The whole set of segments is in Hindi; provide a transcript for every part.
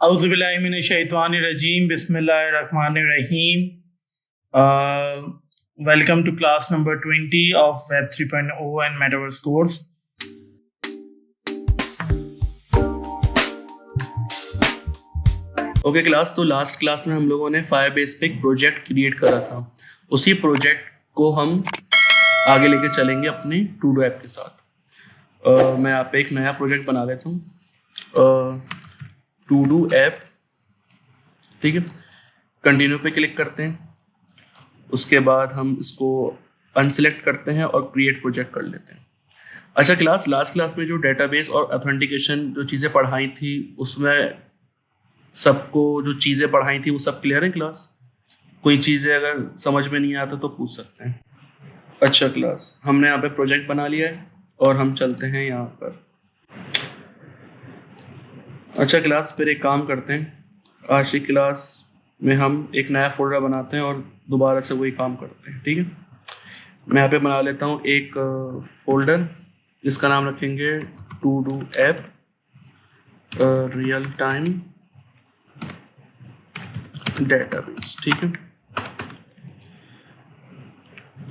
Auzubillahiminash-shaytanir-rajim. Bismillahir-rahmanir-rahim. Welcome to class number 20 of Web 3.0 and Metaverse course. Okay class, तो लास्ट क्लास में हम लोगों ने फायरबेस पे एक प्रोजेक्ट क्रिएट करा था। उसी प्रोजेक्ट को हम आगे लेके चलेंगे अपने टू डू ऐप के साथ। मैं यहाँ पे एक नया प्रोजेक्ट बना लेता हूँ, टू डू ऐप। ठीक है, कंटिन्यू पे क्लिक करते हैं। उसके बाद हम इसको अनसेलेक्ट करते हैं और क्रिएट प्रोजेक्ट कर लेते हैं। अच्छा क्लास, लास्ट क्लास में जो डेटाबेस और ऑथेंटिकेशन जो चीज़ें पढ़ाई थी, उसमें सबको जो चीज़ें पढ़ाई थी वो सब क्लियर है क्लास? कोई चीज़ें अगर समझ में नहीं आता तो पूछ सकते हैं। अच्छा क्लास, हमने यहाँ पे प्रोजेक्ट बना लिया है और हम चलते हैं यहाँ पर। अच्छा क्लास, फिर एक काम करते हैं, आज की क्लास में हम एक नया फोल्डर बनाते हैं और दोबारा से वही काम करते हैं। ठीक है, मैं यहाँ पे बना लेता हूँ एक फोल्डर जिसका नाम रखेंगे to do app real time database. ठीक है,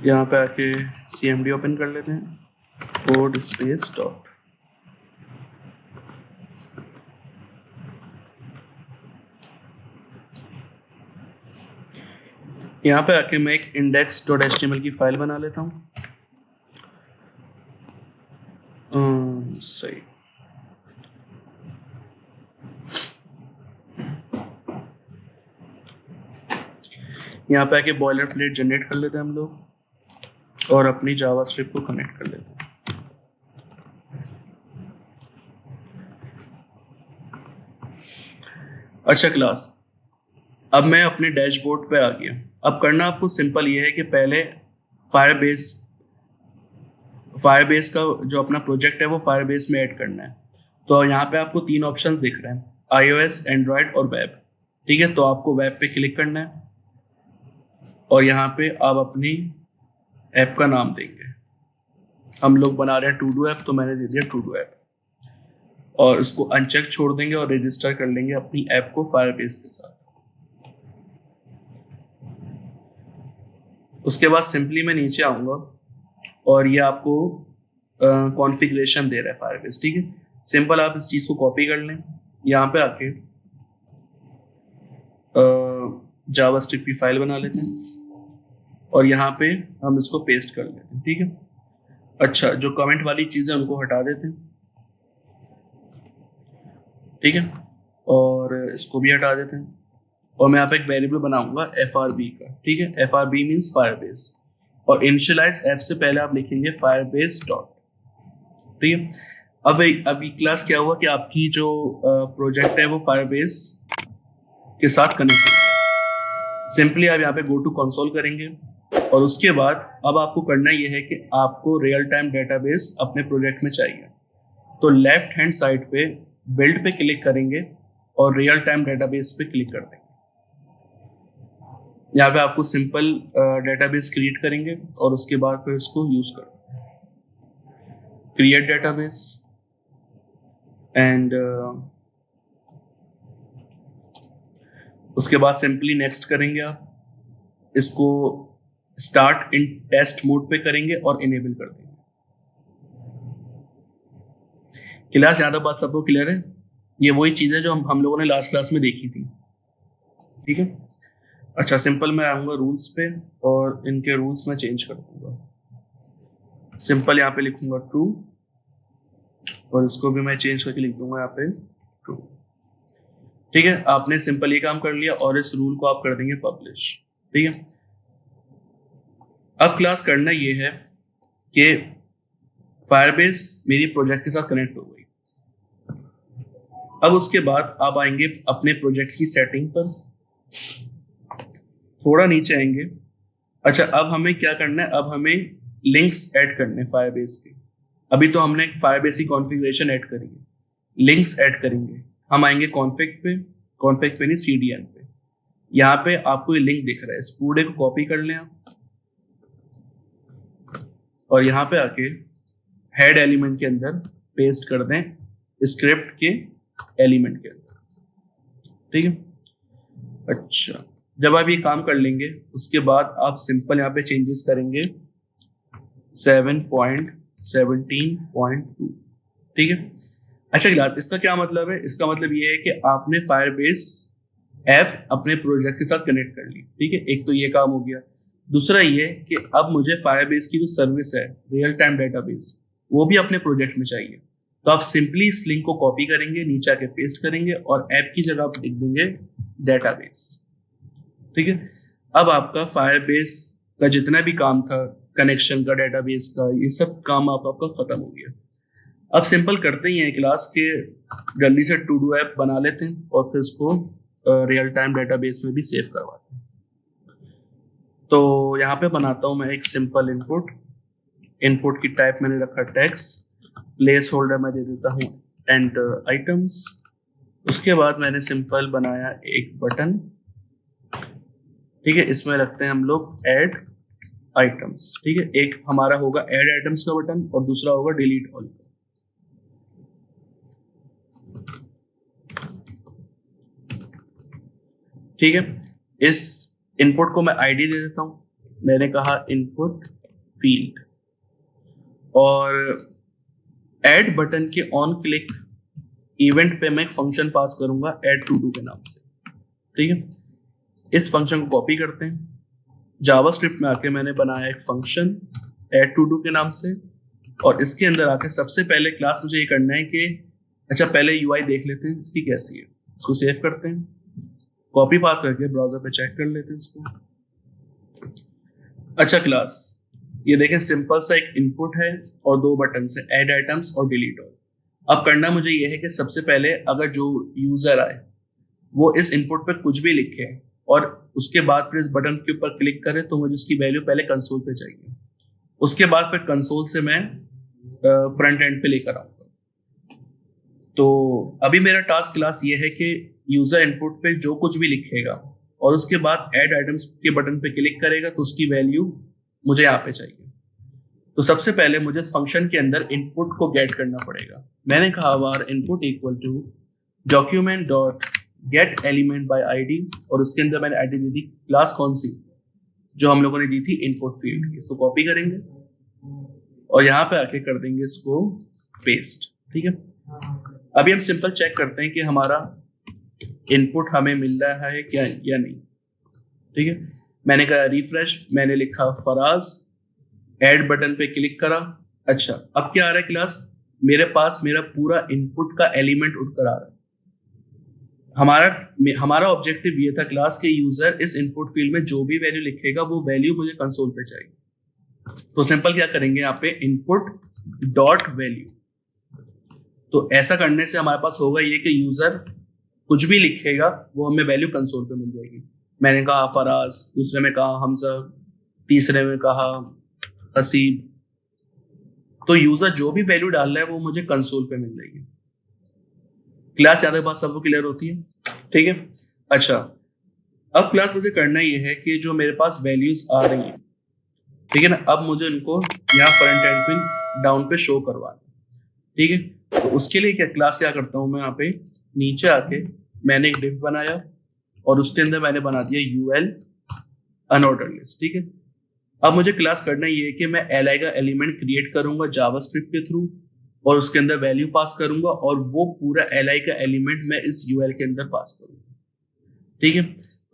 यहाँ पे आके CMD ओपन कर लेते हैं, कोड स्पेस डॉट। यहाँ पे आके मैं एक index.html की फाइल बना लेता हूँ। सही, यहाँ पे आके बॉयलर प्लेट जनरेट कर लेते हैं हम लोग और अपनी जावास्क्रिप्ट को कनेक्ट कर लेते हैं। अच्छा क्लास, अब मैं अपने डैशबोर्ड पे आ गया। अब करना आपको सिंपल ये है कि पहले फायरबेस का जो अपना प्रोजेक्ट है वो फायरबेस में ऐड करना है। तो यहाँ पे आपको 3 ऑप्शंस दिख रहे हैं, iOS, एंड्रॉयड और वेब। ठीक है, तो आपको वेब पे क्लिक करना है और यहाँ पे आप अपनी ऐप का नाम देंगे। हम लोग बना रहे हैं टू डू ऐप, तो मैंने दे दिया टू डू ऐप और उसको अनचेक छोड़ देंगे और रजिस्टर कर लेंगे अपनी ऐप को फायरबेस के साथ। उसके बाद सिंपली मैं नीचे आऊँगा और ये आपको कॉन्फ़िगरेशन दे रहा है फायरबेस। ठीक है, सिंपल आप इस चीज़ को कॉपी कर लें, यहाँ पे आके जावास्क्रिप्ट की फाइल बना लेते हैं और यहाँ पे हम इसको पेस्ट कर लेते हैं। ठीक है, अच्छा जो कमेंट वाली चीज़ें उनको हटा देते हैं। ठीक है, और इसको भी हटा देते हैं और मैं यहाँ पे एक वेरिएबल बनाऊंगा FRB का। ठीक है, FRB मीन्स फायरबेस और इनिशियलाइज ऐप से पहले आप लिखेंगे फायरबेस डॉट। ठीक है, अब अभी क्लास क्या हुआ कि आपकी जो प्रोजेक्ट है वो फायरबेस के साथ कनेक्ट है। सिंपली आप यहाँ पे गो टू कंसोल करेंगे और उसके बाद अब आपको करना ये है कि आपको रियल टाइम डेटाबेस अपने प्रोजेक्ट में चाहिए। तो लेफ्ट हैंड साइड पे बिल्ड पे क्लिक करेंगे और रियल टाइम डेटाबेस पे क्लिक कर देंगे। यहाँ पे आपको सिंपल डेटाबेस क्रिएट करेंगे और उसके बाद फिर इसको यूज करेंगे, क्रिएट डेटाबेस एंड उसके बाद सिंपली नेक्स्ट करेंगे। आप इसको स्टार्ट इन टेस्ट मोड पे करेंगे और इनेबल कर देंगे। क्लास यहाँ तक बात सबको क्लियर है? ये वही चीज़ है जो हम लोगों ने लास्ट क्लास में देखी थी। ठीक है, अच्छा सिंपल मैं आऊँगा रूल्स पे और इनके रूल्स में चेंज कर दूंगा। सिंपल यहाँ पे लिखूंगा ट्रू और इसको भी मैं चेंज करके लिख दूंगा यहाँ पे ट्रू। ठीक है, आपने सिंपल ये काम कर लिया और इस रूल को आप कर देंगे पब्लिश। ठीक है, अब क्लास करना ये है कि फायरबेस मेरी प्रोजेक्ट के साथ कनेक्ट हो गई। अब उसके बाद आप आएंगे अपने प्रोजेक्ट की सेटिंग पर, थोड़ा नीचे आएंगे। अच्छा, अब हमें क्या करना है, अब हमें लिंक्स ऐड करने हैं फायरबेस के। अभी तो हमने फायरबेस की कॉन्फ़िगरेशन ऐड करी है, लिंक्स ऐड करेंगे। हम आएंगे कॉन्फ़िग पे नहीं CDN पे। यहाँ पे आपको ये लिंक दिख रहा है, इस पूरे को कॉपी कर लें आप और यहाँ पे आके हेड एलिमेंट के अंदर पेस्ट कर दें स्क्रिप्ट के एलिमेंट के अंदर। ठीक है। अच्छा, जब आप ये काम कर लेंगे उसके बाद आप सिंपल यहाँ पे चेंजेस करेंगे 7.17.2, ठीक है। अच्छा क्लास, इसका क्या मतलब है? इसका मतलब ये है कि आपने फायरबेस ऐप अपने प्रोजेक्ट के साथ कनेक्ट कर ली, ठीक है। एक तो ये काम हो गया। दूसरा ये कि अब मुझे फायरबेस की जो सर्विस है रियल टाइम डेटाबेस, वो भी अपने प्रोजेक्ट में चाहिए। तो आप सिंपली इस लिंक को कॉपी करेंगे, नीचे आके पेस्ट करेंगे और ऐप की जगह आप लिख देंगे डेटाबेस, ठीक है। अब आपका फायरबेस का जितना भी काम था, कनेक्शन का, डेटाबेस का, ये सब काम आपका खत्म हो गया। अब सिंपल करते ही हैं क्लास के, जल्दी से टू डू ऐप बना लेते हैं और फिर इसको रियल टाइम डेटाबेस में भी सेव करवाते हैं। तो यहाँ पे बनाता हूँ मैं एक सिंपल इनपुट की टाइप मैंने रखा टेक्स्ट, प्लेस होल्डर मैं दे देता हूँ एंड आइटम्स। उसके बाद मैंने सिंपल बनाया एक बटन, ठीक है। इसमें रखते हैं हम लोग ऐड आइटम्स, ठीक है। एक हमारा होगा ऐड आइटम्स का बटन और दूसरा होगा डिलीट ऑल का। ठीक है, इस इनपुट को मैं आईडी दे देता हूं। मैंने कहा इनपुट फील्ड, और ऐड बटन के ऑन क्लिक इवेंट पे मैं एक फंक्शन पास करूंगा ऐड टू डू के नाम से, ठीक है। इस फंक्शन को कॉपी करते हैं, जावास्क्रिप्ट में आके मैंने बनाया एक फंक्शन ऐड टू डू के नाम से, और इसके अंदर आके सबसे पहले क्लास मुझे ये करना है कि अच्छा पहले यूआई देख लेते हैं इसकी कैसी है। इसको सेव करते हैं, कॉपी पाथ करके ब्राउजर पे चेक कर लेते हैं इसको। अच्छा क्लास, ये देखें सिंपल सा एक इनपुट है और दो बटन है, ऐड आइटम्स और डिलीट ऑल। अब करना मुझे ये है कि सबसे पहले अगर जो यूजर आए वो इस इनपुट पे कुछ भी लिखे और उसके बाद फिर इस बटन के ऊपर क्लिक करे तो मुझे उसकी वैल्यू पहले कंसोल पे चाहिए। उसके बाद फिर कंसोल से मैं फ्रंट एंड पे लेकर आऊंगा। तो अभी मेरा टास्क क्लास ये है कि यूजर इनपुट पे जो कुछ भी लिखेगा और उसके बाद ऐड आइटम्स के बटन पे क्लिक करेगा तो उसकी वैल्यू मुझे यहाँ पे चाहिए। तो सबसे पहले मुझे इस फंक्शन के अंदर इनपुट को गेट करना पड़ेगा। मैंने कहा var input equal to document dot get element by ID, और उसके अंदर मैंने आईडी दी थी क्लास कौन सी, जो हम लोगों ने दी थी इनपुट फील्ड। इसको कॉपी करेंगे और यहाँ पे आके कर देंगे इसको पेस्ट, ठीक है। अभी हम सिंपल चेक करते हैं कि हमारा इनपुट हमें मिल रहा है क्या या नहीं, ठीक है। मैंने कहा रिफ्रेश, मैंने लिखा फराज, ऐड बटन पे क्लिक करा। अच्छा अब क्या आ रहा है क्लास, मेरे पास मेरा पूरा इनपुट का एलिमेंट उठकर आ रहा है। हमारा ऑब्जेक्टिव ये था क्लास के यूजर इस इनपुट फील्ड में जो भी वैल्यू लिखेगा वो वैल्यू मुझे कंसोल पे चाहिए। तो सिंपल क्या करेंगे यहाँ पे इनपुट डॉट वैल्यू। तो ऐसा करने से हमारे पास होगा ये कि यूजर कुछ भी लिखेगा वो हमें वैल्यू कंसोल पे मिल जाएगी। मैंने कहा फराज, दूसरे में कहा हमजा, तीसरे में कहा हसीब। तो यूजर जो भी वैल्यू डाल रहा है वो मुझे कंसोल पे मिल जाएगी। क्लास यहाँ तक बात सबको क्लियर होती है, ठीक है। अच्छा अब क्लास मुझे करना ये है कि जो मेरे पास वैल्यूज आ रही हैं, ठीक है ना, अब मुझे उनको यहाँ फ्रंट एंड पे डाउन पे शो करवाना, ठीक है। तो उसके लिए क्या क्लास क्या करता हूँ मैं, यहाँ पे नीचे आके मैंने एक डिफ बनाया और उसके अंदर मैंने बना दिया यूएल अनऑर्डर लिस्ट, ठीक है। अब मुझे क्लास करना ये है कि मैं एलआई का एलिमेंट क्रिएट करूंगा जावास्क्रिप्ट के थ्रू और उसके अंदर वैल्यू पास करूंगा और वो पूरा एलआई का एलिमेंट मैं इस यूएल के अंदर पास करूंगा, ठीक है।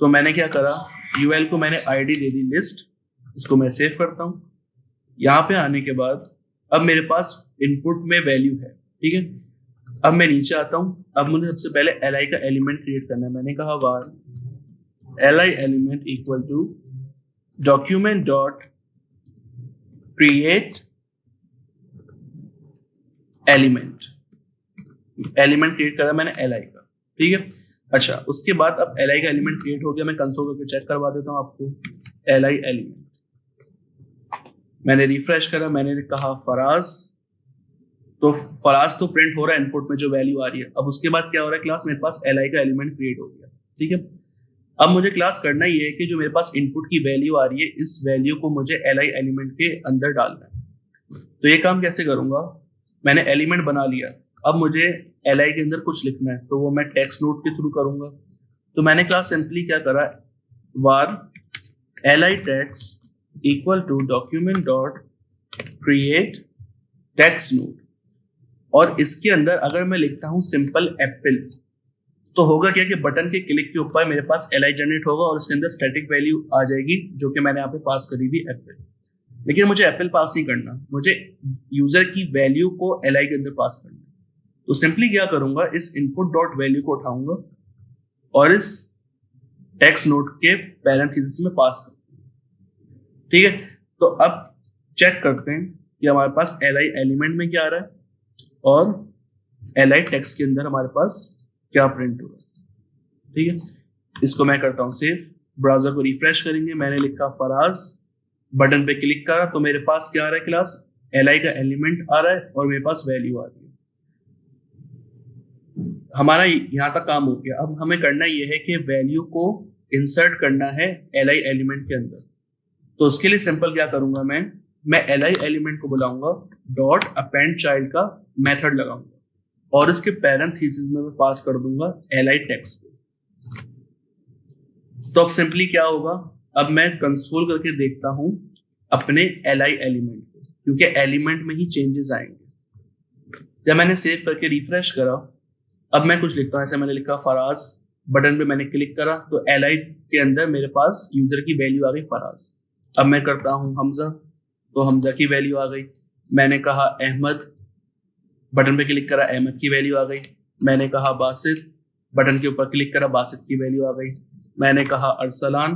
तो मैंने क्या करा, यूएल को मैंने आईडी दे दी लिस्ट, इसको मैं सेव करता हूँ। यहाँ पे आने के बाद अब मेरे पास इनपुट में वैल्यू है, ठीक है। अब मैं नीचे आता हूँ, अब मुझे सबसे पहले एलआई का एलिमेंट क्रिएट करना है। मैंने कहा var LI element equal to document dot create element create करा मैंने एलआई का, ठीक है। अच्छा उसके बाद अब एलआई का एलिमेंट क्रिएट हो गया, मैं कंसोल करके चेक करवा देता हूँ आपको। एलआई एलिमेंट मैंने रिफ्रेश करा, मैंने कहा फराज, तो फराज तो प्रिंट हो रहा है इनपुट में जो वैल्यू आ रही है। अब उसके बाद क्या हो रहा है क्लास, मेरे पास एलआई का एलिमेंट क्रिएट हो गया, ठीक है। अब मुझे क्लास करना ये है कि जो मेरे पास इनपुट की वैल्यू आ रही है इस वैल्यू को मुझे एलआई एलिमेंट के अंदर डालना है। तो ये काम कैसे करूंगा, मैंने एलिमेंट बना लिया, अब मुझे एलआई के अंदर कुछ लिखना है तो वो मैं टेक्स्ट नोट के थ्रू करूंगा। तो मैंने क्लास सिंपली क्या करा, var li text equal to document dot create text node, और इसके अंदर अगर मैं लिखता हूं सिंपल एप्पल, तो होगा क्या कि बटन के क्लिक के ऊपर मेरे पास li जनरेट होगा और उसके अंदर स्टैटिक वैल्यू आ जाएगी जो कि मैंने यहाँ पे पास करी थी एप्पल। लेकिन मुझे एप्पल पास नहीं करना, मुझे यूजर की वैल्यू को li के अंदर पास करना। तो सिंपली क्या करूंगा, इस इनपुट डॉट वैल्यू को उठाऊंगा और इस टेक्स्ट नोड के पैरेंथेसिस में पास करूंगा। ठीक है, तो अब चेक करते हैं कि हमारे पास li एलिमेंट में क्या आ रहा है और li टेक्स्ट के अंदर हमारे पास क्या प्रिंट हो रहा है। ठीक है, इसको मैं करता हूं सेव, ब्राउजर को रिफ्रेश करेंगे, मैंने लिखा फराज, बटन पे क्लिक करा तो मेरे पास क्या आ रहा है, क्लास li का एलिमेंट आ रहा है और मेरे पास वैल्यू आ रही है। हमारा यहां तक काम हो गया। अब हमें करना ये है कि वैल्यू को इंसर्ट करना है li एलिमेंट के अंदर। तो उसके लिए सिंपल क्या करूंगा, मैं li एलिमेंट को बुलाऊंगा, डॉट अपेंड चाइल्ड का मेथड लगाऊंगा और इसके पैरेंथेसिस में मैं पास कर दूंगा li टेक्स्ट को। तो अब सिंपली क्या होगा, अब मैं कंसोल करके देखता हूं अपने li एलिमेंट को, क्योंकि एलिमेंट में ही चेंजेस आएंगे। जब मैंने सेव करके रिफ्रेश करा, अब मैं कुछ लिखता हूं, ऐसे मैंने लिखा फराज, बटन पे मैंने क्लिक करा तो li के अंदर मेरे पास यूजर की वैल्यू आ गई फराज। अब मैं करता हूं हमजा, तो हमजा की वैल्यू आ गई। मैंने कहा अहमद, बटन पे क्लिक करा, अहमद की वैल्यू आ गई। मैंने कहा बासित, बटन के ऊपर क्लिक करा, बासित की वैल्यू आ गई। मैंने कहा अरसलान,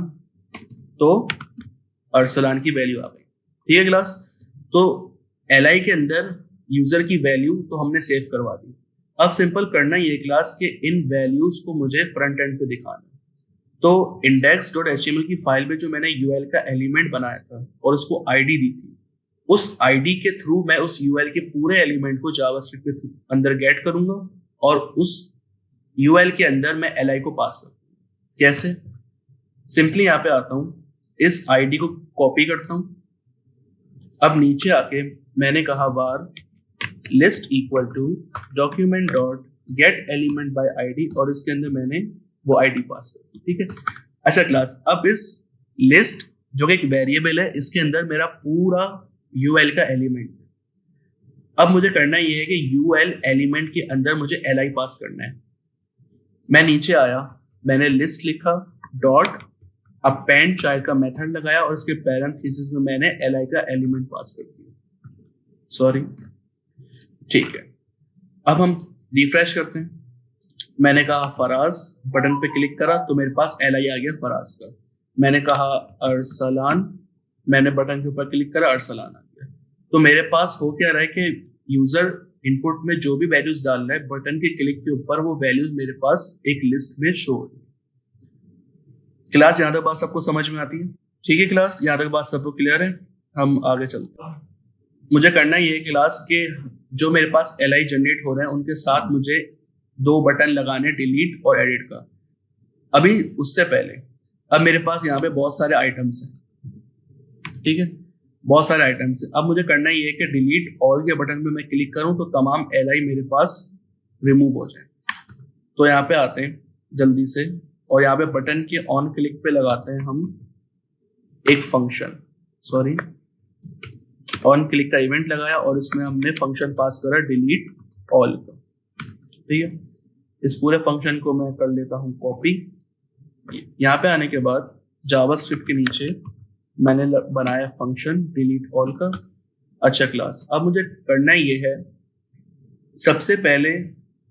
तो अरसलान की वैल्यू आ गई। ठीक है क्लास, तो li के अंदर यूजर की वैल्यू तो हमने सेव करवा दी। अब सिंपल करना ये क्लास के इन वैल्यूज को मुझे फ्रंट एंड पे दिखाना है। तो index.html की फाइल में जो मैंने यूएल का एलिमेंट बनाया था और उसको आईडी दी थी, उस आईडी के थ्रू मैं उस यूएल के पूरे एलिमेंट को जावास्क्रिप्ट के अंदर गेट करूंगा और उस यूएल के अंदर मैं li को पास करूंगा। कैसे, सिंपली यहाँ पे आता हूं, इस आईडी को कॉपी करता हूं, अब नीचे आके मैंने कहा var list equal to document dot get element by ID और इसके अंदर मैंने वो आईडी पास कर दी। ठीक है, अच्छा क्लास, अब इस लिस्ट जो कि एक वेरिएबल है, इसके अंदर मेरा पूरा यूएल का एलिमेंट है। अब मुझे करना ये है कि यूएल एलिमेंट के अंदर मुझे li पास करना है। मैं नीचे आया, मैंने लिस्ट लिखा, डॉट अपेंड चाइल्ड का मेथड लगाया और इसके पैरेंथेसिस में मैंने li का एलिमेंट पास कर दिया। सॉरी, ठीक है, अब हम रिफ्रेश करते हैं। मैंने कहा फराज, बटन पे क्लिक करा तो मेरे पास li आ गया फराज का। मैंने कहा अरसलान, मैंने बटन के ऊपर क्लिक करा, अरसलान आ गया। तो मेरे पास हो क्या रहा है कि यूजर इनपुट में जो भी वैल्यूज डाल रहा है, बटन के क्लिक के ऊपर वो वैल्यूज मेरे पास एक लिस्ट में शो हो रही है। क्लास यहाँ तक बात सबको समझ में आती है? ठीक है क्लास, यहाँ तक बात सबको क्लियर है? हम आगे चलते हैं। मुझे करना ये है क्लास के जो मेरे पास li जनरेट हो रहे हैं उनके साथ मुझे दो बटन लगाने, डिलीट और एडिट का। अभी उससे पहले अब मेरे पास यहाँ पे बहुत सारे आइटम्स हैं। ठीक है, बहुत सारे आइटम्स हैं। अब मुझे करना ये है कि डिलीट ऑल के बटन पे मैं क्लिक करूं तो तमाम li मेरे पास रिमूव हो जाए। तो यहाँ पे आते हैं जल्दी से और यहाँ पे बटन के ऑन क्लिक पे लगाते हैं हम एक फंक्शन, सॉरी ऑन क्लिक का इवेंट लगाया और इसमें हमने फंक्शन पास करा डिलीट ऑल का। ठीक है, इस पूरे फंक्शन को मैं कर लेता हूं कॉपी। यहाँ पे आने के बाद जावास्क्रिप्ट के नीचे मैंने बनाया फंक्शन डिलीट ऑल का। अच्छा क्लास, अब मुझे करना ये है, सबसे पहले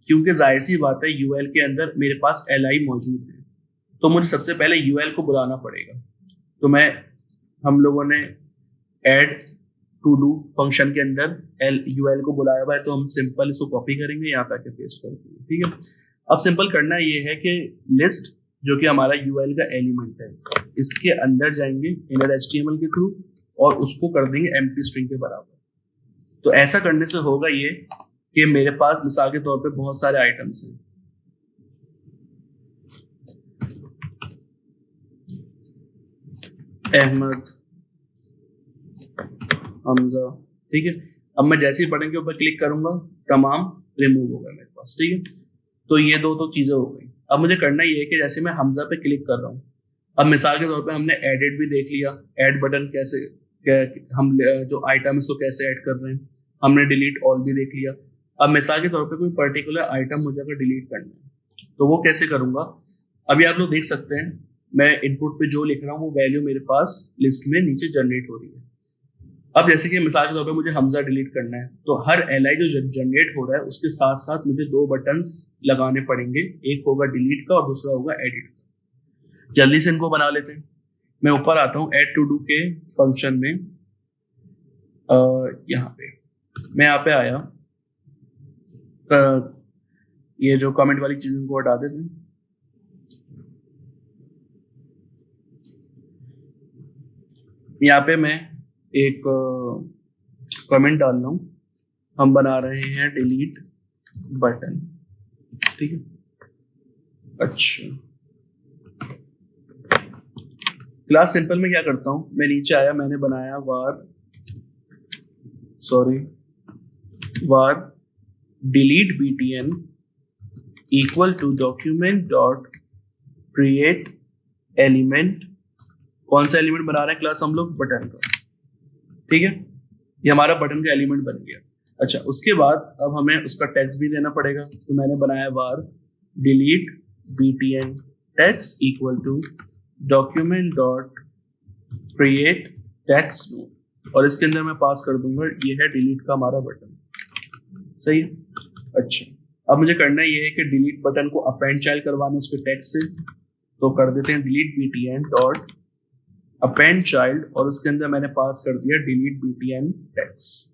क्योंकि जाहिर सी बात है यूएल के अंदर मेरे पास li मौजूद है, तो मुझे सबसे पहले यूएल को बुलाना पड़ेगा। तो हम लोगों ने ऐड टू डू फंक्शन के अंदर यूएल को बुलाया हुआ है, तो हम सिंपल इसको कॉपी करेंगे, यहाँ पे आके पेस्ट कर देंगे। ठीक है, अब सिंपल करना ये है कि लिस्ट जो कि हमारा यूएल का एलिमेंट है, इसके अंदर जाएंगे इनर HTML के थ्रू और उसको कर देंगे एम्प्टी स्ट्रिंग के बराबर। तो ऐसा करने से होगा ये कि मेरे पास मिसाल के तौर पे बहुत सारे आइटम्स हैं। अहमद, हमजा, ठीक है। अब मैं जैसे ही बटन के ऊपर क्लिक करूंगा तमाम रिमूव हो गए मेरे पास। ठीक है, तो ये दो तो चीजें हो गई। अब मुझे करना ये है कि जैसे मैं हमजा पे क्लिक कर रहा हूँ, अब मिसाल के तौर पे हमने एडिट भी देख लिया, ऐड बटन कैसे हम जो आइटम है उसको कैसे ऐड कर रहे हैं, हमने डिलीट ऑल भी देख लिया। अब मिसाल के तौर पे कोई पर्टिकुलर आइटम मुझे अगर डिलीट करना है तो वो कैसे करूंगा, अभी आप लोग देख सकते हैं मैं इनपुट पे जो लिख रहा हूँ वो वैल्यू मेरे पास लिस्ट में नीचे जनरेट हो रही है। अब जैसे कि मिसाल के तौर पे मुझे हमजा डिलीट करना है तो हर एल जो जनरेट हो रहा है उसके साथ साथ मुझे दो बटन्स लगाने पड़ेंगे, एक होगा डिलीट का और दूसरा होगा एडिट का। जल्दी से इनको बना लेते हैं। मैं ऊपर आता हूँ एड टू डू के फंक्शन में, यहाँ पे मैं यहाँ पे आया, ये जो कमेंट वाली चीज़ों को हटा देते हैं। यहाँ पे मैं एक कमेंट डाल रहा हूँ, हम बना रहे हैं डिलीट बटन, ठीक है। अच्छा, क्लास सिंपल में क्या करता हूँ, मैं नीचे आया, मैंने बनाया var delete btn equal to document dot create element. कौन सा एलिमेंट बना रहे हैं क्लास हम लोग, बटन का, ठीक है। ये हमारा बटन का एलिमेंट बन गया। अच्छा, उसके बाद अब हमें उसका टेक्स्ट भी देना पड़ेगा, तो मैंने बनाया var delete btn text equal to document dot create text node, और इसके अंदर मैं पास कर दूंगा ये है डिलीट का हमारा बटन, सही है। अच्छा, अब मुझे करना ये है कि डिलीट बटन को अपेंड चाइल्ड करवाना उसके टेक्स्ट से, तो कर देते हैं delete btn dot append child, और उसके अंदर मैंने पास कर दिया डिलीट btn टेक्स्ट,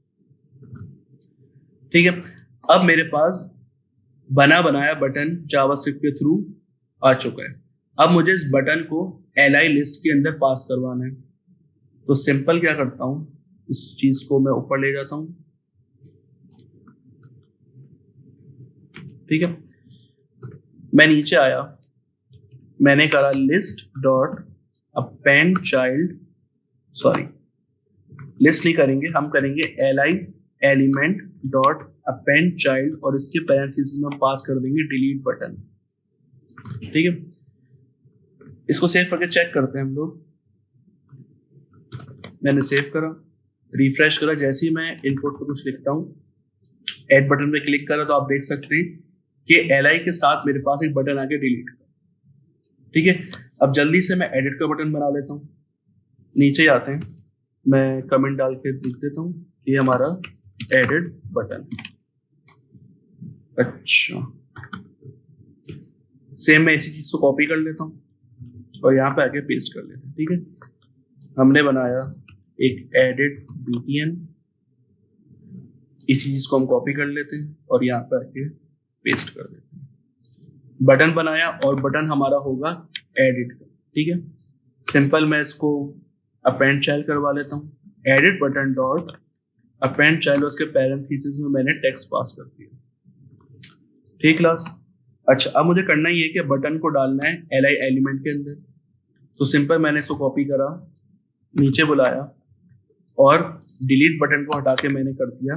ठीक है। अब मेरे पास बनाया बटन जावास्क्रिप्ट के थ्रू आ चुका है। अब मुझे इस बटन को li लिस्ट के अंदर पास करवाना है, तो सिंपल क्या करता हूं, इस चीज को मैं ऊपर ले जाता हूं, ठीक है। मैं नीचे आया, मैंने करा list dot append child, sorry list नहीं करेंगे, हम करेंगे li element dot append child, और इसके पैरेंथेसिस में पास कर देंगे डिलीट बटन, ठीक है। इसको सेव करके चेक करते हैं हम लोग। मैंने सेव करा, रिफ्रेश करा, जैसे ही मैं इनपुट पर कुछ लिखता हूँ, ऐड बटन पे क्लिक करा, तो आप देख सकते हैं कि li के साथ मेरे पास एक बटन आ गया डिलीट का, ठीक है। अब जल्दी से मैं एडिट का बटन बना लेता हूँ। नीचे आते हैं, मैं कमेंट डाल के लिख देता हूँ ये हमारा एडिट बटन। अच्छा, सेम मैं इसी चीज को कॉपी कर लेता हूँ और यहाँ पे आके पेस्ट कर लेते हैं, ठीक है। हमने बनाया एक एडिट btn, इसी चीज को हम कॉपी कर लेते हैं और यहाँ पे आके पेस्ट कर देते हैं। बटन बनाया और बटन हमारा होगा एडिट का, ठीक है। सिंपल मैं इसको अपेंड चाइल्ड करवा लेता हूँ, edit button dot append child, उसके पैरेंथेसिस में मैंने टेक्स्ट पास कर दिया, ठीक क्लास। अच्छा, अब मुझे करना ही है कि बटन को डालना है li एलिमेंट के अंदर, तो सिंपल मैंने इसको कॉपी करा, नीचे बुलाया और डिलीट बटन को हटा के मैंने कर दिया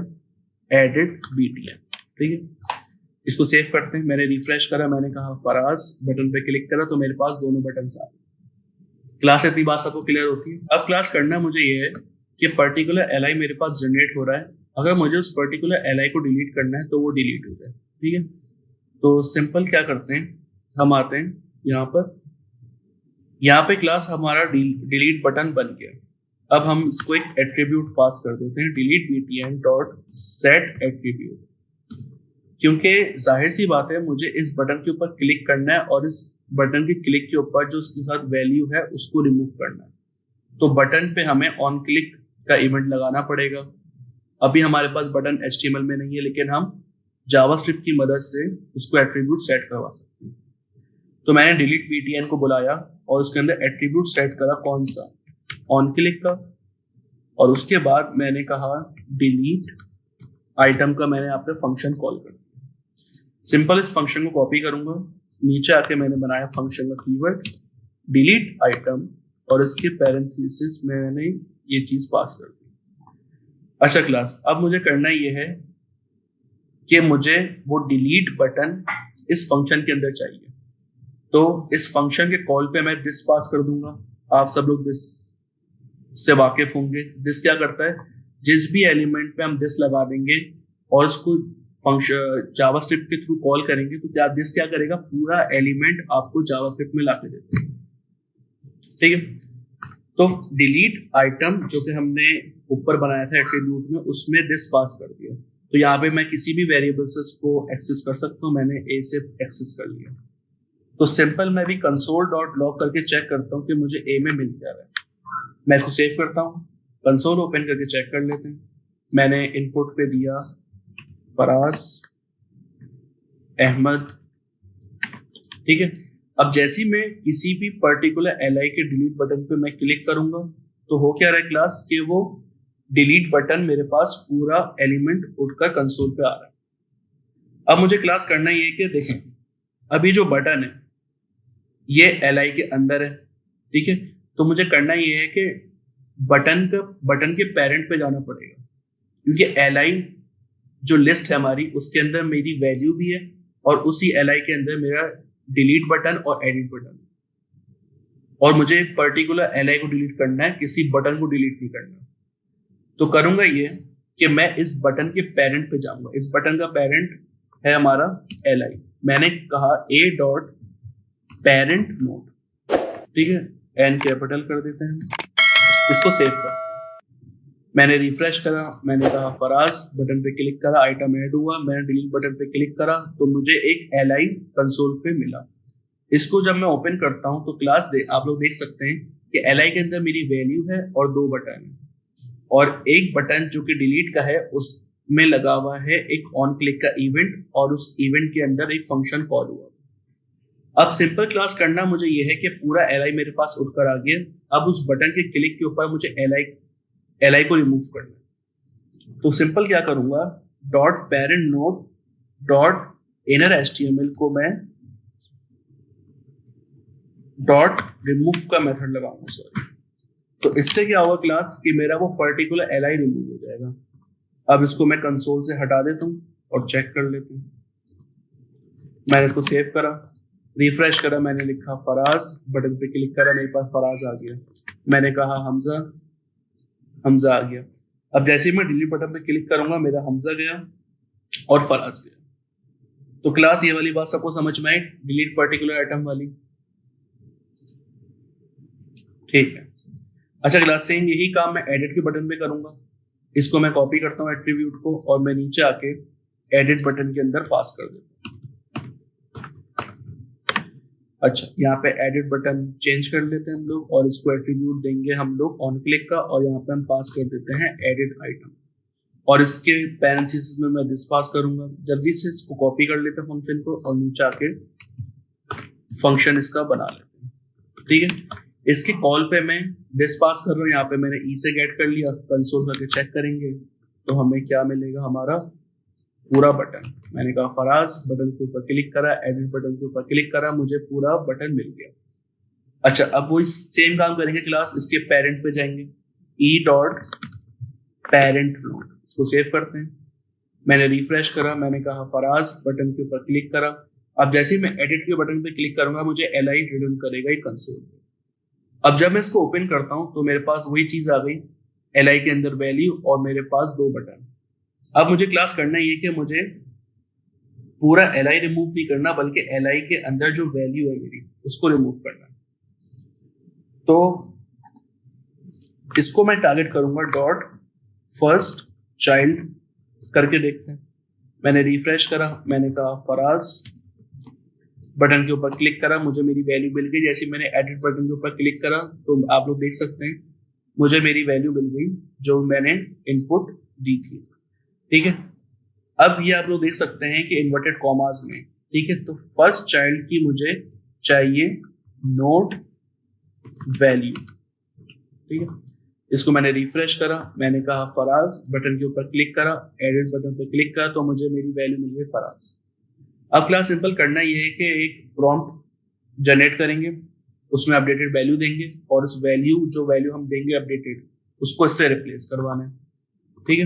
एडिट btn, ठीक है। इसको सेव करते हैं, मैंने रिफ्रेश करा, मैंने कहा फराज, बटन पे क्लिक करा तो मेरे पास दोनों बटन आ गए। क्लास इतनी बात सबको क्लियर होती है। अब क्लास करना मुझे ये है कि पर्टिकुलर li मेरे पास जनरेट हो रहा है, अगर मुझे उस पर्टिकुलर li को डिलीट करना है तो वो डिलीट हो जाए, ठीक है। तो सिंपल क्या करते हैं, हम आते हैं यहाँ पे क्लास हमारा डिलीट बटन बन गया। अब हम इसको एक एट्रीब्यूट पास कर देते हैं, delete btn dot set attribute, क्योंकि जाहिर सी बात है मुझे इस बटन के ऊपर क्लिक करना है और इस बटन के क्लिक के ऊपर जो उसके साथ वैल्यू है उसको रिमूव करना है, तो बटन पे हमें ऑन क्लिक का इवेंट लगाना पड़ेगा। अभी हमारे पास बटन HTML में नहीं है, लेकिन हम जावास्क्रिप्ट की मदद से उसको एट्रीब्यूट सेट करवा सकते हैं। तो मैंने डिलीट btn को बुलाया और उसके अंदर एट्रीब्यूट सेट करा, कौन सा, ऑन क्लिक का, और उसके बाद मैंने कहा डिलीट आइटम का, मैंने यहाँ पे फंक्शन कॉल कर दिया। सिंपल इस फंक्शन को कॉपी करूंगा, नीचे आके मैंने बनाया फंक्शन का कीवर्ड डिलीट आइटम, और इसके पैरेंथेसिस में मैंने ये चीज पास कर दी। अच्छा क्लास, अब मुझे करना ये है कि मुझे वो डिलीट बटन इस फंक्शन के अंदर चाहिए, तो इस फंक्शन के कॉल पे मैं दिस पास कर दूंगा। आप सब लोग दिस से वाकिफ होंगे। दिस क्या करता है, जिस भी एलिमेंट पे हम दिस लगा देंगे और उसको फंक्शन जावास्क्रिप्ट के थ्रू कॉल करेंगे तो क्या दिस क्या करेगा, पूरा एलिमेंट आपको जावास्क्रिप्ट में लाके देते हैं। ठीक है, तो डिलीट आइटम जो कि हमने ऊपर बनाया था एट्रीब्यूट में, उसमें दिस पास कर दिया। तो यहाँ पे मैं किसी भी वेरिएबल्स को एक्सेस कर सकता हूँ। मैंने ए से एक्सेस कर लिया। तो सिंपल मैं भी कंसोल डॉट लॉग करके चेक करता हूँ कि मुझे ए में मिल क्या रहा है। मैं इसको सेव करता हूँ, कंसोल ओपन करके चेक कर लेते हैं। मैंने इनपुट पे दिया फराज अहमद। ठीक है, अब जैसे ही मैं किसी भी पर्टिकुलर एलआई के डिलीट बटन पे मैं क्लिक करूंगा तो हो क्या रहा है क्लास, कि वो डिलीट बटन मेरे पास पूरा एलिमेंट उठकर कंसोल पे आ रहा है। अब मुझे क्लास करना ये है कि देखें, अभी जो बटन है ये एलआई के अंदर है। ठीक है, तो मुझे करना ये है कि बटन के पेरेंट पे जाना पड़ेगा, क्योंकि एलआई जो लिस्ट है हमारी उसके अंदर मेरी वैल्यू भी है और उसी एलआई के अंदर मेरा डिलीट बटन और एडिट बटन, और मुझे पर्टिकुलर एलआई को डिलीट करना है, किसी बटन को डिलीट नहीं करना। तो करूंगा ये कि मैं इस बटन के पेरेंट पे जाऊंगा। इस बटन का पेरेंट है हमारा एलआई। मैंने कहा ए डॉट पेरेंट नोड। ठीक है, एन कैपिटल कर देते हैं, इसको सेव कर। मैंने रिफ्रेश करा, मैंने कहा फराज, बटन पे क्लिक करा, आइटम ऐड हुआ। मैंने डिलीट बटन पे क्लिक करा तो मुझे एक एलआई कंसोल पे मिला। इसको जब मैं ओपन करता हूं तो क्लास आप लोग देख सकते हैं कि एलआई के अंदर मेरी वैल्यू है और 2 बटन है, और एक बटन जो कि डिलीट का है उसमें लगा हुआ है एक ऑन क्लिक का इवेंट, और उस इवेंट के अंदर एक फंक्शन कॉल हुआ। अब सिंपल क्लास करना मुझे ये है कि पूरा एलआई मेरे पास उठकर आ गया। अब उस बटन के क्लिक के ऊपर मुझे एलआई को रिमूव करना है। तो सिंपल क्या करूंगा, dot parent node dot inner HTML को मैं डॉट रिमूव का मेथड लगाऊंगा सर। तो इससे क्या होगा क्लास, कि मेरा वो पर्टिकुलर एलआई रिमूव हो जाएगा। अब इसको मैं कंसोल से हटा देता हूँ और चेक कर लेता हूँ। मैंने इसको सेव करा, रिफ्रेश करा, मैंने लिखा फराज, बटन पे क्लिक करा, मेरे पास फराज आ गया। मैंने कहा हमजा, हमजा आ गया। अब जैसे ही मैं डिलीट बटन पे क्लिक करूंगा मेरा हमजा गया और फराज गया। तो क्लास ये वाली बात सबको समझ में आई, डिलीट पर्टिकुलर आइटम वाली। ठीक है, अच्छा क्लास सेम यही काम मैं एडिट के बटन पे करूंगा। इसको मैं कॉपी करता हूँ एट्रीब्यूट को, और मैं नीचे आके एडिट बटन के अंदर पास कर देता हूँ। अच्छा, यहाँ पे एडिट बटन चेंज कर लेते हैं हम लोग, और इसको एट्रीब्यूट देंगे हम लोग ऑन क्लिक का, और यहाँ पे हम पास कर देते हैं एडिट आइटम, और इसके पैरेंथेसिस में मैं दिस पास करूंगा। जल्दी से इसको कॉपी कर लेते हैं फंक्शन को, और नीचे आके फंक्शन इसका बना लेते हैं। ठीक है, इसके कॉल पे मैं दिस पास कर रहा हूँ। यहाँ पे मैंने ई से गेट कर लिया, कंसोल करके चेक करेंगे तो हमें क्या मिलेगा, हमारा पूरा बटन। मैंने कहा फराज, बटन के ऊपर क्लिक करा, एडिट बटन के ऊपर क्लिक करा, मुझे पूरा बटन मिल गया। अच्छा, अब वो सेम काम करेंगे क्लास, इसके पेरेंट पे जाएंगे, ई डॉट पेरेंट नोड, इसको सेव करते हैं। मैंने रिफ्रेश करा, मैंने कहा फराज, बटन के ऊपर क्लिक करा। अब जैसे ही मैं एडिट के बटन पे क्लिक करूंगा मुझे एलआई रिटर्न करेगा ये कंसोल पे। अब जब मैं इसको ओपन करता हूं तो मेरे पास वही चीज आ गई, एलआई के अंदर वैल्यू और मेरे पास 2 बटन। अब मुझे क्लास करना ये कि मुझे पूरा एलआई रिमूव नहीं करना, बल्कि एलआई के अंदर जो वैल्यू है मेरी उसको रिमूव करना। तो इसको मैं टारगेट करूंगा डॉट फर्स्ट चाइल्ड करके देखते हैं। मैंने रिफ्रेश करा, मैंने कहा फराज, बटन के ऊपर क्लिक करा, मुझे मेरी वैल्यू मिल गई। जैसे मैंने एडिट बटन के ऊपर क्लिक करा तो आप लोग देख सकते हैं मुझे मेरी वैल्यू मिल गई जो मैंने इनपुट दी थी। ठीक है, अब ये आप लोग देख सकते हैं कि इन्वर्टेड कॉमास में। ठीक है, तो फर्स्ट चाइल्ड की मुझे चाहिए नोट वैल्यू। ठीक है, इसको मैंने रिफ्रेश करा, मैंने कहा फराज, बटन के ऊपर क्लिक करा, एडिट बटन पे क्लिक करा तो मुझे मेरी वैल्यू मिल गई फराज। अब क्लास सिंपल करना ये है कि एक प्रॉम्प्ट जनरेट करेंगे, उसमें अपडेटेड वैल्यू देंगे, और उस जो वैल्यू हम देंगे अपडेटेड, उसको इससे रिप्लेस करवाना है। ठीक है,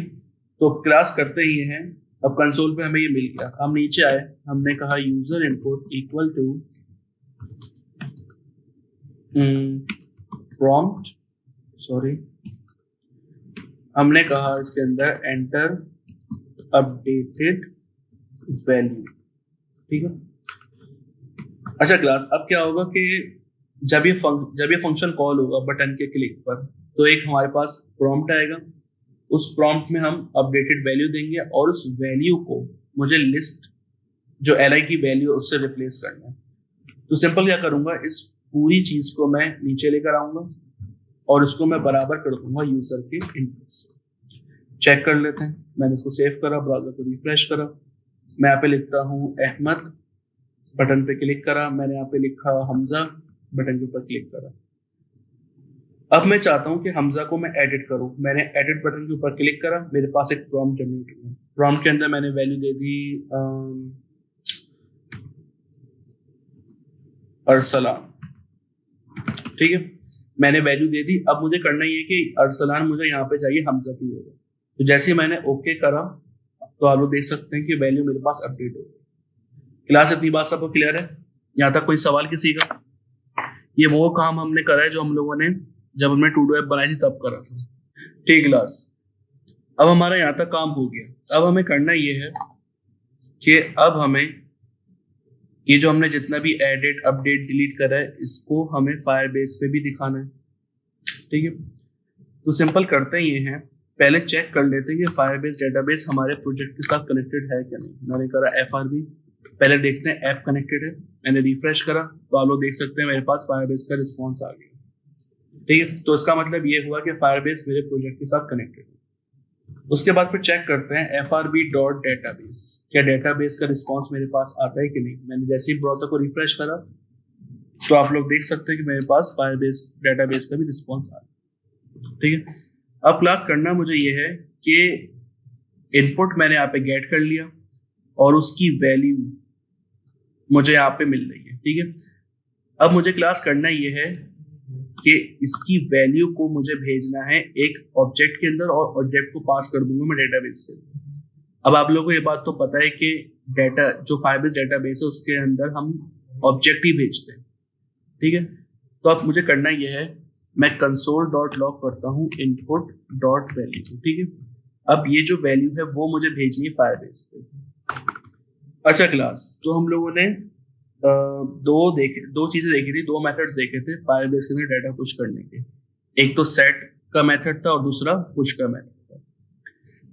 तो क्लास करते ही हैं। अब कंसोल पे हमें ये मिल गया। हम नीचे आए, हमने कहा user input equal to prompt, sorry, हमने कहा इसके अंदर एंटर अपडेटेड वैल्यू, ठीक है। अच्छा क्लास, अब क्या होगा कि जब ये फंक्शन कॉल होगा बटन के क्लिक पर, तो एक हमारे पास प्रॉम्प्ट आएगा, उस प्रॉम्प्ट में हम अपडेटेड वैल्यू देंगे और उस वैल्यू को मुझे लिस्ट जो li की वैल्यू उससे रिप्लेस करना है। तो सिंपल क्या करूंगा, इस पूरी चीज को मैं नीचे लेकर आऊंगा और इसको मैं बराबर कर दूंगा यूजर के इनपुट से। चेक कर लेते हैं, मैंने इसको सेव करा, ब्राउजर को रिफ्रेश करा, मैं यहाँ पे लिखता हूँ अहमद, बटन पे क्लिक करा, मैंने यहाँ पे लिखा हमजा, बटन के ऊपर क्लिक करा। अब मैं चाहता हूँ कि हमजा को मैं एडिट करूँ, मैंने एडिट बटन के ऊपर क्लिक करा, मेरे पास एक प्रॉम्प्ट जनरेट हुआ, प्रॉम्प्ट के अंदर मैंने वैल्यू दे दी अरसलान, ठीक है, मैंने वैल्यू दे दी। अब मुझे करना ये कि अरसलान मुझे यहाँ पे चाहिए हमजा की जगह, तो जैसे ही मैंने ओके करा तो आप लोग देख सकते हैं कि वैल्यू मेरे पास अपडेट हो गई। क्लास इतनी बात सबको क्लियर है? यहाँ तक कोई सवाल किसी का? ये वो काम हमने करा है जो हम लोगों ने जब हमने टू डू ऐप बनाई थी तब करा था, ठीक क्लास। अब हमारा यहाँ तक काम हो गया। अब हमें करना ये है कि अब हमें ये जो हमने जितना भी एडिट अपडेट डिलीट करा है इसको हमें फायरबेस पे भी दिखाना है, ठीक है। तो सिंपल करते हैं ये हैं, पहले चेक कर लेते हैं कि फायरबेस डेटाबेस हमारे प्रोजेक्ट के साथ कनेक्टेड है क्या नहीं। मैंने करा FRB, पहले देखते हैं ऐप कनेक्टेड है, मैंने रिफ्रेश करा तो आप लोग देख सकते हैं मेरे पास फायरबेस का रिस्पॉन्स आ गया, ठीक है। तो इसका मतलब ये हुआ कि फायरबेस मेरे प्रोजेक्ट के साथ कनेक्टेड है। उसके बाद फिर चेक करते हैं FRB.database, क्या डेटाबेस का रिस्पॉन्स मेरे पास आता है कि नहीं। मैंने जैसे ही ब्राउज़र को रिफ्रेश करा तो आप लोग देख सकते हैं कि मेरे पास फायरबेस डेटाबेस का भी रिस्पॉन्स आ रहा है, ठीक है। अब क्लास करना मुझे ये है कि इनपुट मैंने यहाँ पे गेट कर लिया और उसकी वैल्यू मुझे यहाँ पे मिल रही है, ठीक है। अब मुझे क्लास करना ये है कि इसकी वैल्यू को मुझे भेजना है एक ऑब्जेक्ट के अंदर और ऑब्जेक्ट को पास कर दूंगा मैं डेटाबेस के अंदर। अब आप लोगों को ये बात तो पता है कि डेटा जो फायरबेस डेटाबेस है उसके अंदर हम ऑब्जेक्ट ही भेजते हैं, ठीक है। तो अब मुझे करना ये है, मैं console.log करता हूँ input.value, ठीक है। अब ये जो वैल्यू है वो मुझे भेजनी है फायरबेस पे। अच्छा क्लास, तो हम लोगों ने दो चीजें देखी थी, दो मेथड्स देखे थे फायरबेस के अंदर डाटा पुश करने के। एक तो सेट का मेथड था और दूसरा पुश का मेथड था।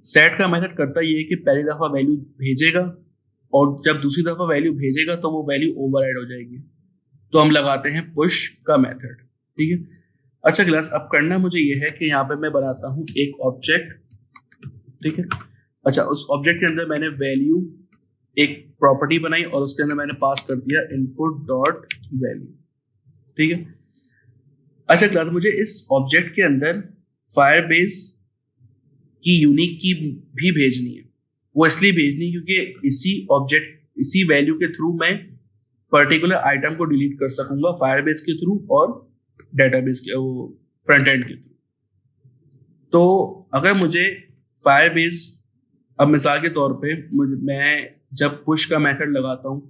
सेट का मेथड करता ये है कि पहली दफा वैल्यू भेजेगा और जब दूसरी दफा वैल्यू भेजेगा तो वो वैल्यू ओवरराइड हो जाएगी, तो हम लगाते हैं पुश का मेथड, ठीक है। अच्छा क्लास, अब करना मुझे ये है कि यहाँ पे मैं बनाता हूँ एक ऑब्जेक्ट, ठीक है। अच्छा, उस ऑब्जेक्ट के अंदर मैंने वैल्यू एक प्रॉपर्टी बनाई और उसके अंदर मैंने पास कर दिया input.value, ठीक है। अच्छा क्लास, मुझे इस ऑब्जेक्ट के अंदर फायरबेस की यूनिक की भी भेजनी है। वो इसलिए भेजनी क्योंकि इसी वैल्यू के थ्रू मैं पर्टिकुलर आइटम को डिलीट कर सकूंगा फायरबेस के थ्रू और डेटाबेस के वो फ्रंट एंड के थ्रू। तो अगर मुझे फायरबेस, अब मिसाल के तौर पे मैं जब पुश का मेथड लगाता हूँ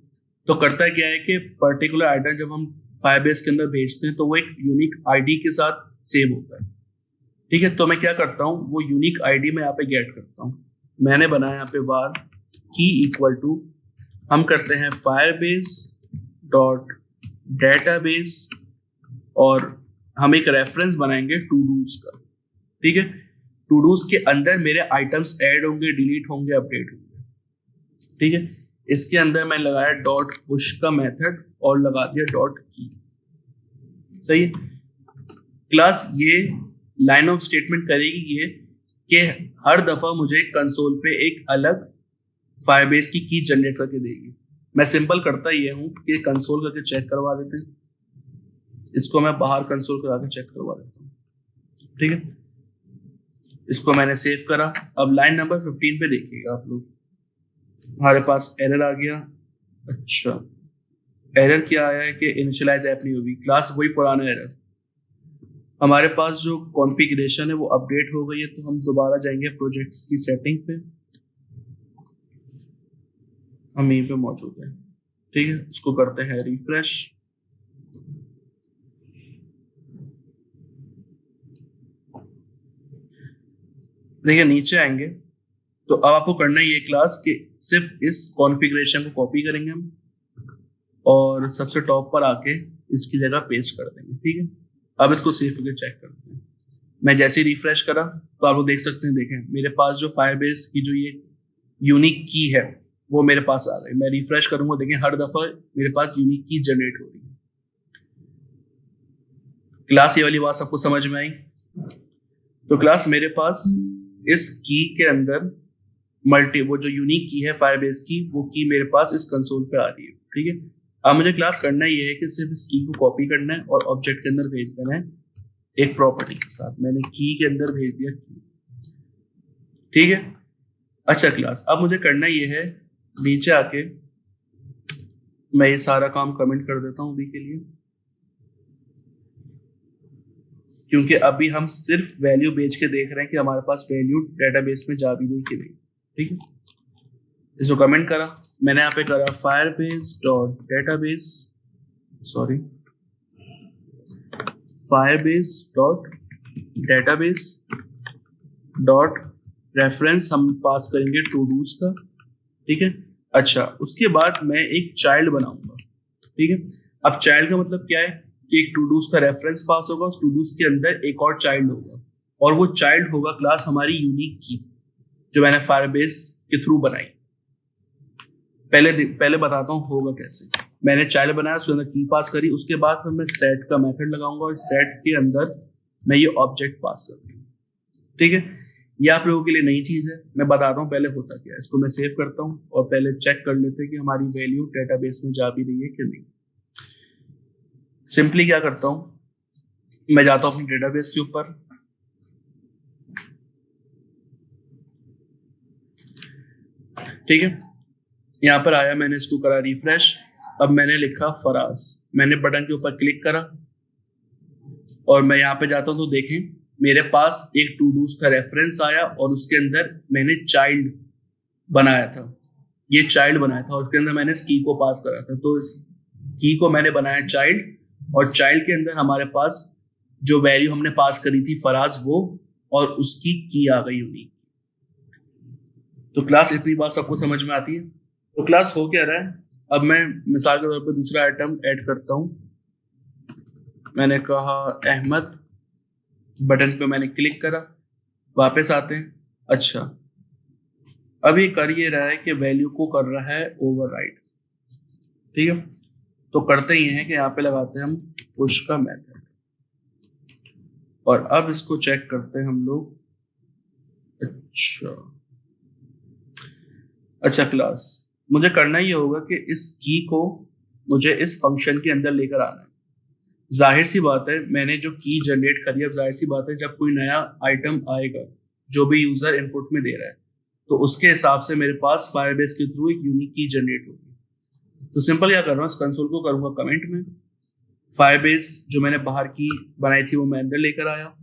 तो करता क्या है कि पर्टिकुलर आइटम जब हम फायरबेस के अंदर भेजते हैं तो वो एक यूनिक आईडी के साथ सेव होता है, ठीक है। तो मैं क्या करता हूँ, वो यूनिक आईडी में यहाँ पे गेट करता हूँ। मैंने बनाया यहाँ पे var की इक्वल टू, हम करते हैं फायरबेस डॉट डेटाबेस और हम एक रेफरेंस बनाएंगे टू डूज का, ठीक है। टू डूज के अंदर मेरे आइटम्स ऐड होंगे, डिलीट होंगे, अपडेट होंगे, ठीक है। इसके अंदर मैं लगाया डॉट पुश का मेथड और लगा दिया डॉट की, सही है क्लास। ये लाइन ऑफ स्टेटमेंट करेगी ये कि हर दफा मुझे कंसोल पे एक अलग फायरबेस की जनरेट करके देगी। मैं सिंपल करता ये हूँ कि कंसोल करके चेक करवा देते हैं, इसको मैं बाहर कंसोल करा के चेक करवा देता हूँ, ठीक है। इसको मैंने सेव करा। अब लाइन नंबर 15 पे देखिएगा आप लोग, हमारे पास एरर आ गया। अच्छा, एरर क्या आया है कि इनिशियलाइज ऐप नहीं होगी। क्लास वही पुराना एरर, हमारे पास जो कॉन्फ़िगरेशन है वो अपडेट हो गई है, तो हम दोबारा जाएंगे प्रोजेक्ट्स की सेटिंग पे, हम यहीं पे मौजूद है, ठीक है। इसको करते हैं रिफ्रेश। देखिए नीचे आएंगे तो अब आपको करना है ये क्लास कि सिर्फ इस कॉन्फ़िगरेशन को कॉपी करेंगे हम और सबसे टॉप पर आके इसकी जगह पेस्ट कर देंगे। ठीक है, अब इसको सेव करके चेक करते हैं। मैं जैसे ही रिफ्रेश करा तो आप लोग देख सकते हैं, देखें मेरे पास जो फायरबेस की जो ये यूनिक की है वो मेरे पास आ गई। मैं रिफ्रेश करूंगा, देखें हर दफा मेरे पास यूनिक की जनरेट हो रही है। क्लास ये वाली बात सबको समझ में आई? तो क्लास मेरे पास इस की के अंदर वो जो यूनिक की है फायरबेस की, वो की मेरे पास इस कंसोल पे आ रही है। ठीक है, अब मुझे क्लास करना ये है कि सिर्फ इस की को कॉपी करना है और ऑब्जेक्ट के अंदर भेज देना है एक प्रॉपर्टी के साथ। मैंने की के अंदर भेज दिया की। ठीक है, अच्छा क्लास अब मुझे करना ये है, नीचे आके मैं ये सारा काम कमेंट कर देता हूँ अभी के लिए, क्योंकि अभी हम सिर्फ वैल्यू बेच के देख रहे हैं कि हमारे पास वैल्यू डेटाबेस में जा भी नहीं कि नहीं। ठीक है, इसको कमेंट करा मैंने, यहाँ पे करा Firebase dot database, sorry Firebase dot database dot reference हम पास करेंगे टू डूज का। ठीक है, अच्छा उसके बाद मैं एक चाइल्ड बनाऊंगा। ठीक है, अब चाइल्ड का मतलब क्या है कि एक टू डूज का रेफरेंस पास होगा, उस टू डूज के अंदर एक और चाइल्ड होगा और वो चाइल्ड होगा क्लास हमारी यूनिक की जो मैंने फायरबेस के थ्रू बनाई। पहले बताता हूँ होगा कैसे। मैंने चाइल्ड बनाया, उसके अंदर की पास करी, उसके बाद फिर मैं सेट का मेथड लगाऊंगा और सेट के अंदर मैं ये ऑब्जेक्ट पास करूंगा। ठीक है, ये आप लोगों के लिए नई चीज है, मैं बताता हूँ पहले होता क्या है। इसको मैं सेव करता हूँ और पहले चेक कर लेते हैं कि हमारी वैल्यू डेटाबेस में जा भी रही है कि नहीं। सिंपली क्या करता हूँ, मैं जाता हूँ अपनी डेटाबेस के ऊपर, ठीक है, यहाँ पर आया, मैंने इसको करा रिफ्रेश। अब मैंने लिखा फराज, मैंने बटन के ऊपर क्लिक करा और मैं यहाँ पे जाता हूँ तो देखें मेरे पास एक टू डूज का रेफरेंस आया और उसके अंदर मैंने चाइल्ड बनाया था, ये चाइल्ड बनाया था और उसके अंदर मैंने इस की को पास करा था। तो इस की को मैंने बनाया चाइल्ड और चाइल्ड के अंदर हमारे पास जो वैल्यू हमने पास करी थी फराज वो, और उसकी की आ गई यूनिक। तो क्लास इतनी बात सबको समझ में आती है। तो क्लास हो क्या रहा है, अब मैं मिसाल के तौर पे दूसरा आइटम ऐड करता हूं। मैंने कहा अहमद, बटन पे मैंने क्लिक करा, वापस आते हैं। अच्छा अभी कर ये रहा है कि वैल्यू को कर रहा है ओवरराइड। ठीक है, तो करते ही हैं कि यहाँ पे लगाते हैं हम पुश का मेथड और अब इसको चेक करते हैं हम लोग। अच्छा क्लास मुझे करना ये होगा कि इस की को मुझे इस फंक्शन के अंदर लेकर आना है। जाहिर सी बात है मैंने जो की जनरेट करी, अब जाहिर सी बात है जब कोई नया आइटम आएगा जो भी यूजर इनपुट में दे रहा है तो उसके हिसाब से मेरे पास फायरबेस के थ्रू एक यूनिक की जनरेट होगी। तो सिंपल क्या कर रहा हूँ, इस कंसोल को करूंगा कमेंट में, फायरबेस जो मैंने बाहर की बनाई थी वो मैं अंदर लेकर आया,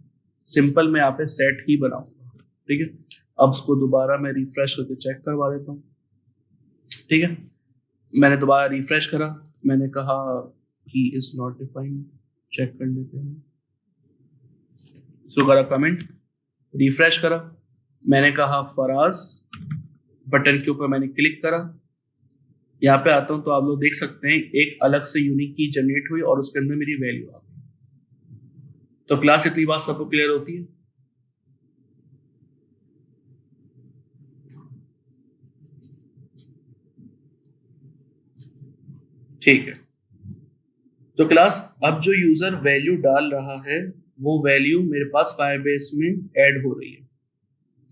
सिंपल मैं यहाँ पे सेट ही बनाऊंगा। ठीक है, अब उसको दोबारा मैं रिफ्रेश करके चेक करवा देता हूँ। ठीक है, मैंने दोबारा रिफ्रेश करा, मैंने कहा की इज नॉट डिफाइंड, चेक कर लेते हैं। सो करा कमेंट, रिफ्रेश करा, मैंने कहा फराज, बटन के ऊपर मैंने क्लिक करा, यहाँ पे आता हूं तो आप लोग देख सकते हैं एक अलग से यूनिक की जनरेट हुई और उसके अंदर मेरी वैल्यू आ गई। तो क्लास इतनी बात सबको क्लियर होती है? ठीक है, तो क्लास अब जो यूजर वैल्यू डाल रहा है वो वैल्यू मेरे पास फायरबेस में ऐड हो रही है।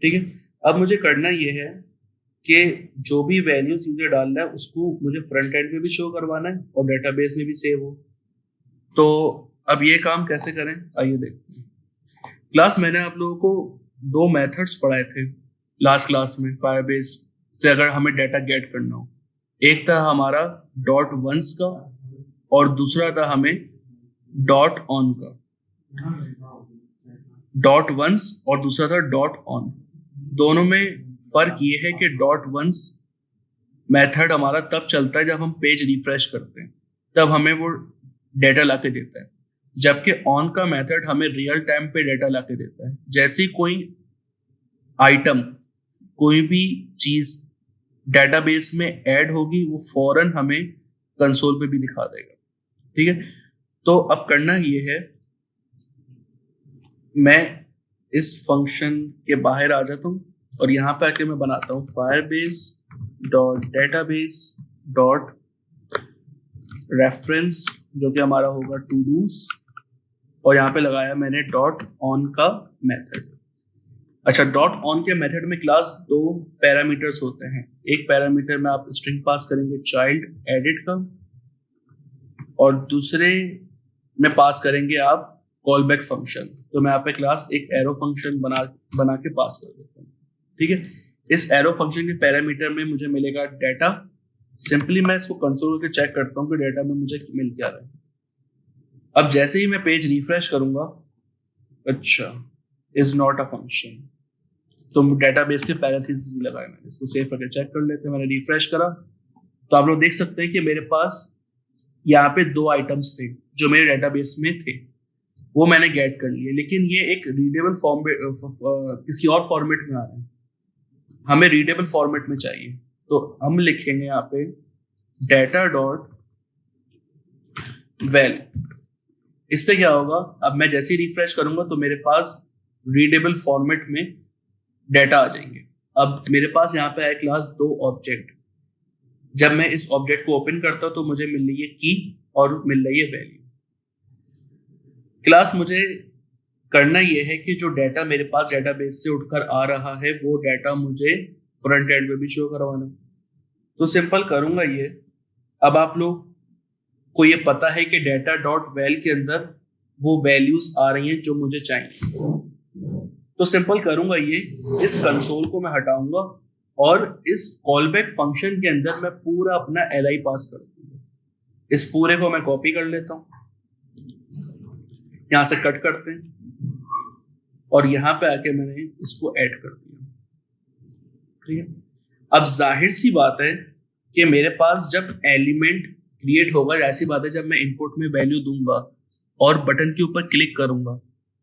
ठीक है, अब मुझे करना ये है कि जो भी वैल्यूज यूजर डाल रहा है उसको मुझे फ्रंट एंड में भी शो करवाना है और डेटाबेस में भी सेव हो। तो अब ये काम कैसे करें आइए देखते हैं। क्लास मैंने आप लोगों को दो मेथड्स पढ़ाए थे लास्ट क्लास में फायरबेस से अगर हमें डाटा गेट करना हो। एक था हमारा डॉट वंस का और दूसरा था हमें डॉट ऑन का। डॉट वंस और दूसरा था डॉट ऑन। दोनों में फर्क ये है कि डॉट वंस मेथड हमारा तब चलता है जब हम पेज रिफ्रेश करते हैं, तब हमें वो डेटा लाके देता है, जबकि ऑन का मेथड हमें रियल टाइम पे डेटा लाके देता है। जैसे ही कोई आइटम, कोई भी चीज डेटाबेस में ऐड होगी वो फौरन हमें कंसोल पे भी दिखा देगा। ठीक है, तो अब करना ये है, मैं इस फंक्शन के बाहर आ जाता हूँ और यहाँ पे आके मैं बनाता हूँ firebase dot database dot reference, जो कि हमारा होगा टू डूज, और यहाँ पे लगाया मैंने डॉट ऑन का मेथड। अच्छा, डॉट ऑन के मेथड में क्लास दो पैरामीटर्स होते हैं। एक पैरामीटर में आप स्ट्रिंग पास करेंगे चाइल्ड एडिट का, और दूसरे में पास करेंगे आप कॉल बैक फंक्शन। तो मैं यहाँ पे क्लास एक एरो फंक्शन बना के पास कर देता हूँ। ठीक है, इस एरो फंक्शन के पैरामीटर में मुझे मिलेगा डाटा। सिंपली मैं इसको कंसोल करके चेक करता हूँ कि डाटा में मुझे मिल क्या रहा है। अब जैसे ही मैं पेज रिफ्रेश करूंगा, अच्छा इज नॉट अ फंक्शन, तो डेटाबेस के पैरेंथेसिस भी लगाए मैंने। इसको सेव करके चेक कर लेते हैं। मैंने रिफ्रेश करा तो आप लोग देख सकते हैं कि मेरे पास यहाँ पे दो आइटम्स थे जो मेरे डेटाबेस में थे, वो मैंने गेट कर लिए, लेकिन ये एक रीडेबल फॉर्म किसी और फॉर्मेट में आ रहे हैं। हमें रीडेबल फॉर्मेट में चाहिए, तो हम लिखेंगे यहाँ पे डाटा डॉट वेल। इससे क्या होगा, अब मैं जैसे ही रिफ्रेश करूंगा तो मेरे पास रीडेबल फॉर्मेट में डाटा आ जाएंगे। अब मेरे पास यहाँ पे है क्लास दो ऑब्जेक्ट। जब मैं इस ऑब्जेक्ट को ओपन करता हूं तो मुझे मिल रही है की और मिल रही है वैल्यू। क्लास मुझे करना यह है कि जो डाटा मेरे पास डेटाबेस से उठकर आ रहा है वो डाटा मुझे फ्रंट एंड पे भी शो करवाना। तो सिंपल करूंगा ये। अब आप लोग को ये पता है कि डाटा डॉट वेल के अंदर वो वैल्यूज आ रही हैं जो मुझे चाहिए, तो सिंपल करूंगा ये, इस कंसोल को मैं हटाऊंगा और इस कॉलबैक फंक्शन के अंदर मैं पूरा अपना एलआई पास कर दूंगा। इस पूरे को मैं कॉपी कर लेता हूं, यहां से कट करते हैं और यहां पे आके मैंने इसको ऐड कर दिया। ठीक है, अब जाहिर सी बात है कि मेरे पास जब एलिमेंट क्रिएट होगा, ऐसी बात है जब मैं इनपुट में वैल्यू दूंगा और बटन के ऊपर क्लिक करूंगा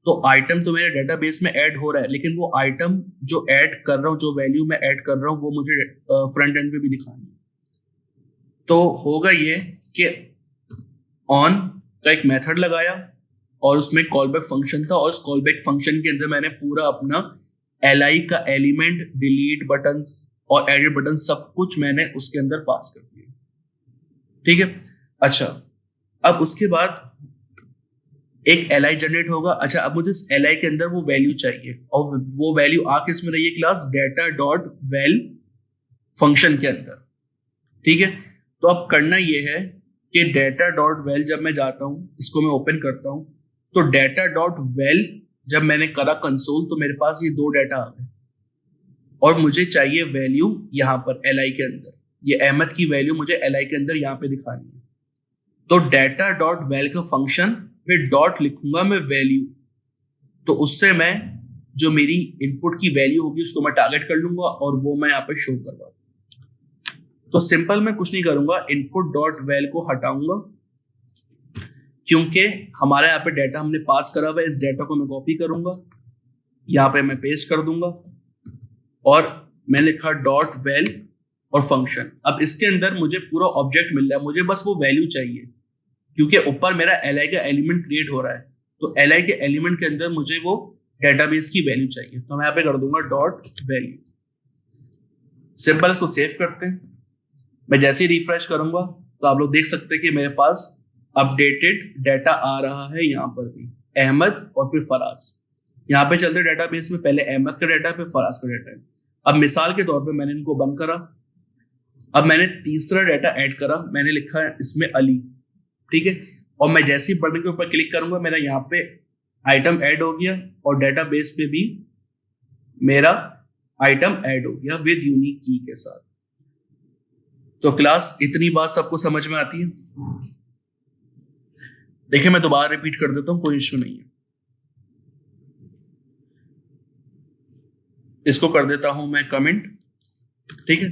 तो आइटम तो मेरे डेटाबेस में ऐड हो रहा है, लेकिन वो आइटम जो ऐड कर रहा हूँ, जो वैल्यू मैं ऐड कर रहा हूँ, वो मुझे फ्रंट एंड पे भी दिखानी है। तो होगा ये कि ऑन का एक मेथड लगाया और उसमें कॉलबैक फंक्शन था, और उस कॉलबैक फंक्शन के अंदर मैंने पूरा अपना एलआई का एलिमेंट, डिलीट बटन्स और एडिट बटन सब कुछ मैंने उसके अंदर पास कर दिया। ठीक है, अच्छा अब उसके बाद एक एलआई जनरेट होगा। अच्छा, अब मुझे इस एलआई के अंदर वो वैल्यू चाहिए, और वो वैल्यू आ किस में रही है, class data dot well function के अंदर। ठीक है, तो अब करना ये है कि डाटा डॉट वेल जब मैं जाता हूं, इसको मैं ओपन करता हूं, तो डाटा डॉट वेल जब मैंने करा कंसोल तो मेरे पास ये दो डाटा आ गए और मुझे चाहिए वैल्यू यहाँ पर एलआई के अंदर। ये अहमद की वैल्यू मुझे एलआई के अंदर यहाँ पे दिखानी है। तो डाटा डॉट वेल का फंक्शन फिर डॉट लिखूंगा मैं वैल्यू, तो उससे मैं जो मेरी इनपुट की वैल्यू होगी उसको मैं टारगेट कर लूंगा और वो मैं यहाँ पे शो करवा दूंगा। तो सिंपल मैं कुछ नहीं करूंगा, इनपुट डॉट वेल को हटाऊंगा क्योंकि हमारे यहाँ पे डाटा हमने पास करा हुआ है। इस डाटा को मैं कॉपी करूंगा, यहाँ पे मैं पेस्ट कर दूंगा और मैं लिखा डॉट वेल और फंक्शन। अब इसके अंदर मुझे पूरा ऑब्जेक्ट मिल रहा है, मुझे बस वो वैल्यू चाहिए क्योंकि ऊपर मेरा एलआई का एलिमेंट क्रिएट हो रहा है। तो एलआई के एलिमेंट के अंदर मुझे वो डेटाबेस की वैल्यू चाहिए, तो मैं यहाँ पे कर दूंगा डॉट वैल्यू। सिंपल, इसको सेव करते हैं। मैं जैसे ही रिफ्रेश करूंगा तो आप लोग देख सकते हैं कि मेरे पास अपडेटेड डाटा आ रहा है। यहाँ पर भी अहमद और फिर फराज, यहाँ पे चलते डेटाबेस में पहले अहमद का डाटा फिर फराज का डाटा है। अब मिसाल के तौर पे मैंने इनको बंद करा, अब मैंने तीसरा डाटा ऐड करा, मैंने लिखा है इसमें अली। ठीक है, और मैं जैसे ही बटन के ऊपर क्लिक करूंगा मेरा यहाँ पे आइटम ऐड हो गया और डेटाबेस पे भी मेरा आइटम ऐड हो गया विद यूनिक की के साथ। तो क्लास इतनी बात सबको समझ में आती है। देखिए मैं दोबारा रिपीट कर देता हूं, कोई इश्यू नहीं है। इसको कर देता हूं मैं कमेंट। ठीक है,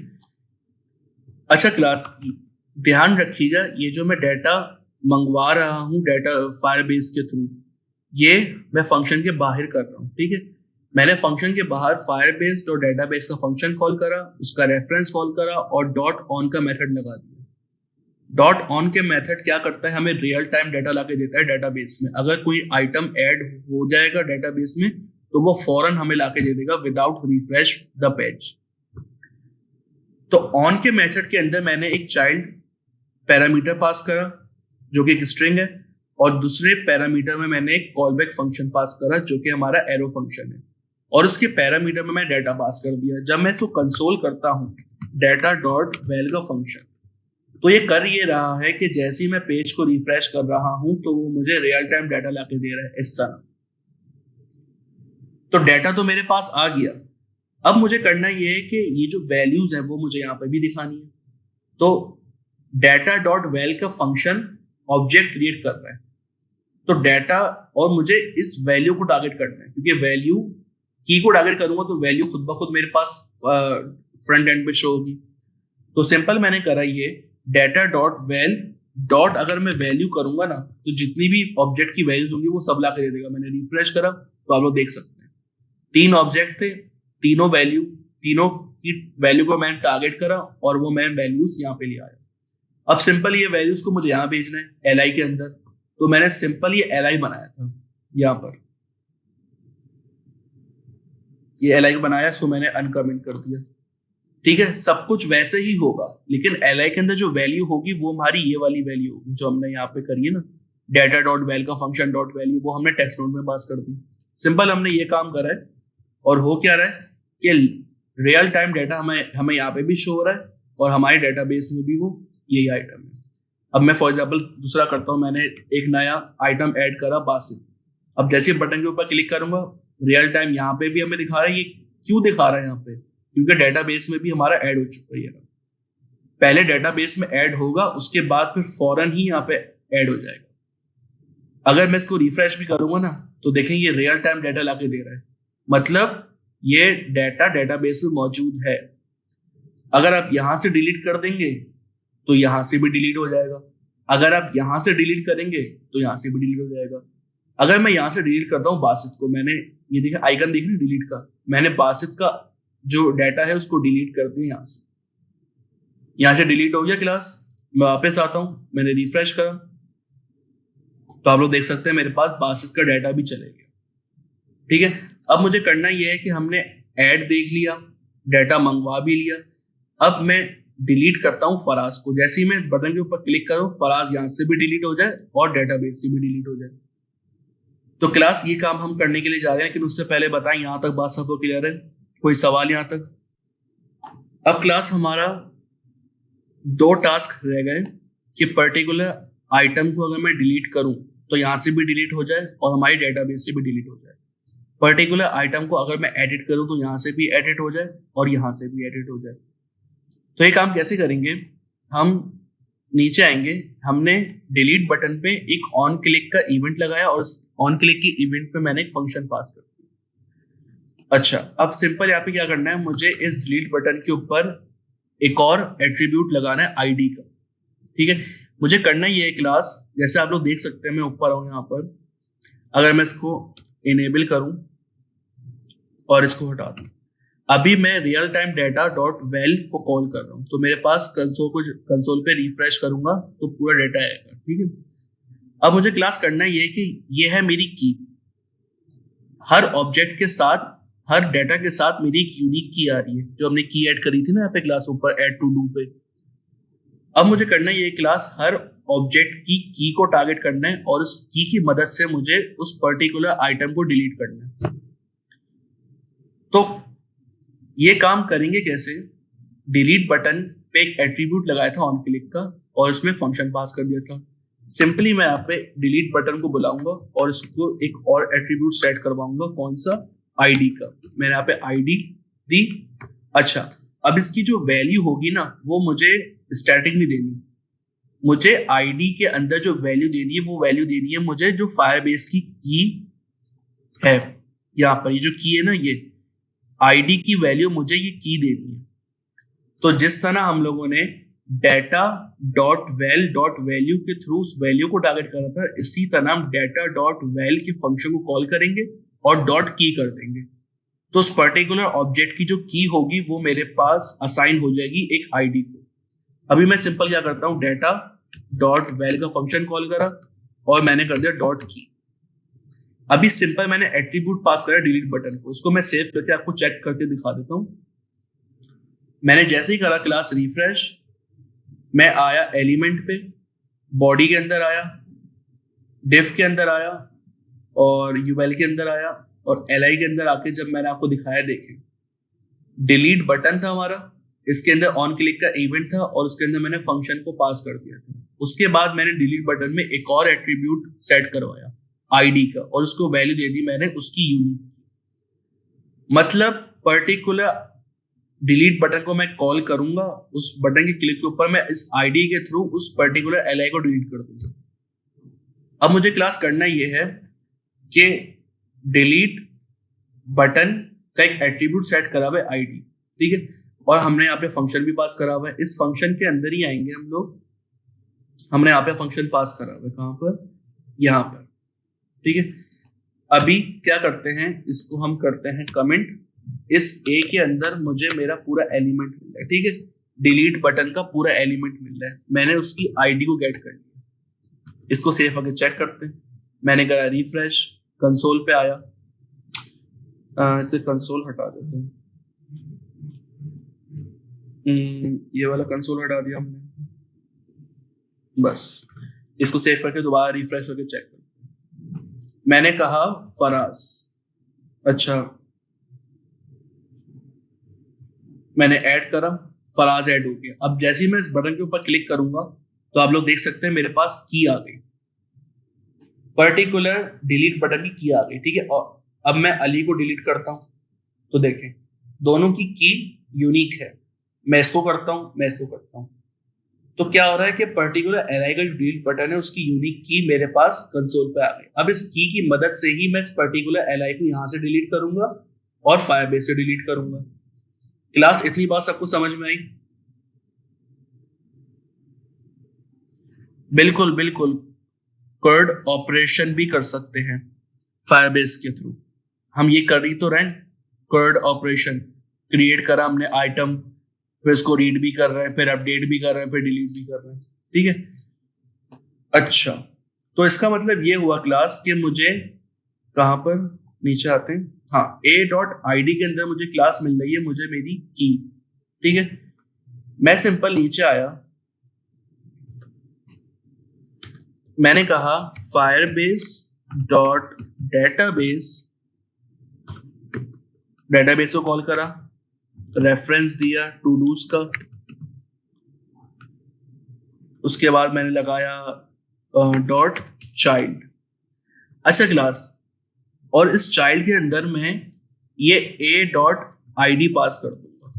अच्छा क्लास ध्यान रखिएगा, ये जो मैं डाटा मंगवा रहा हूं डाटा फायरबेस के थ्रू, ये मैं फंक्शन के बाहर कर रहा हूं। ठीक है, मैंने फंक्शन के बाहर फायरबेस डॉट डेटाबेस का फंक्शन कॉल करा, उसका रेफरेंस कॉल करा और डॉट ऑन का मेथड लगा दिया। डॉट ऑन के मेथड क्या करता है, हमें रियल टाइम डाटा लाके देता है डेटाबेस में। अगर कोई आइटम ऐड हो जाएगा डेटाबेस में तो वो फौरन हमें लाके दे देगा विदाउट रिफ्रेश द पेज। तो ऑन के मेथड के अंदर मैंने एक चाइल्ड पैरामीटर पास करा जो कि एक स्ट्रिंग है, और दूसरे पैरामीटर में मैंने एक कॉलबैक फंक्शन पास करा जो कि हमारा एरो फंक्शन है, और उसके पैरामीटर में मैं डाटा पास कर दिया। जब मैं इसको कंसोल करता हूँ डाटा डॉट वेल का फंक्शन, तो ये कर ये रहा है कि जैसे ही मैं पेज को रिफ्रेश कर रहा हूं तो वो मुझे रियल टाइम डाटा लाके दे रहा है इस तरह। तो डाटा तो मेरे पास आ गया, अब मुझे करना ये है कि ये जो वैल्यूज है वो मुझे यहाँ पे भी दिखानी है। तो डाटा डॉट वेल का फंक्शन ऑब्जेक्ट क्रिएट कर रहा है, तो डाटा और मुझे इस वैल्यू को टारगेट करना है, क्योंकि वैल्यू की को टारगेट करूंगा तो वैल्यू खुद ब खुद मेरे पास फ्रंट एंड पे शो होगी। तो सिंपल मैंने करा ये डाटा डॉट वेल डॉट, अगर मैं वैल्यू करूंगा ना तो जितनी भी ऑब्जेक्ट की वैल्यूज होंगी वो सब लाके दे देगा। मैंने रिफ्रेश करा तो आप लोग देख सकते हैं 3 ऑब्जेक्ट थे, तीनों की वैल्यू को मैंने टारगेट करा और वो मैं वैल्यूज यहाँ पे ले आया। अब सिंपल ये वैल्यूज को मुझे यहाँ भेजना है एल आई के अंदर, तो मैंने सिंपल ये एल आई बनाया था यहाँ पर, ये एल आई बनाया, सो मैंने अनकमेंट कर दिया। ठीक है, सब कुछ वैसे ही होगा, लेकिन एल आई के अंदर जो वैल्यू होगी वो हमारी ये वाली वैल्यू होगी जो हमने यहाँ पे करी है ना, डाटा डॉट वेल का फंक्शन डॉट वैल्यू, वो हमने टेक्स्ट नोट में पास कर दी। सिंपल हमने ये काम करा है, और हो क्या रहा है कि रियल टाइम डाटा हमें यहाँ पे भी शो हो रहा है और हमारे डेटाबेस में भी वो यही आइटम है। अब मैं फॉर एग्जाम्पल दूसरा करता हूँ, मैंने एक नया आइटम ऐड करा बासित। अब जैसे बटन के ऊपर क्लिक करूंगा रियल टाइम यहाँ पे भी हमें दिखा रहा है। ये क्यों दिखा रहा है यहाँ पे, क्योंकि डेटाबेस में भी हमारा ऐड हो चुका है। पहले डेटाबेस में ऐड होगा, उसके बाद फिर फौरन ही यहाँ पे ऐड हो जाएगा। अगर मैं इसको रिफ्रेश भी करूंगा ना तो देखें ये रियल टाइम डाटा लाके दे रहा है, मतलब ये डाटा डेटाबेस में मौजूद है। अगर आप यहां से डिलीट कर देंगे तो यहां से भी डिलीट हो जाएगा, अगर आप यहां से डिलीट करेंगे तो यहां से भी डिलीट हो जाएगा। अगर मैं यहां से डिलीट करता हूँ बासित को, मैंने ये देखा आइकन देख रहे डिलीट का, मैंने बासित का जो डाटा है उसको डिलीट कर दिया यहां से डिलीट हो गया क्लास। मैं वापस आता हूं, मैंने रिफ्रेश करा तो आप लोग देख सकते हैं मेरे पास बासित का डाटा भी चले गया। ठीक है, अब मुझे करना यह है कि हमने ऐड देख लिया, डाटा मंगवा भी लिया, अब मैं डिलीट करता हूं फराज को। जैसे ही मैं इस बटन के ऊपर क्लिक करूं फराज यहां से भी डिलीट हो जाए और डेटाबेस से भी डिलीट हो जाए। तो क्लास ये काम हम करने के लिए जा रहे हैं, लेकिन उससे पहले बताएं यहां तक बात सबको क्लियर है, कोई सवाल यहां तक? अब क्लास हमारा 2 टास्क रह गए कि पर्टिकुलर आइटम को अगर मैं डिलीट करूं तो यहां से भी डिलीट हो जाए और हमारी डेटाबेस से भी डिलीट हो जाए। पर्टिकुलर आइटम को अगर मैं एडिट करूं तो यहां से भी एडिट हो जाए और यहां से भी एडिट हो जाए। तो ये काम कैसे करेंगे, हम नीचे आएंगे, हमने डिलीट बटन पे एक ऑन क्लिक का इवेंट लगाया और उस ऑन क्लिक की इवेंट पे मैंने एक फंक्शन पास कर दिया। अच्छा, अब सिंपल यहाँ पे क्या करना है, मुझे इस डिलीट बटन के ऊपर एक और एट्रीब्यूट लगाना है आईडी का। ठीक है, मुझे करना ये है क्लास, जैसे आप लोग देख सकते हैं मैं ऊपर आऊं यहाँ पर, अगर मैं इसको इनेबल करूं और इसको हटा दूं, अभी मैं real time data dot well को कॉल कर रहा हूं, तो मेरे पास कंसोल पे रिफ्रेश करूंगा तो पूरा डाटा आएगा। ठीक है, अब मुझे क्लास करना ये है कि ये है मेरी की, हर ऑब्जेक्ट के साथ, हर डाटा के साथ मेरी एक यूनिक की आ रही है जो हमने की ऐड करी थी ना यहाँ पे क्लास ऊपर ऐड टू डू पे। अब मुझे करना ये क्लास हर ऑब्जेक्ट की की को टारगेट करना है और उस की मदद से मुझे उस पर्टिकुलर आइटम को डिलीट करना है। तो ये काम करेंगे कैसे, डिलीट बटन पे एक एट्रीब्यूट लगाया था ऑन क्लिक का और उसमें फंक्शन पास कर दिया था। सिंपली मैं यहाँ पे डिलीट बटन को बुलाऊंगा और इसको एक और एट्रीब्यूट सेट करवाऊंगा, कौन सा, आईडी का। मैंने यहाँ पे आईडी दी। अच्छा, अब इसकी जो वैल्यू होगी ना वो मुझे स्टैटिक नहीं देनी, मुझे आईडी के अंदर जो वैल्यू देनी है वो वैल्यू देनी है मुझे जो फायरबेस की है। यहाँ पर ये जो की है ना, ये आईडी की वैल्यू मुझे ये की देनी है। तो जिस तरह हम लोगों ने data dot well dot value के थ्रू उस वैल्यू को टारगेट करा था, इसी तरह हम डाटा डॉट वेल के फंक्शन को कॉल करेंगे और डॉट की कर देंगे। तो उस पर्टिकुलर ऑब्जेक्ट की जो की होगी वो मेरे पास असाइन हो जाएगी एक आईडी को। अभी मैं सिंपल क्या करता हूँ, डेटा डॉट वैल का फंक्शन कॉल करा और मैंने कर दिया डॉट की। अभी सिंपल मैंने एट्रीब्यूट पास करा डिलीट बटन को, उसको मैं सेव करके आपको चेक करके दिखा देता हूँ। मैंने जैसे ही करा क्लास रिफ्रेश, मैं आया एलिमेंट पे, बॉडी के अंदर आया, डिफ के अंदर आया और यूएल के अंदर आया और एलआई के अंदर आके जब मैंने आपको दिखाया, देखें डिलीट बटन था हमारा, इसके अंदर ऑन क्लिक का इवेंट था और उसके अंदर मैंने फंक्शन को पास कर दिया था। उसके बाद मैंने डिलीट बटन में एक और एट्रीब्यूट सेट करवाया आईडी का और उसको वैल्यू दे दी मैंने उसकी यूनिक। मतलब पर्टिकुलर डिलीट बटन को मैं कॉल करूंगा, उस बटन के क्लिक के ऊपर मैं इस आईडी के थ्रू उस पर्टिकुलर एलआई को डिलीट कर दूंगा। अब मुझे क्लास करना ये है कि डिलीट बटन का एक एट्रीब्यूट सेट करा हुआ है आईडी, ठीक है, और हमने यहाँ पे फंक्शन भी पास करा हुआ है। इस फंक्शन के अंदर ही आएंगे हम लोग। हमने यहाँ पे फंक्शन पास करा हुआ है, कहाँ पर, यहाँ पर, ठीक है। अभी क्या करते हैं, इसको हम करते हैं कमेंट। इस ए के अंदर मुझे मेरा पूरा एलिमेंट मिल रहा है, ठीक है, डिलीट बटन का पूरा एलिमेंट मिल रहा है। मैंने उसकी आईडी को गेट कर लिया। इसको सेव करके चेक करते हैं। मैंने करा रिफ्रेश, कंसोल पे आया, इसे कंसोल हटा देते हैं, ये वाला कंसोल हटा दिया हमने। बस इसको सेव करके दोबारा रिफ्रेश करके चेक करते हैं। मैंने कहा फराज, अच्छा मैंने ऐड करा, फराज ऐड हो गया। अब जैसे ही मैं इस बटन के ऊपर क्लिक करूंगा तो आप लोग देख सकते हैं मेरे पास की आ गई, पर्टिकुलर डिलीट बटन की की आ गई, ठीक है। और अब मैं अली को डिलीट करता हूं तो देखें दोनों की यूनिक है। मैं इसको करता हूं, मैं इसको करता हूं, तो क्या हो रहा है कि पर्टिकुलर एलआई का जो डिलीट बटन है उसकी यूनिक की मेरे पास कंसोल पे आ गई। अब इस की मदद से ही मैं इस पर्टिकुलर एलआई को यहां से डिलीट करूंगा और फायरबेस से डिलीट करूंगा। क्लास इतनी बात सबको समझ में आई? बिल्कुल बिल्कुल, कर्ड ऑपरेशन भी कर सकते हैं फायरबेस के थ्रू। हम ये कर ही तो रहे हैं, कर्ड ऑपरेशन क्रिएट करा हमने आइटम, फिर इसको रीड भी कर रहे हैं, फिर अपडेट भी कर रहे हैं, फिर डिलीट भी कर रहे हैं, ठीक है। अच्छा, तो इसका मतलब ये हुआ क्लास कि मुझे कहां पर, नीचे आते हैं, हाँ, a.id के अंदर मुझे क्लास मिल रही है, मुझे मेरी की, ठीक है। मैं सिंपल नीचे आया, मैंने कहा फायरबेस डॉट डेटाबेस, डेटाबेस को कॉल करा, रेफरेंस दिया टू डूज का, उसके बाद मैंने लगाया डॉट चाइल्ड। अच्छा क्लास, और इस चाइल्ड के अंदर मैं ये a.id पास कर दूंगा,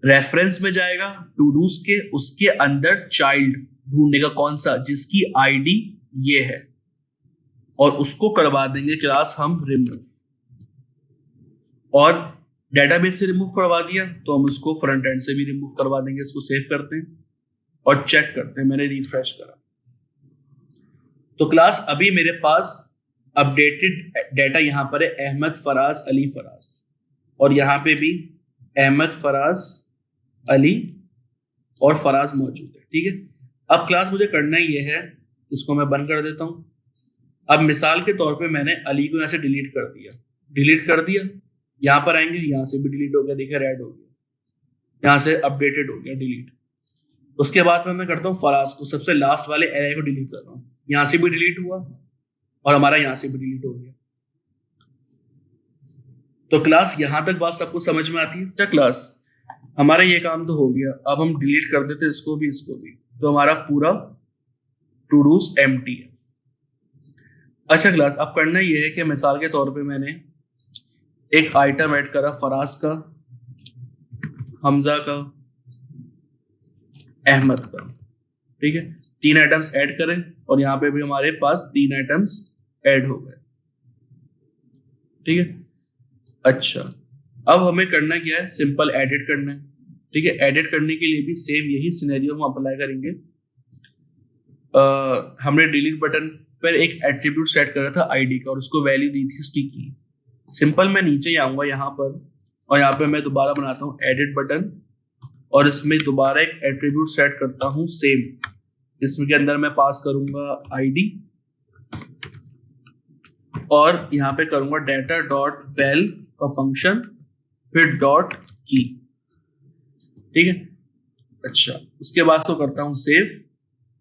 रेफरेंस में जाएगा टू डूज के, उसके अंदर चाइल्ड ढूंढेगा कौन सा, जिसकी आईडी ये है, और उसको करवा देंगे क्लास हम रिमूव। और डेटाबेस से रिमूव करवा दिया तो हम उसको फ्रंट एंड से भी रिमूव करवा देंगे। इसको सेव करते हैं और चेक करते हैं। मैंने रिफ्रेश करा तो क्लास अभी मेरे पास अपडेटेड डेटा यहां पर है, अहमद फराज अली फराज, और यहां पे भी अहमद फराज अली और फराज मौजूद है, ठीक है। अब क्लास मुझे करना ही ये है, इसको मैं बंद कर देता हूं। अब मिसाल के तौर पे मैंने अली को यहां से डिलीट कर दिया, यहां पर आएंगे, यहां से भी डिलीट हो गया, देखिए रेड हो गया, यहां से अपडेटेड हो गया डिलीट। उसके बाद मैं करता हूँ फराज को, सबसे लास्ट वाले एरे को डिलीट कर रहा हूँ, यहां से भी डिलीट हुआ और हमारा यहां से भी डिलीट हो गया। तो क्लास यहां तक बात सबको समझ में आती है? अच्छा क्लास, हमारा ये काम तो हो गया, अब हम डिलीट कर देते इसको भी, तो हमारा पूरा टू डूज एम्प्टी है। अच्छा क्लास, अब करना ये है कि मिसाल के तौर पे मैंने एक आइटम ऐड करा फराज का, हमजा का, अहमद का, ठीक है, 3 आइटम्स ऐड करें और यहाँ पे भी हमारे पास 3 आइटम्स ऐड हो गए, ठीक है। अच्छा, अब हमें करना क्या है, सिंपल एडिट करना है, ठीक है। एडिट करने के लिए भी सेम यही सिनेरियो हम अप्लाई करेंगे। हमने डिलीट बटन पर एक एट्रीब्यूट सेट करा था आईडी का और उसको वैल्यू दी थी उसकी की। सिंपल मैं नीचे ही आऊंगा यहाँ पर, और यहाँ पे मैं दोबारा बनाता हूँ एडिट बटन, और इसमें दोबारा एक एट्रीब्यूट सेट करता हूँ सेम, इसमें के अंदर मैं पास करूंगा आईडी, और यहाँ पे करूंगा डाटा डॉट वेल का फंक्शन, फिर डॉट की। ठीक है, अच्छा उसके बाद तो करता हूँ सेव।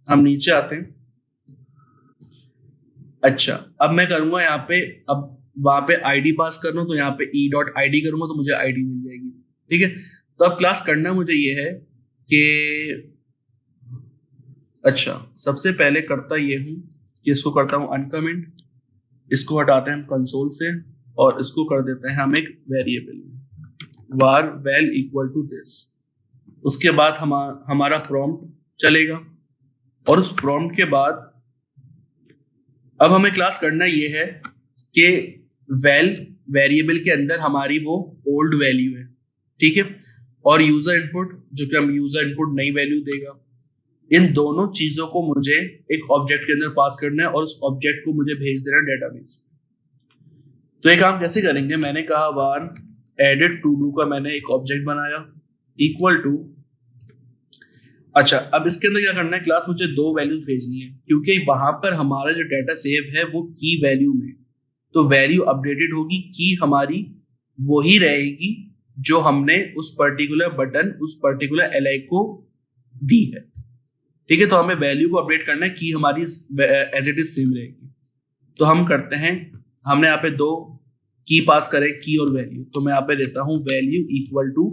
हम नीचे आते हैं। अच्छा अब मैं करूंगा यहाँ पे, अब वहां पे आईडी पास करना, तो यहाँ पे ई डॉट आई डी करूंगा तो मुझे आईडी मिल जाएगी। ठीक है, तो अब क्लास करना मुझे ये है कि अच्छा सबसे पहले करता ये हूँ कि इसको करता हूँ अनकमेंट, इसको हटाते हैं हम कंसोल से, और इसको कर देते हैं हम एक वेरिएबल में var val equal to this. उसके बाद हमारा प्रॉम्प्ट चलेगा, और उस प्रॉम्प्ट के बाद अब हमें क्लास करना ये है कि वैल वेरिएबल के अंदर हमारी वो ओल्ड वैल्यू है। ठीक है, और यूजर इनपुट जो कि हम यूजर इनपुट नई वैल्यू देगा। इन दोनों चीजों को मुझे एक ऑब्जेक्ट के अंदर पास करना है, और उस ऑब्जेक्ट को मुझे भेज देना डेटाबेस। तो ये काम कैसे करेंगे, मैंने कहा वार एडिट टू डू का मैंने एक ऑब्जेक्ट बनाया इक्वल टू, अच्छा अब इसके अंदर क्या करना है, क्लास मुझे दो वैल्यूज भेजनी है, क्योंकि वहां पर हमारा जो डाटा सेव है वो की वैल्यू में, तो वैल्यू अपडेटेड होगी, की हमारी वही रहेगी जो हमने उस पर्टिकुलर बटन उस पर्टिकुलर एलआई को दी है। ठीक है, तो हमें वैल्यू को अपडेट करना है, की हमारी एज इट इज सेम रहेगी। तो हम करते हैं, हमने यहाँ पे दो की पास करें, की और वैल्यू, तो मैं यहाँ पे देता हूं value equal to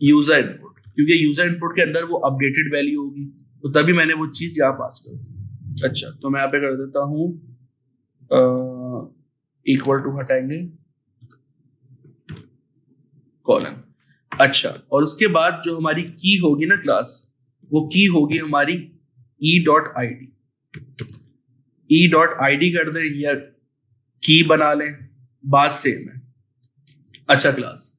user input, क्योंकि यूजर इनपुट के अंदर वो अपडेटेड वैल्यू होगी, तो तभी मैंने वो चीज यहाँ पास कर दी। अच्छा तो मैं यहाँ पे कर देता हूँ इक्वल टू, हटाएंगे कॉलन। अच्छा और उसके बाद जो हमारी की होगी ना क्लास, वो की होगी हमारी ई dot I D, E dot I D कर दें या की बना लें, बात सेम है। अच्छा क्लास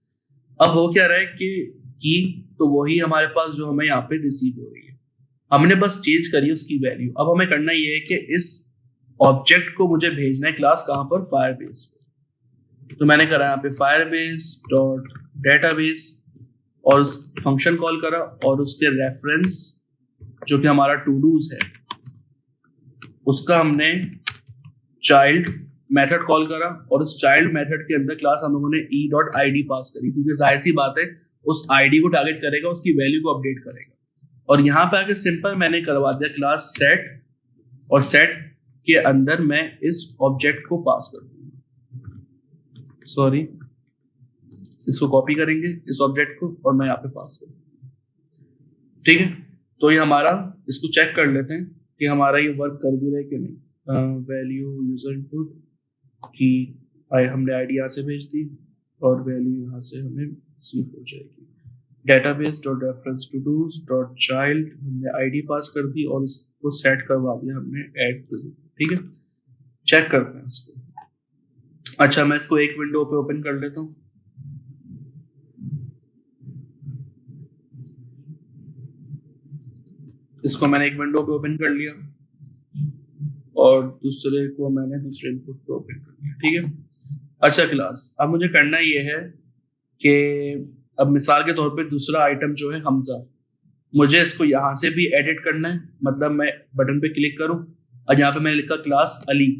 अब हो क्या रहा है कि की तो वही हमारे पास जो हमें यहाँ पे रिसीव हो रही है, हमने बस चेंज करी उसकी वैल्यू। अब हमें करना ये है कि इस ऑब्जेक्ट को मुझे भेजना है क्लास कहाँ पर, फायरबेस पे। तो मैंने करा यहाँ पे फायरबेस डॉट डेटाबेस, और उस फंक्शन कॉल करा, और उसके रेफरेंस जो कि हमारा टू डूज है उसका हमने चाइल्ड मेथड कॉल करा, और उस चाइल्ड मेथड के अंदर क्लास हम लोगों ने ई डॉट आई डी पास करी, क्योंकि जाहिर सी बात है उस आईडी को टारगेट करेगा, उसकी वैल्यू को अपडेट करेगा। और यहाँ पे आके सिंपल मैंने करवा दिया क्लास सेट, और सेट के अंदर मैं इस ऑब्जेक्ट को पास कर दूंगा, सॉरी इसको कॉपी करेंगे इस ऑब्जेक्ट को, और मैं यहाँ पे पास कर दूंगा। ठीक है, तो ये हमारा, इसको चेक कर लेते हैं कि हमारा ये वर्क कर भी रहा है कि नहीं। वैल्यू यूजर इनपुट की हमने आईडी यहाँ से भेज दी, और वैल्यू यहाँ से हमें रिसीव हो जाएगी। Database dot reference to dos dot child हमने आईडी पास कर दी, और इसको सेट करवा दिया हमने ऐड टू डू। ठीक है, चेक करते हैं इसको। अच्छा मैं इसको एक विंडो पे ओपन कर लेता हूँ। इसको मैंने एक विंडो पे ओपन कर लिया, और दूसरे को मैंने दूसरे इनपुट पे ओपन कर लिया। ठीक है, अच्छा क्लास अब मुझे करना ये है कि अब मिसाल के तौर पे दूसरा आइटम जो है हमजा, मुझे इसको यहाँ से भी एडिट करना है, मतलब मैं बटन पे क्लिक करूँ, और यहाँ पे मैंने लिखा क्लास अली।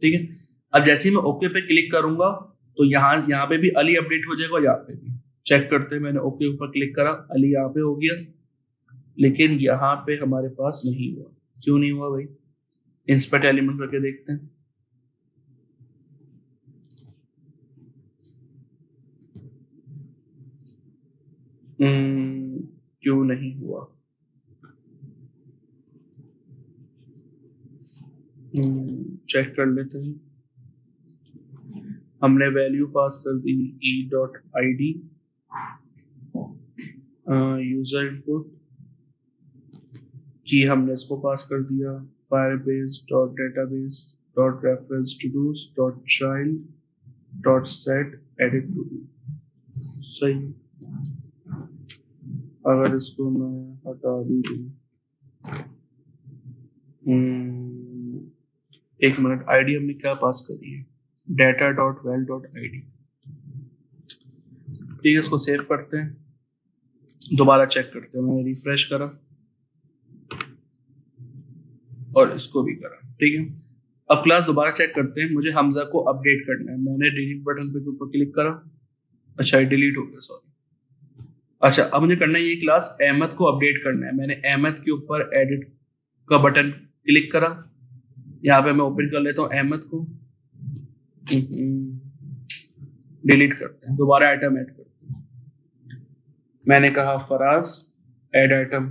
ठीक है, अब जैसे ही मैं ओके पे क्लिक करूंगा तो यहाँ पे भी अली अपडेट हो जाएगा, और यहाँ पे भी चेक करते हैं। मैंने ओके ऊपर क्लिक करा, अली यहाँ पे हो गया, लेकिन यहाँ पे हमारे पास नहीं हुआ। क्यों नहीं हुआ भाई, इंस्पेक्ट एलिमेंट करके देखते हैं। क्यों नहीं हुआ, चेक कर लेते हैं। हमने वैल्यू पास कर दी e dot I D, user input की हमने इसको पास कर दिया, Firebase dot database dot reference to dos dot child dot set edit to do. सही, अगर इसको मैं हटा भी दूं, एक मिनट, आईडी हमने क्या पास करी है, data.val.id। ठीक है, इसको सेव करते हैं, दोबारा चेक करते हैं। मैंने रिफ्रेश करा और इसको भी करा। ठीक है, अब क्लास दोबारा चेक करते हैं। मुझे हमजा को अपडेट करना है। मैंने डिलीट बटन पे ऊपर क्लिक करा। अच्छा, डिलीट हो गया, सॉरी। अच्छा, अब मुझे करना है ये क्लास अहमद को अपडेट करना है। मैंने अहमद के ऊपर एडिट का बटन क्लिक करा। यहाँ पे मैं ओपन कर लेता हूँ अहमद को, डिलीट करते हैं, दोबारा आइटम ऐड करते हैं। मैंने कहा फराज ऐड आइटम,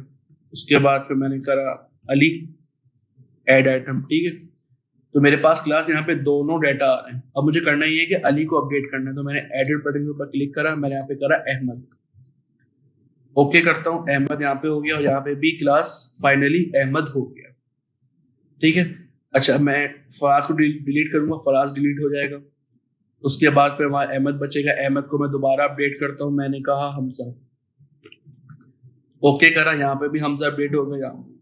उसके बाद फिर मैंने करा अली ऐड आइटम। ठीक है, तो मेरे पास क्लास यहाँ पे दोनों डाटा आ रहे हैं। अब मुझे करना ये है कि अली को अपडेट करना है, तो मैंने एडिट बटन के ऊपर क्लिक करा। मैंने यहाँ पे करा अहमद, ओके करता हूँ। अहमद यहाँ पे हो गया और यहाँ पे भी क्लास फाइनली अहमद हो गया। ठीक है, अच्छा, मैं फराज को डिलीट करूंगा, फराज डिलीट हो जाएगा। उसके बाद फिर वहां अहमद बचेगा। अहमद को मैं दोबारा अपडेट करता हूँ। मैंने कहा हमजा, ओके करा, यहाँ पे भी हमजा अपडेट हो गया, यहाँ पे।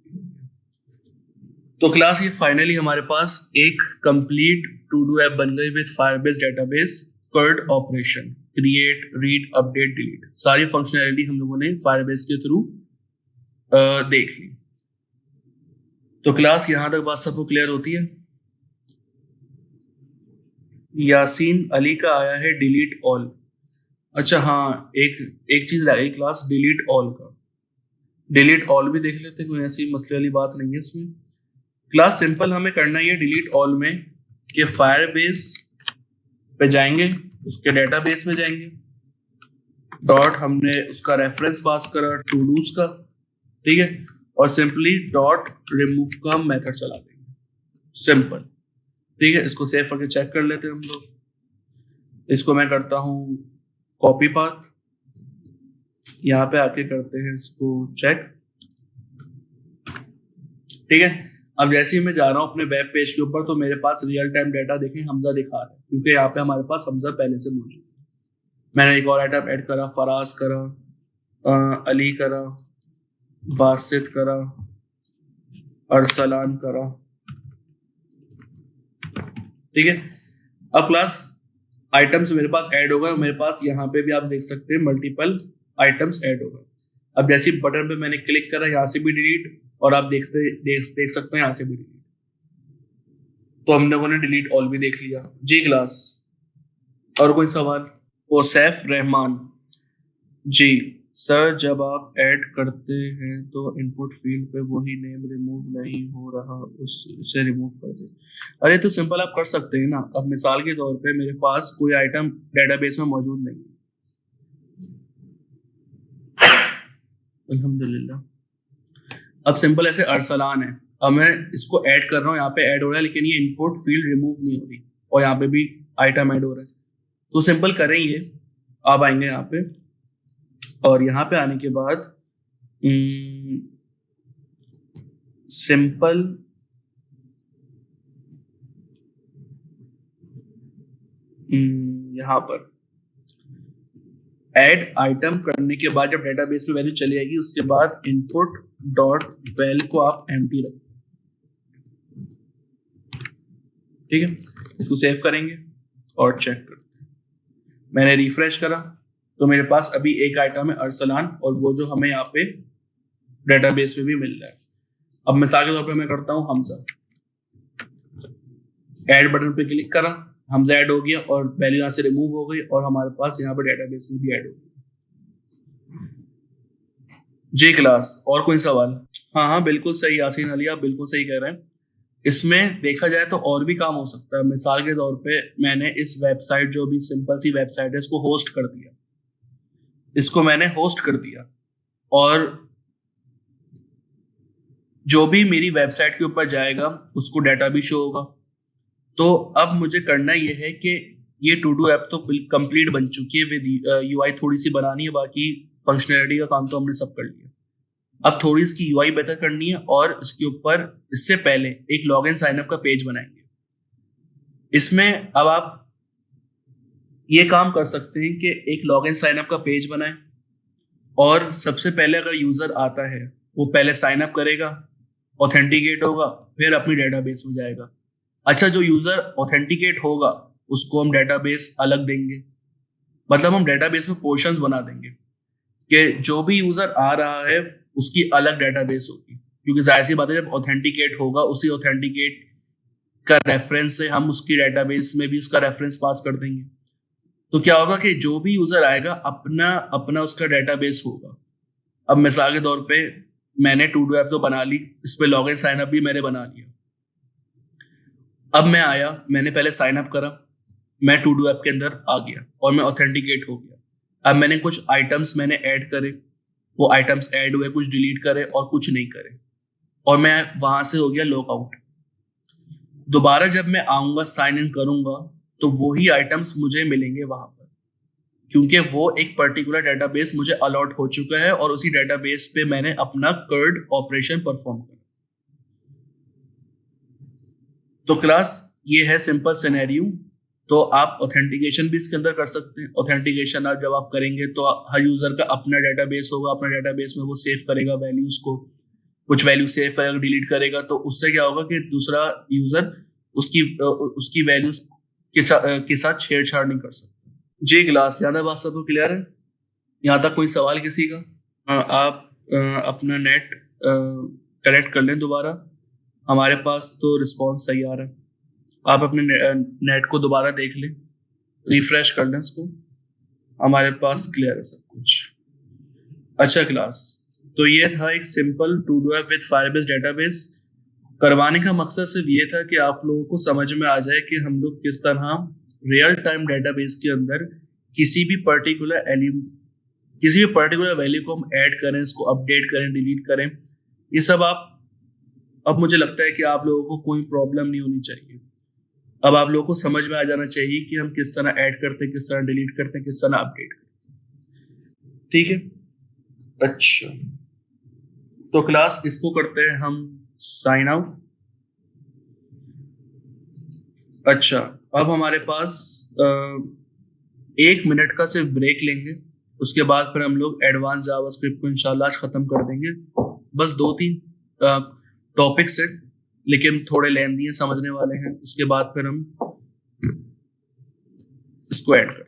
तो क्लास ये फाइनली हमारे पास एक कंप्लीट टू डू ऐप बन गई with Firebase database, CRUD operation, create, read, update, delete. सारी फंक्शनैलिटी हम लोगों ने फायरबेस के थ्रू देख ली। तो क्लास यहां तक बात सबको क्लियर होती है। यासीन अली का आया है डिलीट ऑल। अच्छा हाँ, एक चीज रह गई क्लास डिलीट ऑल का। डिलीट ऑल भी देख लेते हैं, कोई ऐसी मसले वाली बात नहीं है इसमें। क्लास सिंपल हमें करना ही है डिलीट ऑल में कि फायरबेस पे जाएंगे, उसके डेटाबेस में जाएंगे, डॉट हमने उसका रेफरेंस पास करा टू डूज का। ठीक है, और सिंपली डॉट रिमूव का मेथड चला देंगे, सिंपल। ठीक है, इसको सेव करके चेक कर लेते हैं हम लोग। इसको मैं करता हूँ कॉपी पाथ, यहाँ पे आके करते हैं इसको चेक। ठीक है, अब जैसे ही मैं जा रहा हूँ अपने वेब पेज के ऊपर, तो मेरे पास रियल टाइम डाटा देखें हमजा दिखा रहा है, क्योंकि यहाँ पे हमारे पास हमजा पहले से मौजूद है। मैंने एक और आइटम ऐड करा, फराज करा, अली करा, बासित करा, अरसलान करा। ठीक है, अब क्लास आइटम्स मेरे पास ऐड हो गए। मेरे पास यहाँ पे भी आप देख सकते हैं मल्टीपल आइटम्स ऐड हो गए। अब जैसे बटन पे मैंने क्लिक करा, यहाँ से भी डिलीट, और आप देख सकते हैं यहाँ से भी डिलीट। तो हम लोगों ने डिलीट ऑल भी देख लिया। जी क्लास, और कोई सवाल? ओसैफ रहमान जी सर, जब आप ऐड करते हैं तो इनपुट फील्ड पे वही नेम रिमूव नहीं हो रहा, उसे रिमूव कर दे। अरे तो सिंपल आप कर सकते हैं ना। अब मिसाल के तौर पे मेरे पास कोई आइटम डेटाबेस में मौजूद नहीं है, अल्हम्दुलिल्लाह। अब सिंपल ऐसे अरसलान है, अब मैं इसको ऐड कर रहा हूँ, यहाँ पे ऐड हो रहा है, लेकिन ये इनपुट फील्ड रिमूव नहीं हो रही, और यहाँ पे भी आइटम ऐड हो रहा है। तो सिंपल करेंगे, आप आएंगे यहाँ पे, और यहाँ पे आने के बाद सिंपल यहाँ पर ऐड आइटम करने के बाद जब डेटाबेस में वैल्यू चली जाएगी, उसके बाद इनपुट डॉट वैल को आप एम्प्टी रखें। ठीक है, इसको सेव करेंगे और चेक करते हैं। मैंने रिफ्रेश करा तो मेरे पास अभी एक आइटम है अरसलान, और वो जो हमें यहाँ पे डेटाबेस में भी मिल रहा है। अब मिसाल के तौर पे मैं करता हूँ हमजा, ऐड बटन पे क्लिक करा, हमजा ऐड हो गया और वैल्यू यहाँ से रिमूव हो गई, और हमारे पास यहाँ पे डेटाबेस में भी ऐड हो गई। जी क्लास, और कोई सवाल? हाँ, बिल्कुल सही यासीन अली, आप बिल्कुल सही कह रहे हैं। इसमें देखा जाए तो और भी काम हो सकता है। मिसाल के तौर पे मैंने इस वेबसाइट, जो भी सिंपल सी वेबसाइट है, इसको होस्ट कर दिया, इसको मैंने होस्ट कर दिया, और जो भी मेरी वेबसाइट के ऊपर जाएगा उसको डाटा भी शो होगा। तो अब मुझे करना यह है कि ये टू डू ऐप तो कंप्लीट बन चुकी है, विद यूआई थोड़ी सी बनानी है, बाकी फंक्शनैलिटी का काम तो हमने सब कर लिया। अब थोड़ी इसकी यूआई बेहतर करनी है, और इसके ऊपर इससे पहले एक लॉगिन साइन अप का पेज बनाएंगे। इसमें अब आप ये काम कर सकते हैं कि एक लॉगिन साइन अप का पेज बनाएं, और सबसे पहले अगर यूजर आता है वो पहले साइन अप करेगा, ऑथेंटिकेट होगा, फिर अपनी डेटाबेस में जाएगा। अच्छा, जो यूजर ऑथेंटिकेट होगा उसको हम डेटाबेस अलग देंगे, मतलब हम डेटाबेस में पोर्शंस बना देंगे कि जो भी यूजर आ रहा है उसकी अलग डेटाबेस होगी, क्योंकि जाहिर सी बात है जब ऑथेंटिकेट होगा उसी ऑथेंटिकेट का रेफरेंस से हम उसकी डेटाबेस में भी उसका रेफरेंस पास कर देंगे। तो क्या होगा कि जो भी यूजर आएगा अपना अपना उसका डेटाबेस होगा। अब मिसाल के तौर पे मैंने टू डू ऐप तो बना ली, इस पे लॉगिन साइन अप भी मैंने बना लिया। अब मैं आया, मैंने पहले साइन अप करा, मैं टू डू ऐप के अंदर आ गया और मैं ऑथेंटिकेट हो गया। अब मैंने कुछ आइटम्स मैंने ऐड करे, वो आइटम्स ऐड हुए, कुछ डिलीट करे और कुछ नहीं करे, और मैं वहां से हो गया लॉग आउट। दोबारा जब मैं आऊंगा साइन इन करूंगा तो वही आइटम्स मुझे मिलेंगे वहां पर, क्योंकि वो एक पर्टिकुलर डेटाबेस मुझे अलॉट हो चुका है और उसी डेटाबेस पे मैंने अपना कर्ड ऑपरेशन परफॉर्म किया। तो क्लास ये है सिंपल सिनेरियो। तो आप ऑथेंटिकेशन भी इसके अंदर कर सकते हैं। ऑथेंटिकेशन जब आप करेंगे तो हर यूजर का अपना डेटाबेस होगा, अपना डेटाबेस में वो सेव करेगा वैल्यूज को, कुछ वैल्यू सेव करेगा, डिलीट करेगा, तो उससे क्या होगा कि दूसरा यूजर उसकी वैल्यूज के साथ छेड़छाड़ नहीं कर सकता। जी क्लास, यहाँ तक बात सबको क्लियर है? यहाँ तक कोई सवाल किसी का? आप अपना नेट कनेक्ट कर लें दोबारा, हमारे पास तो रिस्पॉन्स सही आ रहा है। आप अपने नेट को दोबारा देख लें, रिफ्रेश कर लें इसको, हमारे पास क्लियर है सब कुछ। अच्छा क्लास, तो ये था एक simple to do app with Firebase database. करवाने का मकसद सिर्फ ये था कि आप लोगों को समझ में आ जाए कि हम लोग किस तरह रियल टाइम डेटाबेस के अंदर किसी भी पर्टिकुलर वैल्यू को हम ऐड करें, इसको अपडेट करें, डिलीट करें। ये सब अब मुझे लगता है कि आप लोगों को कोई प्रॉब्लम नहीं होनी चाहिए। अब आप लोगों को समझ में आ जाना चाहिए कि हम किस तरह ऐड करते हैं, किस तरह डिलीट करते हैं, किस तरह अपडेट करते हैं। ठीक है, अच्छा तो क्लास इसको करते हैं हम साइन आउट। अच्छा, अब हमारे पास 1 मिनट का सिर्फ ब्रेक लेंगे, उसके बाद फिर हम लोग एडवांस जावास्क्रिप्ट को इंशाल्लाह आज खत्म कर देंगे। बस 2-3 टॉपिक्स है, लेकिन थोड़े लेंथी हैं, समझने वाले हैं। उसके बाद फिर हम इसको ऐड करते हैं।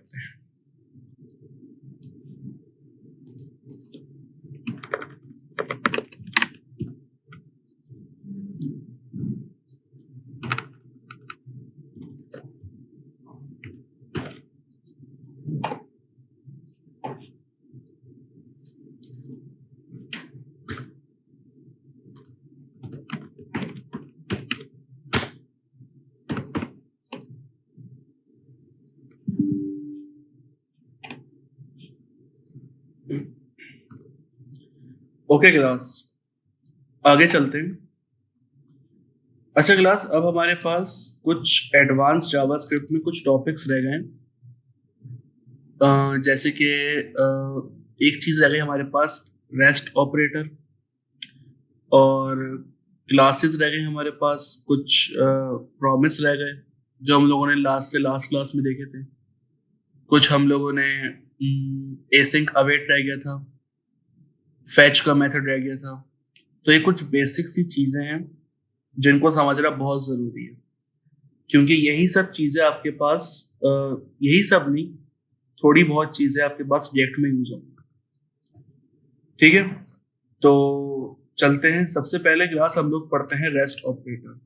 ओके क्लास, आगे चलते हैं। अच्छा क्लास, अब हमारे पास कुछ एडवांस जावास्क्रिप्ट में कुछ टॉपिक्स रह गए हैं। जैसे कि एक चीज रह गई हमारे पास, रेस्ट ऑपरेटर, और क्लासेस रह गए हमारे पास, कुछ प्रॉमिस रह गए जो हम लोगों ने लास्ट क्लास में देखे थे। कुछ हम लोगों ने एसिंक अवेट रह गया था, फैच का मेथड रह गया था। तो ये कुछ बेसिक सी चीजें हैं जिनको समझना बहुत जरूरी है, क्योंकि यही सब चीजें आपके पास यही सब नहीं, थोड़ी बहुत चीजें आपके पास रिएक्ट में यूज होंगी। ठीक है, तो चलते हैं। सबसे पहले क्लास हम लोग पढ़ते हैं रेस्ट ऑपरेटर।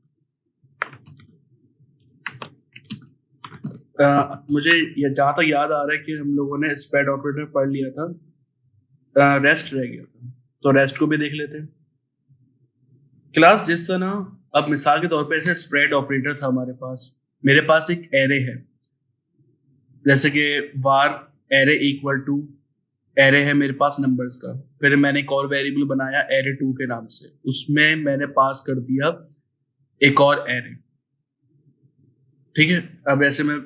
मुझे जहां तक याद आ रहा है कि हम लोगों ने स्प्रेड ऑपरेटर पढ़ लिया था, रेस्ट रह गया था, तो रेस्ट को भी देख लेते हैं। क्लास जिस तरह, अब मिसाल के तौर पे ऐसे स्प्रेड ऑपरेटर था हमारे पास, मेरे पास एक एरे है, जैसे कि var array equal to array है मेरे पास नंबर्स का, फिर मैंने एक और वेरिएबल बनाया array2 के नाम से, उसमें मैंने पास कर दिया एक और एरे। ठीक है, अब ऐसे मैं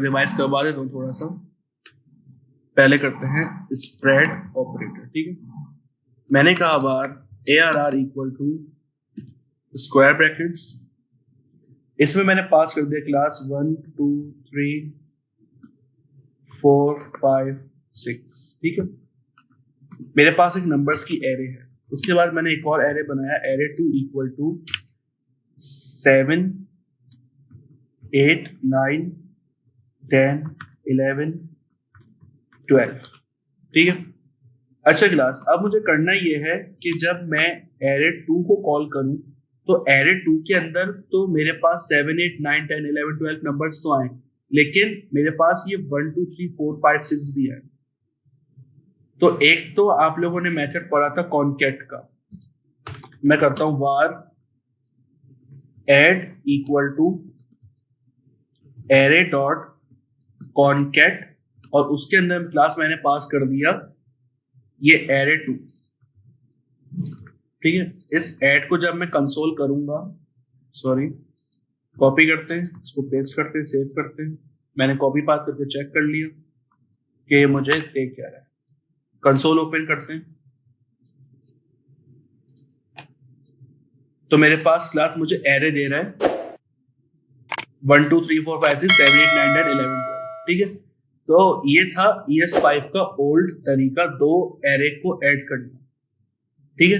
रिवाइज करवा देता हूँ थोड़ा सा। पहले करते हैं स्प्रेड ऑपरेटर। ठीक है, मैंने कहा var arr equal to square brackets, इसमें मैंने पास कर दिया क्लास 1 2 3 4 5 6। ठीक है, मेरे पास एक नंबर्स की एरे है। उसके बाद मैंने एक और एरे बनाया array2 इक्वल टू 7 8, 9, 10, 11, 12। ठीक है। अच्छा क्लास, अब मुझे करना ये है कि जब मैं एरे 2 को कॉल करूं तो एरे 2 के अंदर तो मेरे पास 7, 8, 9, 10, 11, 12 नंबर्स तो आए, लेकिन मेरे पास ये 1, 2, 3, 4, 5, 6 भी है। तो एक तो आप लोगों ने मेथड पढ़ा था कॉनकैट का, मैं करता हूं var add equal to array dot concat, और उसके अंदर क्लास मैंने पास कर दिया ये एरे 2। ठीक है। इस ऐड को जब मैं कंसोल करूंगा, सॉरी, कॉपी करते हैं, इसको पेस्ट करते हैं, सेव करते हैं। मैंने कॉपी पास करके चेक कर लिया कि ये मुझे दे क्या रहा है। कंसोल ओपन करते हैं तो मेरे पास क्लास मुझे एरे दे रहा है 1, 2, 3, 4, 5, 6, 7, 8, 9, 10, 11, 12। ठीक है। तो ये था ES5 का ओल्ड तरीका, 2 एरे को ऐड करना। ठीक है।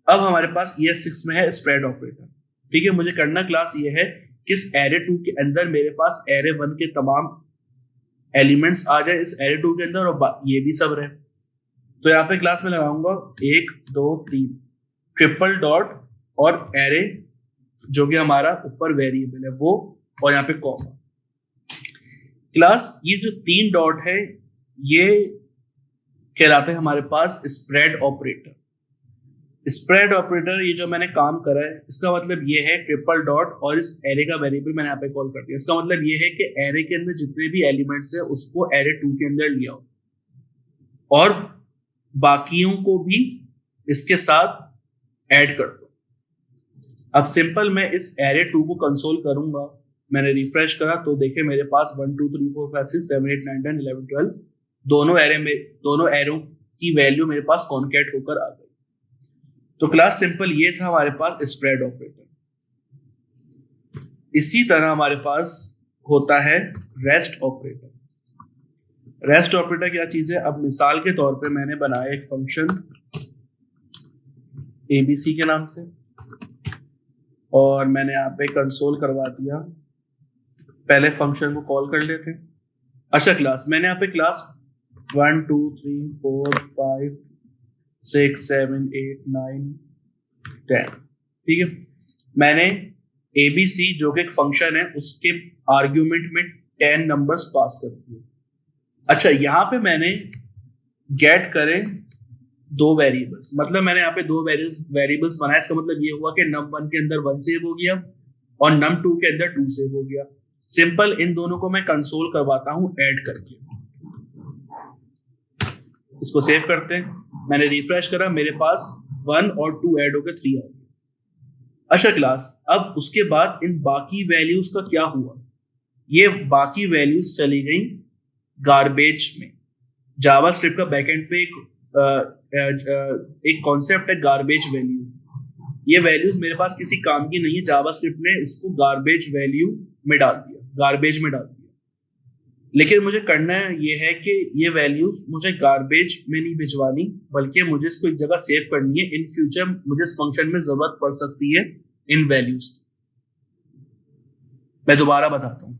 अब हमारे पास ES6 में है स्प्रेड ऑपरेटर। ठीक है। मुझे करना क्लास ये है कि इस एरे 2 के अंदर मेरे पास एरे 1 के तमाम एलिमेंट्स आ जाए इस एरे 2 के अंदर, और ये भी सब रहे। तो यहाँ पे क्लास में लगाऊंगा 1, 2, 3 ट्रिपल डॉट और एरे जो कि हमारा ऊपर वेरिएबल है वो, और यहाँ पे कॉमा। क्लास ये जो 3 डॉट है ये कहलाते हैं हमारे पास स्प्रेड ऑपरेटर। स्प्रेड ऑपरेटर ये जो मैंने काम करा है, इसका मतलब ये है ट्रिपल डॉट और इस एरे का वेरिएबल मैंने यहाँ पे कॉल कर दिया। इसका मतलब ये है कि एरे के अंदर जितने भी एलिमेंट्स है उसको एरे 2 के अंदर लिया हो और बाकियों को भी इसके साथ ऐड कर दो। अब सिंपल मैं इस एरे 2 को कंसोल करूंगा, मैंने रिफ्रेश करा तो देखे मेरे पास 1, 2, 3, 4, 5, 6, 7, 8, 9, 10, 11, 12 दोनों एरो की वैल्यू मेरे पास कॉन्कैट होकर आ गई। तो क्लास सिंपल ये था हमारे पास स्प्रेड ऑपरेटर। इसी तरह हमारे पास होता है रेस्ट ऑपरेटर। रेस्ट ऑपरेटर क्या चीज है? अब मिसाल के तौर पे मैंने बनाया एक फंक्शन ABC के नाम से और मैंने यहाँ पे कंसोल करवा दिया। पहले फंक्शन को कॉल कर लेते हैं। अच्छा क्लास, मैंने यहाँ पे क्लास 1, 2, 3, 4, 5, 6, 7, 8, 9, 10। ठीक है। मैंने ABC जो कि एक फंक्शन है उसके आर्ग्यूमेंट में 10 नंबर्स पास कर दिए। अच्छा, यहाँ पे मैंने गेट करे 2 वेरिएबल्स, मतलब मैंने यहाँ पे 2 वेरिएबल्स बनाए। इसका मतलब ये हुआ कि num1 के अंदर 1 सेव हो गया और num2 के अंदर 2 सेव हो गया। सिंपल इन दोनों को मैं कंसोल करवाता हूं ऐड करके। इसको सेव करते हैं। मैंने रिफ्रेश करा, मेरे पास 1 और 2 ऐड होकर 3 आ गया। अच्छा क्लास, अब उसके बाद इन बाकी वैल्यूज का क्या हुआ? ये बाकी वैल्यूज चली गई गार्बेज में। जावास्क्रिप्ट का बैकएंड पे एक कॉन्सेप्ट है गार्बेज वैल्यू। ये वैल्यूज मेरे पास किसी काम की नहीं है, जावास्क्रिप्ट ने इसको गार्बेज वैल्यू में डाल दिया, गार्बेज में डाल दिया। लेकिन मुझे करना ये है कि ये वैल्यूज मुझे गार्बेज में नहीं भिजवानी, बल्कि मुझे इसको एक जगह सेव करनी है। इन फ्यूचर मुझे इस फंक्शन में जरूरत पड़ सकती है इन वैल्यूज की। मैं दोबारा बताता हूं।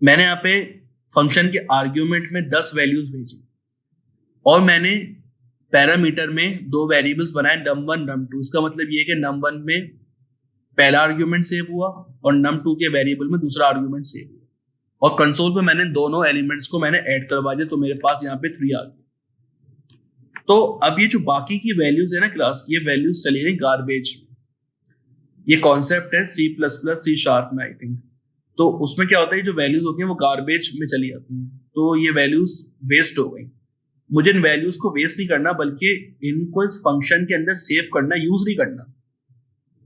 मैंने यहाँ पे फंक्शन के आर्ग्यूमेंट में 10 वैल्यूज भेजी और मैंने पैरामीटर में 2 वेरिएबल्स बनाए, num1, num2। इसका मतलब ये है कि num1 में पहला आर्ग्यूमेंट सेव हुआ और num2 के वेरिएबल में दूसरा आर्ग्यूमेंट सेव हुआ, और कंसोल पे मैंने दोनों एलिमेंट्स को मैंने ऐड करवा दिया, तो मेरे पास यहाँ पे 3 आ गया। तो अब ये जो बाकी की वैल्यूज है ना क्लास, ये वैल्यूज चली गई गार्बेज में। ये कॉन्सेप्ट है C++, C# में आई थिंक। तो उसमें क्या होता है, जो वैल्यूज होती हैं वो गार्बेज में चली जाती हैं, तो ये वैल्यूज वेस्ट हो गई। मुझे इन वैल्यूज को वेस्ट नहीं करना, बल्कि इनको इस फंक्शन के अंदर सेव करना, यूज नहीं करना।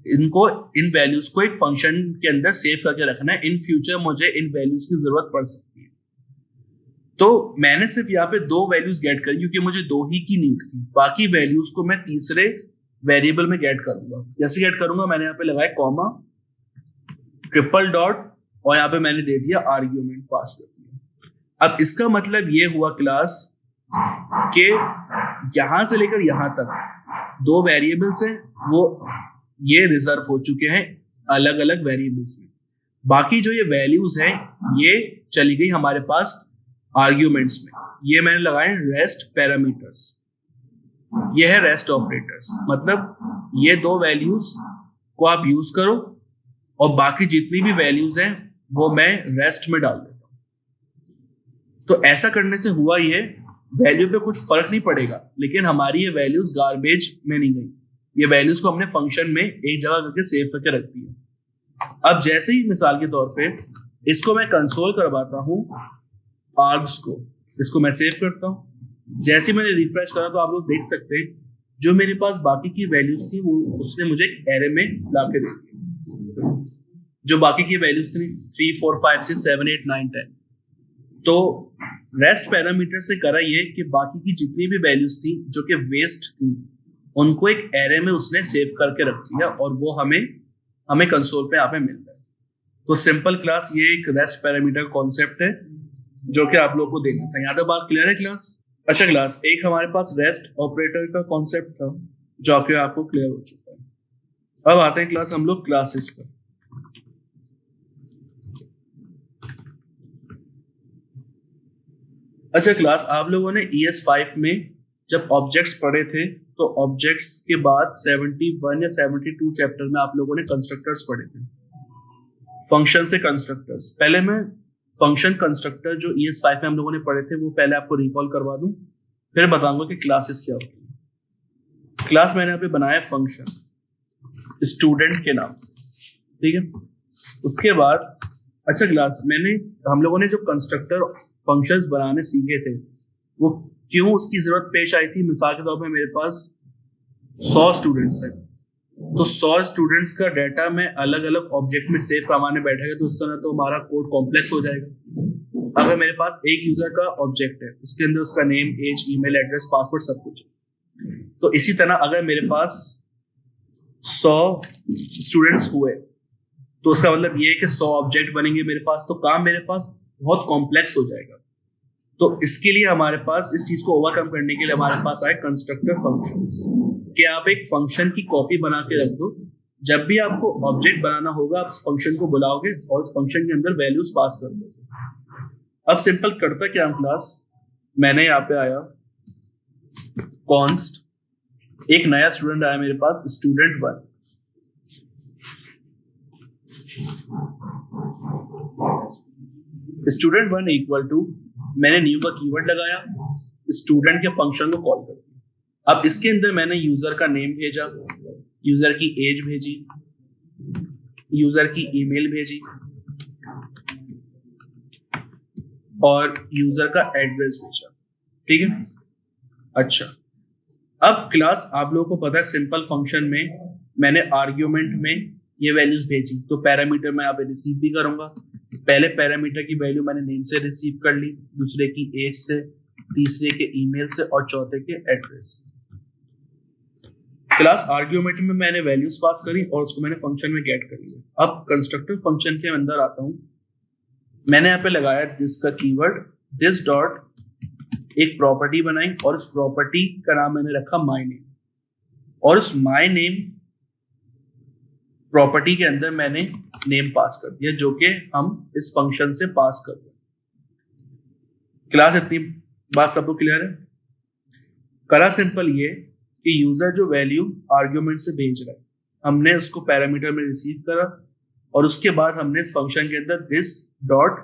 इनको, इन वैल्यूज को एक फंक्शन के अंदर सेव करके रखना है। इन फ्यूचर मुझे इन वैल्यूज की जरूरत पड़ सकती है। तो मैंने सिर्फ यहाँ पे 2 वैल्यूज गेट करी क्योंकि मुझे 2 ही की नीड थी। बाकी वैल्यूज को मैं तीसरे वेरिएबल में गेट करूंगा। जैसे गेट करूंगा, मैंने यहाँ पे लगाया कॉमा, ट्रिपल डॉट, और यहाँ पे मैंने दे दिया आर्ग्यूमेंट पास कर दिया। अब इसका मतलब ये हुआ क्लास कि यहां से लेकर यहां तक 2 वेरिएबल्स हैं, वो ये रिजर्व हो चुके हैं अलग अलग वेरिएबल्स में। बाकी जो ये वैल्यूज हैं ये चली गई हमारे पास आर्ग्यूमेंट्स में, ये मैंने लगाए रेस्ट पैरामीटर्स, ये है रेस्ट ऑपरेटर्स। मतलब ये दो वैल्यूज को आप यूज करो और बाकी जितनी भी वैल्यूज हैं वो मैं रेस्ट में डाल देता हूं। तो ऐसा करने से हुआ ये, वैल्यू पे कुछ फर्क नहीं पड़ेगा, लेकिन हमारी ये वैल्यूज गार्बेज में नहीं गई, ये वैल्यूज को हमने फंक्शन में एक जगह करके सेव करके रख दिया। अब जैसे ही मिसाल के तौर पे इसको मैं कंसोल करवाता हूँ आर्ग्स को, इसको मैं सेव करता हूँ, जैसे ही मैंने रिफ्रेश करा तो आप लोग देख सकते हैं जो मेरे पास बाकी की वैल्यूज थी वो उसने मुझे एक एरे में ला के दे दिया। जो बाकी की वैल्यूज थी 3 4 5 6 7 8 9 10, तो रेस्ट पैरामीटर्स ने करा ये कि बाकी की जितनी भी वैल्यूज थी जो कि वेस्ट थी उनको एक एरे में उसने सेव करके रख दिया और वो हमें कंसोल पे यहाँ पे मिलता है। तो सिंपल क्लास ये एक रेस्ट पैरामीटर कॉन्सेप्ट है जो कि आप लोगों को देना था। यहाँ तक बात क्लियर है क्लास? अच्छा क्लास, एक हमारे पास रेस्ट ऑपरेटर का कॉन्सेप्ट था जो आपको क्लियर हो चुका है। अब आते हैं क्लास हम लोग क्लासेस पर। अच्छा क्लास, आप लोगों ने ES5 में जब ऑब्जेक्ट्स पढ़े थे तो ऑब्जेक्ट्स के बाद 71 या 72 चैप्टर में आप लोगों ने कंस्ट्रक्टर्स पढ़े थे, फंक्शन से कंस्ट्रक्टर्स। पहले मैं फंक्शन कंस्ट्रक्टर जो ES5 में हम लोगों ने पढ़े थे वो पहले आपको रिकॉल करवा दूं, फिर बताऊंगा कि क्लासेस क्या होती है। क्लास मैंने यहाँ पे बनाया फंक्शन स्टूडेंट के नाम से, ठीक है। उसके बाद अच्छा क्लास, हम लोगों ने जो कंस्ट्रक्टर फंक्शंस बनाने सीखे थे वो क्यों उसकी जरूरत पेश आई थी। मिसाल के तौर पे मेरे पास 100 स्टूडेंट्स हैं, तो 100 स्टूडेंट्स का डाटा मैं अलग अलग ऑब्जेक्ट में सेव करवाने बैठेगा तो उस तरह तो हमारा कोड कॉम्प्लेक्स हो जाएगा। अगर मेरे पास एक यूजर का ऑब्जेक्ट है उसके अंदर उसका name, age, email address, password सब कुछ है, तो इसी तरह अगर मेरे पास 100 स्टूडेंट्स हुए तो उसका मतलब ये है कि 100 ऑब्जेक्ट बनेंगे मेरे पास, तो काम मेरे पास बहुत कॉम्प्लेक्स हो जाएगा। तो इसके लिए हमारे पास इस चीज को ओवरकम करने के लिए हमारे पास आए कंस्ट्रक्टर फंक्शंस, कि आप एक फंक्शन की कॉपी बना के रख दो, जब भी आपको ऑब्जेक्ट बनाना होगा आप उस फंक्शन को बुलाओगे और उस फंक्शन के अंदर वैल्यूज पास कर दोगे। अब सिंपल करता क्या क्लास, मैंने यहाँ पे आया कॉन्स्ट, एक नया स्टूडेंट आया मेरे पास student1, student1 इक्वल टू, मैंने न्यू का कीवर्ड लगाया, स्टूडेंट के फंक्शन को कॉल कर दिया। अब इसके अंदर मैंने यूजर का नेम भेजा, यूजर की एज भेजी, यूजर की ईमेल भेजी और यूजर का एड्रेस भेजा, ठीक है। अच्छा, अब क्लास आप लोगों को पता है सिंपल फंक्शन में मैंने आर्ग्यूमेंट में ये वैल्यूज भेजी, तो पैरामीटर मैं यहाँ पे रिसीव भी करूंगा। पहले पैरामीटर की वैल्यू मैंने नेम से रिसीव कर ली, दूसरे की एज से, तीसरे के ईमेल से और चौथे के एड्रेस से। क्लास आर्ग्यूमेंट में मैंने वैल्यूज पास करी और उसको मैंने फंक्शन में गेट कर लिया। अब कंस्ट्रक्टर फंक्शन के अंदर आता हूं, मैंने यहाँ पे लगाया दिस का कीवर्ड, दिस डॉट एक प्रॉपर्टी बनाई और उस प्रॉपर्टी का नाम मैंने रखा माय नेम, और उस माय नेम प्रॉपर्टी के अंदर मैंने नेम पास कर दिया जो कि हम इस फंक्शन से पास कर दें। क्लास इतनी बात सबको क्लियर है? करा सिंपल ये कि यूजर जो वैल्यू आर्ग्यूमेंट से भेज रहा है हमने उसको पैरामीटर में रिसीव करा और उसके बाद हमने इस फंक्शन के अंदर दिस डॉट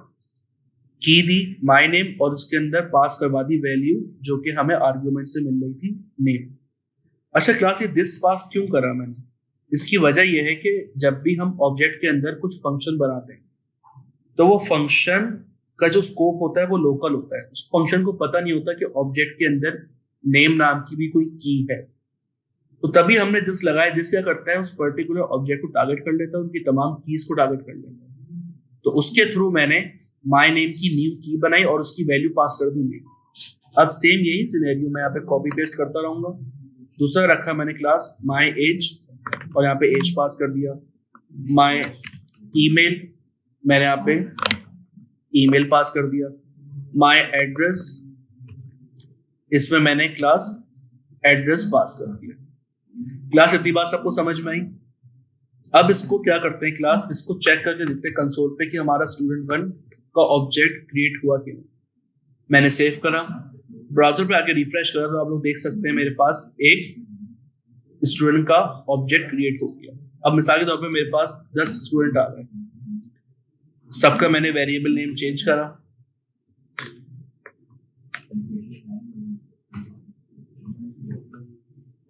की दी माय नेम और उसके अंदर पास करवा दी वैल्यू जो कि हमें आर्ग्यूमेंट से मिल रही थी नेम। अच्छा क्लास, ये दिस पास क्यों करा मैंने? इसकी वजह यह है कि जब भी हम ऑब्जेक्ट के अंदर कुछ फंक्शन बनाते हैं तो वो फंक्शन का जो स्कोप होता है वो लोकल होता है, उस फंक्शन को पता नहीं होता कि ऑब्जेक्ट के अंदर नेम नाम की भी कोई की है। तो तभी हमने दिस लगाया। दिस क्या करता है, उस पर्टिकुलर ऑब्जेक्ट को टारगेट कर लेता है, उनकी तमाम कीज को टारगेट कर लेता है। तो उसके थ्रू मैंने माय नेम की न्यू की बनाई और उसकी वैल्यू पास कर दी। अब सेम यही सिनेरियो मैं यहाँ पे कॉपी पेस्ट करता रहूंगा। दूसरा रखा मैंने क्लास माय एज और यहाँ पे एज पास कर दिया। माय ईमेल, मैंने यहाँ पे ईमेल पास कर दिया। माय एड्रेस, इसमें मैंने क्लास एड्रेस पास कर दिया। क्लास इतनी बात सबको समझ में आई? अब इसको क्या करते हैं क्लास, इसको चेक करके देखते हैं कंसोल पे कि हमारा स्टूडेंट 1 का ऑब्जेक्ट क्रिएट हुआ कि नहीं। मैंने सेव करा, ब्राउजर पे आके रिफ्रेश करा तो आप लोग देख सकते हैं मेरे पास एक स्टूडेंट का ऑब्जेक्ट क्रिएट हो गया। अब मिसाल के तौर पे मेरे पास 10 स्टूडेंट आ गए, सबका मैंने वेरिएबल नेम चेंज करा,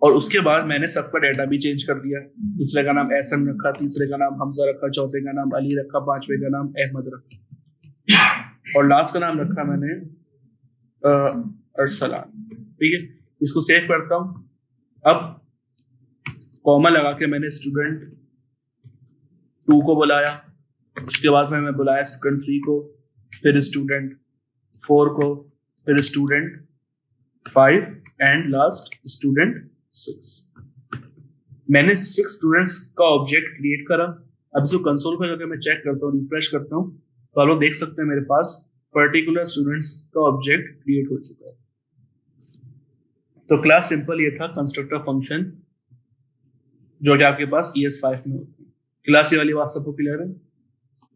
और उसके बाद मैंने सबका डाटा भी चेंज कर दिया। दूसरे का नाम एहसन रखा, तीसरे का नाम हमजा रखा, चौथे का नाम अली रखा, पांचवे का नाम अहमद रखा, और लास्ट का नाम रखा मैंने अरसलान। ठीक है, इसको सेव करता हूं। अब कॉमा लगा के मैंने स्टूडेंट 2 को बुलाया, उसके बाद में मैं बुलाया स्टूडेंट 3 को, फिर स्टूडेंट 4 को, फिर स्टूडेंट 5 एंड लास्ट स्टूडेंट 6। मैंने 6 स्टूडेंट्स का ऑब्जेक्ट क्रिएट करा। अब इसको कंसोल पे जाकर मैं चेक करता हूँ, रिफ्रेश करता हूँ, तो आप लोग देख सकते हैं मेरे पास पर्टिकुलर स्टूडेंट्स का ऑब्जेक्ट क्रिएट हो चुका है। तो क्लास सिंपल ये था, कंस्ट्रक्टर फंक्शन जो कि आपके पास ES5 में होती है। क्लास ये वाली बात सबको क्लियर है।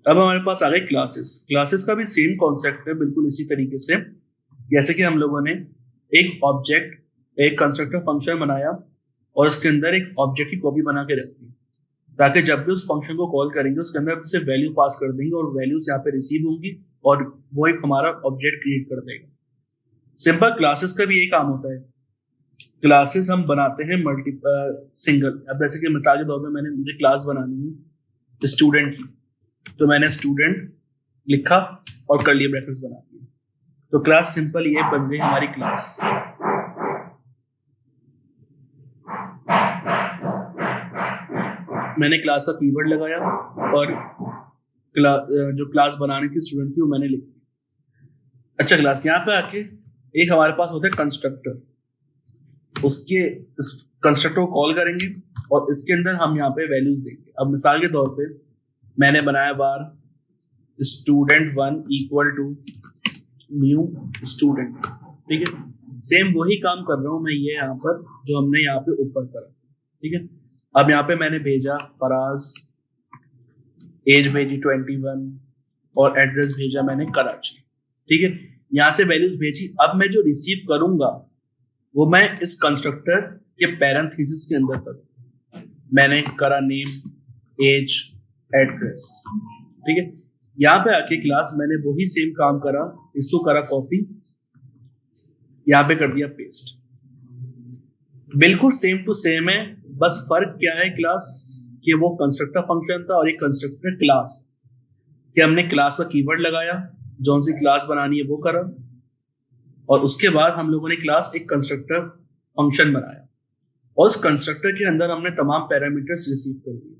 अब हमारे पास आ गए क्लासेस। क्लासेस का भी सेम कॉन्सेप्ट है, बिल्कुल इसी तरीके से जैसे कि हम लोगों ने एक ऑब्जेक्ट, एक कंस्ट्रक्टर फंक्शन बनाया और उसके अंदर एक ऑब्जेक्ट की कॉपी बना के रख दी, ताकि जब भी उस फंक्शन को कॉल करेंगे उसके अंदर से वैल्यू पास कर देंगे और वैल्यूज यहाँ पे रिसीव होंगी और वो एक हमारा ऑब्जेक्ट क्रिएट कर देगा। सिंपल क्लासेस का भी यही काम होता है। क्लासेस हम बनाते हैं सिंगल। अब जैसे कि मिसाल के तौर पे मुझे क्लास बनानी है स्टूडेंट की, तो मैंने स्टूडेंट लिखा और कर्ली ब्रैकेट्स बना दिए, तो क्लास सिंपल ये बन गई हमारी क्लास। मैंने क्लास का कीवर्ड लगाया और जो क्लास बनानी थी स्टूडेंट की वो मैंने लिख दी। अच्छा, क्लास यहाँ पे आके एक हमारे पास होता है कंस्ट्रक्टर, उसके कंस्ट्रक्टर को कॉल करेंगे और इसके अंदर हम यहाँ पे वैल्यूज देंगे। अब मिसाल के तौर पे मैंने बनाया बार student1 equal to new student. ठीक है, सेम वही काम कर रहा हूँ मैं ये यहाँ पर जो हमने यहाँ पे ऊपर करा। ठीक है, अब यहाँ पे मैंने भेजा फराज, एज भेजी 21 और एड्रेस भेजा मैंने कराची। ठीक है, यहाँ से वैल्यूज भेजी। अब मैं जो रिसीव करूंगा वो मैं इस कंस्ट्रक्टर के पैरेंथेसिस के अंदर करूंगा। मैंने करा नेम, एज, एड्रेस। ठीक है, यहाँ पे आके क्लास मैंने वही सेम काम करा, इसको करा कॉपी, यहाँ पे कर दिया पेस्ट। बिल्कुल सेम टू सेम है, बस फर्क क्या है क्लास कि वो कंस्ट्रक्टर फंक्शन था और एक कंस्ट्रक्टर क्लास कि हमने क्लास का कीवर्ड लगाया, जो सी क्लास बनानी है वो करा, और उसके बाद हम लोगों ने क्लास एक कंस्ट्रक्टर फंक्शन बनाया और उस कंस्ट्रक्टर के अंदर हमने तमाम पैरामीटर्स रिसीव कर दिए।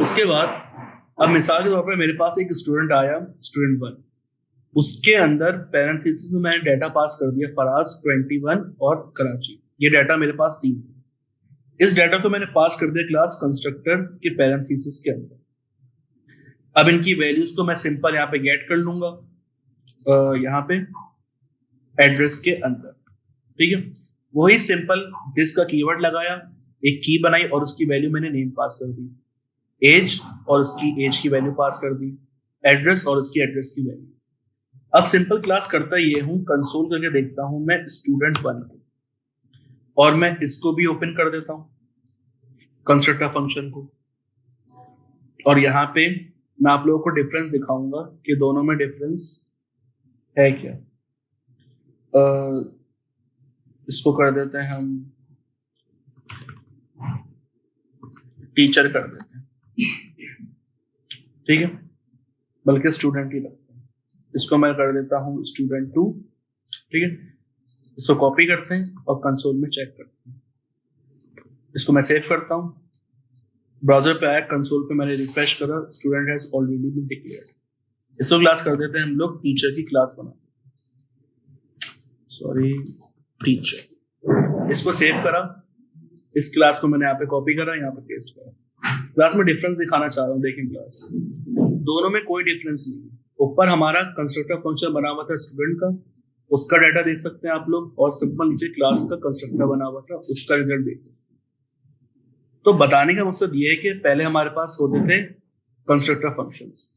उसके बाद अब मिसाल के तौर पर मेरे पास एक स्टूडेंट आया, स्टूडेंट 1, उसके अंदर पैरेंथेसिस में मैंने डाटा पास कर दिया फराज, 21 और कराची। ये डाटा मेरे पास 3 है। इस डाटा को मैंने पास कर दिया क्लास कंस्ट्रक्टर के पैरेंथेसिस के अंदर। अब इनकी वैल्यूज को मैं सिंपल यहाँ पे गेट कर लूंगा, यहाँ पे एड्रेस के अंदर। ठीक है, वही सिंपल दिस का कीवर्ड लगाया, एक की बनाई और उसकी वैल्यू मैंने नेम पास कर दी, एज और उसकी एज की वैल्यू पास कर दी, एड्रेस और उसकी एड्रेस की वैल्यू। अब सिंपल क्लास करता ये हूं, कंसोल करके देखता हूं मैं स्टूडेंट 1 को, और मैं इसको भी ओपन कर देता हूं कंस्ट्रक्टर फंक्शन को, और यहाँ पे मैं आप लोगों को डिफरेंस दिखाऊंगा कि दोनों में डिफरेंस है क्या। इसको कर देते हैं हम टीचर कर देते हैं। ठीक है, बल्कि स्टूडेंट ही रखते हैं। इसको मैं कर देता हूँ स्टूडेंट 2। ठीक है, इसको कॉपी करते हैं और कंसोल में चेक करते हैं। इसको मैं सेव करता हूँ, ब्राउजर पे आया, कंसोल पे मैंने रिफ्रेश करा, student has already been declared. इसको क्लास कर देते हैं हम लोग, टीचर की क्लास बना, सॉरी टीचर। इसको सेव करा, इस क्लास को मैंने यहाँ पे कॉपी करा, यहाँ पे पेस्ट करा। क्लास में डिफरेंस दिखाना चाह रहा हूँ, देखें क्लास दोनों में कोई डिफरेंस नहीं है। ऊपर हमारा कंस्ट्रक्टर फंक्शन बना हुआ था स्टूडेंट का, उसका डाटा देख सकते हैं आप लोग, और सिंपल नीचे क्लास का कंस्ट्रक्टर बना हुआ था, उसका रिजल्ट देखिए। तो बताने का मकसद ये है कि पहले हमारे पास होते थे कंस्ट्रक्टर फंक्शंस,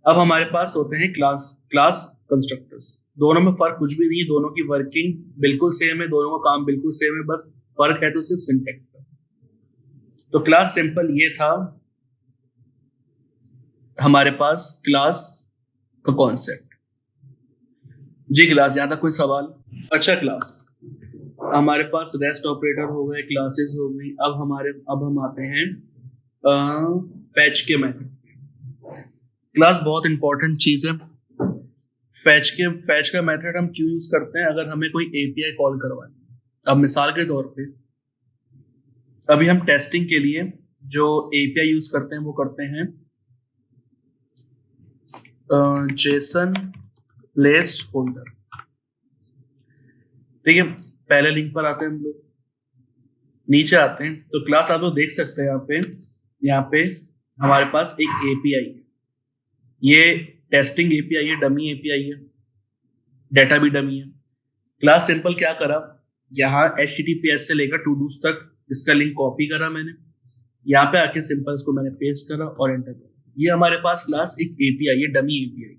अब हमारे पास होते हैं क्लास कंस्ट्रक्टर्स। दोनों में फर्क कुछ भी नहीं है, दोनों की वर्किंग बिल्कुल सेम है, दोनों का काम बिल्कुल सेम है, बस फर्क है तो सिर्फ सिंटैक्स का। तो क्लास सिंपल ये था हमारे पास क्लास का कॉन्सेप्ट। जी क्लास, यहां तक कोई सवाल? अच्छा क्लास, हमारे पास रेस्ट ऑपरेटर हो गए, क्लासेस हो गई। अब हम आते हैं फैच के मेथड। क्लास बहुत इंपॉर्टेंट चीज है। फैच का मेथड हम क्यों यूज करते हैं? अगर हमें कोई एपीआई कॉल करवानी है। अब मिसाल के तौर पे अभी हम टेस्टिंग के लिए जो एपीआई यूज करते हैं वो करते हैं जेसन प्लेस होल्डर। ठीक है, पहले लिंक पर आते हैं हम लोग, नीचे आते हैं तो क्लास आप लोग देख सकते हैं यहाँ पे हमारे पास एक एपीआई है। ये टेस्टिंग एपीआई है, डमी एपीआई है, डेटा भी डमी है। क्लास सिंपल क्या करा, यहाँ HTTPS से लेकर टू-डूज तक इसका लिंक कॉपी करा मैंने, यहाँ पे आके सिंपल इसको मैंने पेस्ट करा और एंटर करा। ये हमारे पास क्लास एक एपीआई है, डमी एपीआई।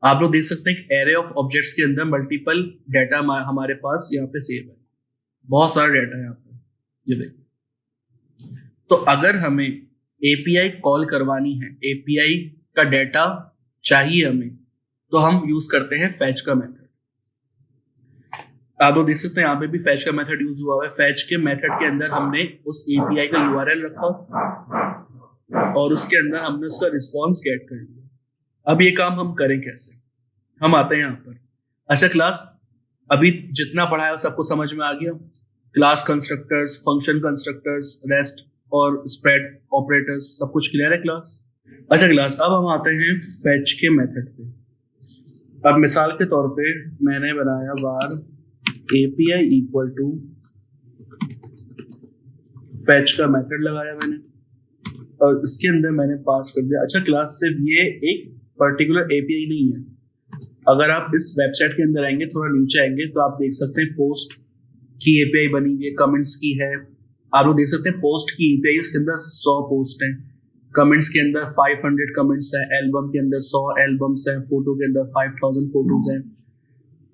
आप लोग देख सकते हैं कि एरे ऑफ ऑब्जेक्ट्स के अंदर मल्टीपल डाटा हमारे पास यहाँ पे सेव है, बहुत सारा डाटा है यहाँ पे, ये देखिए। तो अगर हमें एपीआई कॉल करवानी है, एपीआई का डाटा चाहिए हमें, तो हम यूज करते हैं फैच का मेथड। आप लोग देख सकते हैं यहाँ पे भी फैच का मेथड यूज हुआ है। फैच के मेथड के अंदर हमने उस एपीआई का यूआरएल रखा और उसके अंदर हमने उसका रिस्पॉन्स गेट कर लिया। अब ये काम हम करें कैसे? हम आते हैं यहाँ पर। अच्छा क्लास, अभी जितना पढ़ा है सबको समझ में आ गया? Class constructors, function constructors, rest और स्प्रेड ऑपरेटर्स, सब कुछ क्लियर है क्लास? अच्छा क्लास, अब हम आते हैं फैच के मेथड पे। अब मिसाल के तौर पे मैंने बनाया var API equal to fetch का मेथड लगाया मैंने और इसके अंदर मैंने पास कर दिया। अच्छा क्लास, सिर्फ ये एक पर्टिकुलर एपीआई नहीं है। अगर आप इस वेबसाइट के अंदर आएंगे, थोड़ा नीचे आएंगे तो आप देख सकते हैं पोस्ट की एपीआई बनी हुई है, कमेंट्स की है। आप लोग देख सकते हैं पोस्ट की एपीआई, उसके अंदर 100 पोस्ट हैं, कमेंट्स के अंदर 500 कमेंट्स है, एल्बम के अंदर 100 एल्बम्स हैं, फोटो के अंदर 5000 फोटोज हैं।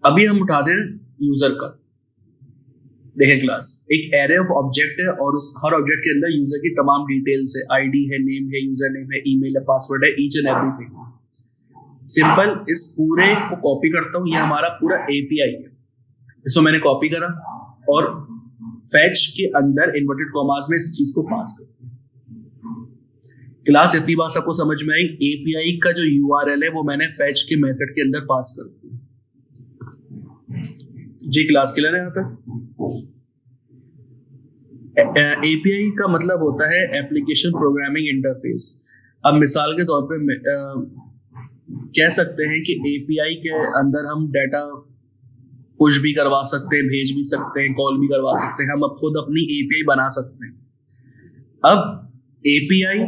अभी हम उठाते हैं यूजर का। देखें क्लास, एक एरे ऑफ ऑब्जेक्ट है और उस हर ऑब्जेक्ट के अंदर यूजर की तमाम डिटेल्स है, आईडी है, नेम है, यूजर नेम है, ईमेल है, पासवर्ड है, ईच एंड एवरीथिंग। सिंपल इस पूरे को कॉपी करता हूँ, ये हमारा पूरा एपीआई है। इसको मैंने कॉपी करा और फैच के अंदर इन्वर्टेड कॉमास में इस चीज को पास कर दिया। क्लास, इतनी बात सबको समझ में आई? एपीआई का जो यूआरएल है वो मैंने फैच के मेथड के अंदर पास कर दिया। जी क्लास क्लियर है यहाँ तक? एपीआई का मतलब होता है एप्लीकेशन प्रोग्रामिंग इंटरफेस। अब मिसाल के तौर पे कह सकते हैं कि एपीआई के अंदर हम डाटा पुश भी करवा सकते हैं, भेज भी सकते हैं, कॉल भी करवा सकते हैं, हम अब खुद अपनी एपीआई बना सकते हैं। अब एपीआई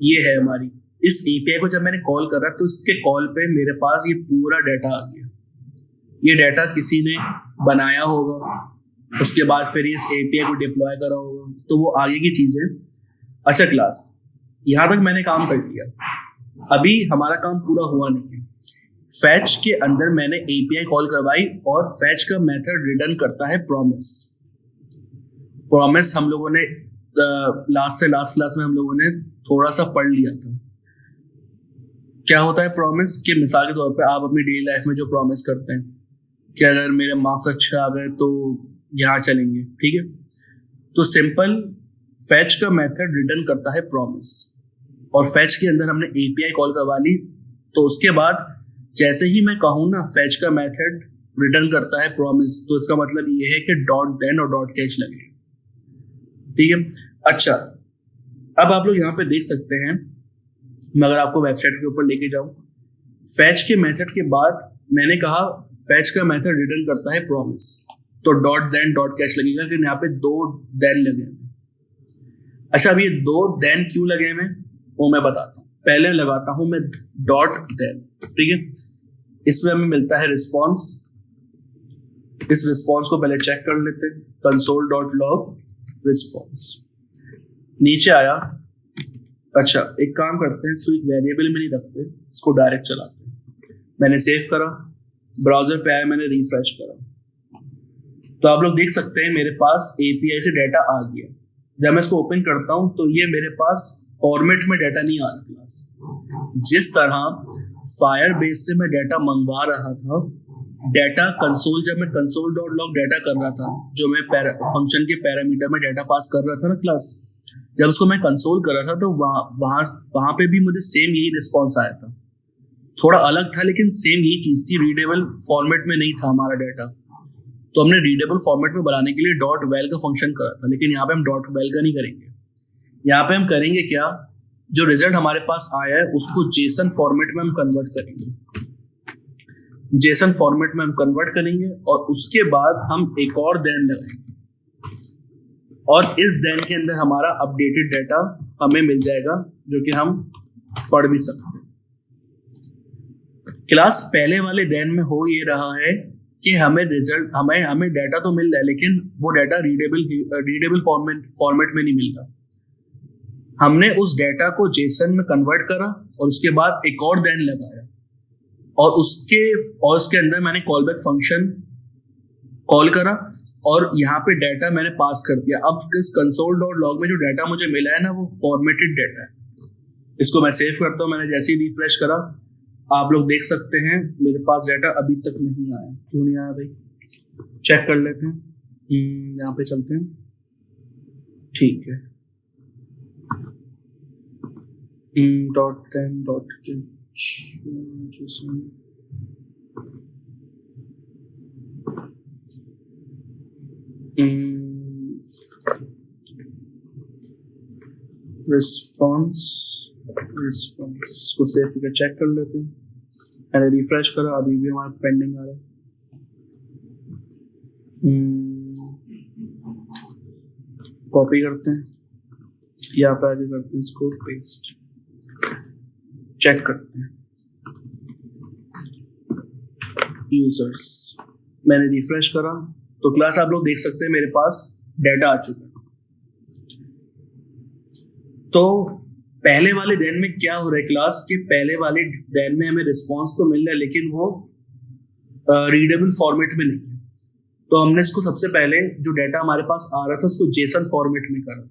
ये है हमारी। इस एपीआई को जब मैंने कॉल करा तो इसके कॉल पे मेरे पास ये पूरा डाटा आ गया। ये डाटा किसी ने बनाया होगा, उसके बाद फिर इस एपीआई को डिप्लॉय करा होगा, तो वो आगे की चीजें। अच्छा क्लास, यहाँ तक मैंने काम कर लिया। अभी हमारा काम पूरा हुआ नहीं है। फैच के अंदर मैंने एपीआई कॉल करवाई और फैच का मेथड रिटर्न करता है प्रॉमिस। प्रॉमिस हम लोगों ने लास्ट क्लास में हम लोगों ने थोड़ा सा पढ़ लिया था। क्या होता है प्रॉमिस? के मिसाल के तौर पे आप अपनी डेली लाइफ में जो प्रॉमिस करते हैं कि अगर मेरे मार्क्स अच्छे आ गए तो यहाँ चलेंगे, ठीक है? तो सिंपल फैच का मेथड रिटर्न करता है प्रॉमिस और फैच के अंदर हमने एपीआई कॉल करवा ली। तो उसके बाद जैसे ही मैं कहूँ ना फैच का मेथड रिटर्न करता है प्रॉमिस, तो इसका मतलब ये है कि डॉट देन और डॉट कैच लगेगा, ठीक है? अच्छा, अब आप लोग यहाँ पे देख सकते हैं, मैं अगर आपको वेबसाइट के ऊपर लेके जाऊँ, फैच के मेथड के बाद मैंने कहा फैच का मेथड रिटर्न करता है प्रॉमिस, तो डॉट देन डॉट कैच लगेगा, लेकिन यहाँ पे 2 देन लगे हैं। अच्छा, अब ये 2 देन क्यों लगे हैं वो मैं बताता हूँ। पहले लगाता हूँ मैं डॉट देन, ठीक है? इसमें हमें मिलता है रिस्पॉन्स। इस रिस्पॉन्स को पहले चेक कर लेते हैं, कंसोल डॉट लॉग रिस्पॉन्स। नीचे आया, अच्छा एक काम करते हैं, इसको एक वेरिएबल में नहीं रखते, इसको डायरेक्ट चलाते हैं। मैंने सेव करा, ब्राउजर पे आया, मैंने रिफ्रेश करा, तो आप लोग देख सकते हैं मेरे पास API से डाटा आ गया। जब मैं इसको ओपन करता हूं तो ये मेरे पास फॉर्मेट में डाटा नहीं आ रहा क्लास। जिस तरह फायरबेस से मैं डाटा मंगवा रहा था, डाटा कंसोल, जब मैं console.log डाटा कर रहा था, जो मैं फंक्शन के पैरामीटर में डाटा पास कर रहा था ना क्लास, जब उसको मैं कंसोल कर रहा था तो वहां पे भी मुझे सेम यही रिस्पॉन्स आया था। थोड़ा अलग था लेकिन सेम यही चीज थी, रीडेबल फॉर्मेट में नहीं था हमारा डाटा। तो हमने रीडेबल फॉर्मेट में बनाने के लिए .val का फंक्शन करा था, लेकिन यहाँ पे हम .val का नहीं करेंगे। यहाँ पे हम करेंगे क्या, जो रिजल्ट हमारे पास आया है उसको जेसन फॉर्मेट में हम कन्वर्ट करेंगे। जेसन फॉर्मेट में हम कन्वर्ट करेंगे और उसके बाद हम एक और देन लगाएंगे, और इस देन के अंदर हमारा अपडेटेड डाटा हमें मिल जाएगा, जो कि हम पढ़ भी सकते हैं। क्लास पहले वाले देन में हो ये रहा है कि हमें रिजल्ट, हमें डाटा तो मिल रहा है, लेकिन वो डाटा रीडेबल फॉर्मेट में नहीं मिल रहा। हमने उस डाटा को जेसन में कन्वर्ट करा और उसके बाद एक और देन लगाया, और उसके अंदर मैंने कॉलबैक फंक्शन कॉल करा, और यहाँ पे डाटा मैंने पास कर दिया। अब इस console.log में जो डाटा मुझे मिला है ना, वो फॉर्मेटेड डाटा है। इसको मैं सेव करता हूँ। मैंने जैसे ही रिफ्रेश करा, आप लोग देख सकते हैं मेरे पास डाटा अभी तक नहीं आया। क्यों नहीं आया भाई, चेक कर लेते हैं। यहाँ पे चलते हैं, ठीक है। रिस्पॉन्स को सेव करके चेक कर लेते हैं। मैंने रिफ्रेश करा, अभी भी हमारा पेंडिंग आ रहा है। कॉपी करते हैं, यहाँ पे आगे करते हैं, इसको पेस्ट, चेक करते हैं। यूजर्स, मैंने रिफ्रेश करा तो क्लास आप लोग देख सकते हैं मेरे पास डाटा आ चुका है। तो पहले वाले देन में क्या हो रहा है क्लास के, पहले वाले देन में हमें रिस्पॉन्स तो मिल रहा है, लेकिन वो रीडेबल फॉर्मेट में नहीं है। तो हमने इसको सबसे पहले जो डाटा हमारे पास आ रहा था उसको जेसन फॉर्मेट में करा,